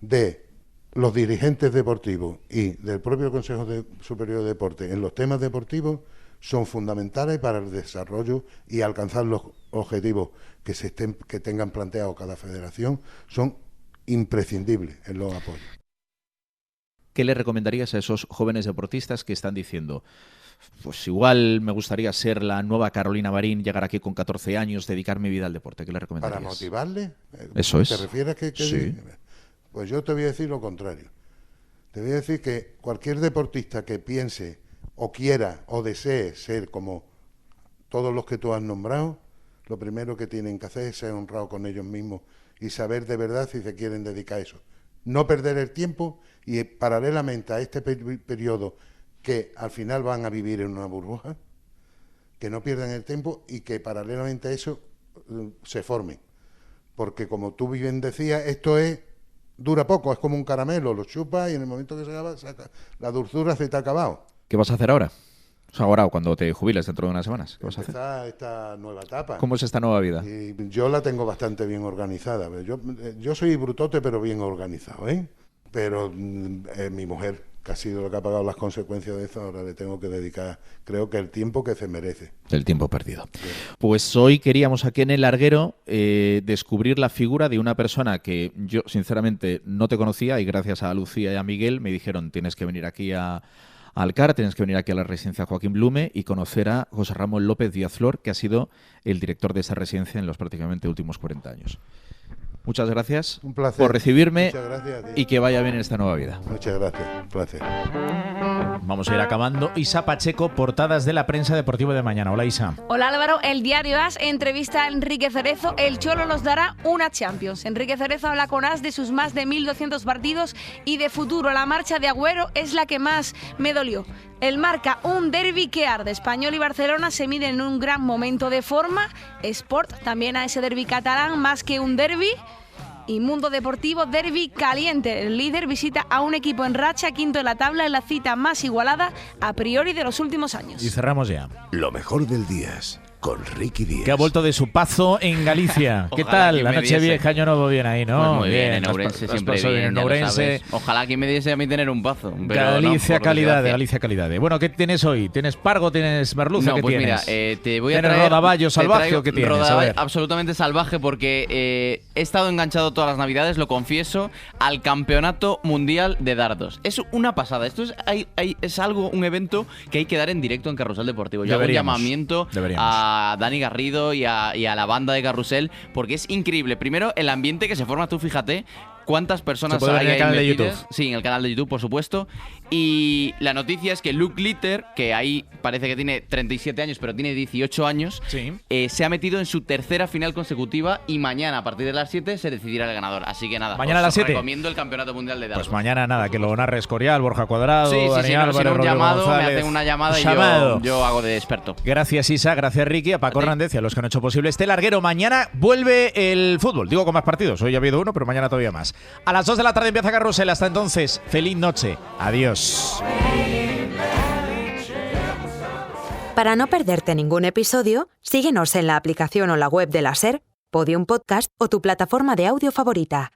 de los dirigentes deportivos y del propio Consejo Superior de Deporte en los temas deportivos son fundamentales para el desarrollo y alcanzar los objetivos que tengan planteado cada federación, son imprescindibles en los apoyos. ¿Qué le recomendarías a esos jóvenes deportistas que están diciendo, pues igual me gustaría ser la nueva Carolina Marín, llegar aquí con 14 años, dedicar mi vida al deporte? ¿Qué le recomendarías? ¿Para motivarle? Eso es. ¿Te refieres que sí. Pues yo te voy a decir lo contrario. Te voy a decir que cualquier deportista que piense o quiera o desee ser como todos los que tú has nombrado, lo primero que tienen que hacer es ser honrado con ellos mismos y saber de verdad si se quieren dedicar a eso. No perder el tiempo y paralelamente a este periodo que al final van a vivir en una burbuja, que no pierdan el tiempo y que paralelamente a eso se formen. Porque como tú bien decías, dura poco, es como un caramelo, lo chupas y en el momento que se acaba, la dulzura se te ha acabado. ¿Qué vas a hacer ahora? O sea, ahora, cuando te jubiles dentro de unas semanas, ¿qué vas a hacer? Esta nueva etapa. ¿Cómo es esta nueva vida? Y yo la tengo bastante bien organizada. Yo soy brutote, pero bien organizado, ¿eh? Pero mi mujer, que ha sido la que ha pagado las consecuencias de eso, ahora le tengo que dedicar, creo que el tiempo que se merece. El tiempo perdido. Sí. Pues hoy queríamos aquí en El Larguero descubrir la figura de una persona que yo, sinceramente, no te conocía, y gracias a Lucía y a Miguel me dijeron, tienes que venir aquí a Alcar, tienes que venir aquí a la residencia Joaquín Blume y conocer a José Ramón López Díaz Flor, que ha sido el director de esa residencia en los prácticamente últimos 40 años. muchas gracias Un placer. por recibirme Muchas gracias a ti. y que vaya bien en esta nueva vida. Muchas gracias, un placer. Vamos a ir acabando. Isa Pacheco, portadas de la prensa deportiva de mañana. Hola, Isa. Hola Álvaro, el diario AS entrevista a Enrique Cerezo, el Cholo nos dará una Champions. Enrique Cerezo habla con AS de sus más de 1.200 partidos y de futuro. La marcha de Agüero es la que más me dolió. El Marca, un derbi que arde. Español y Barcelona se miden en un gran momento de forma. Sport también a ese derbi catalán, más que un derbi. Y Mundo Deportivo, derbi caliente. El líder visita a un equipo en racha, quinto en la tabla, en la cita más igualada a priori de los últimos años. Y cerramos ya. Lo mejor del día es con Ricky Díaz. Que ha vuelto de su pazo en Galicia. ¿Qué Ojalá tal? que La me noche diese. vieja, año nuevo, bien ahí, ¿no? Pues muy bien, en Ourense has siempre pasado bien, en ya lo Ourense. sabes. Ojalá que me diese a mí tener un pazo. Pero Galicia no, por calidad, desgracia. Galicia calidad. Bueno, ¿qué tienes hoy? ¿Tienes pargo, tienes merluza? No, ¿Qué pues tienes? mira, te voy a ¿Tienes traer... rodaballo te salvaje traigo o qué tienes? A rodaballo ver. absolutamente salvaje porque he estado enganchado todas las navidades, lo confieso, al Campeonato Mundial de Dardos. Es una pasada. Esto es algo, un evento que hay que dar en directo en Carrusel Deportivo. Yo hago un llamamiento a Dani Garrido y a la banda de Carrusel porque es increíble. Primero, el ambiente que se forma, tú fíjate cuántas personas Se puede ver hay en el ahí canal de metidas. YouTube. Sí, en el canal de YouTube, por supuesto. Y la noticia es que Luke Litter, que ahí parece que tiene 37 años, pero tiene 18 años, se ha metido en su tercera final consecutiva y mañana, a partir de las 7, se decidirá el ganador. Así que nada, ¿Mañana a las 7? recomiendo el Campeonato Mundial de Dardos. Pues mañana nada, que lo narre Escorial, Borja Cuadrado, Sí, Dani si Álvarez, no, un Rodrigo llamado, González. me hacen una llamada y yo hago de experto. Gracias, Isa, gracias, Ricky, a Paco Hernández y a los que han hecho posible este larguero. Mañana vuelve el fútbol, digo con más partidos. Hoy ha habido uno, pero mañana todavía más. A las 2 de la tarde empieza Carrusel. Hasta entonces, feliz noche. Adiós. Para no perderte ningún episodio, síguenos en la aplicación o la web de la SER, Podium Podcast o tu plataforma de audio favorita.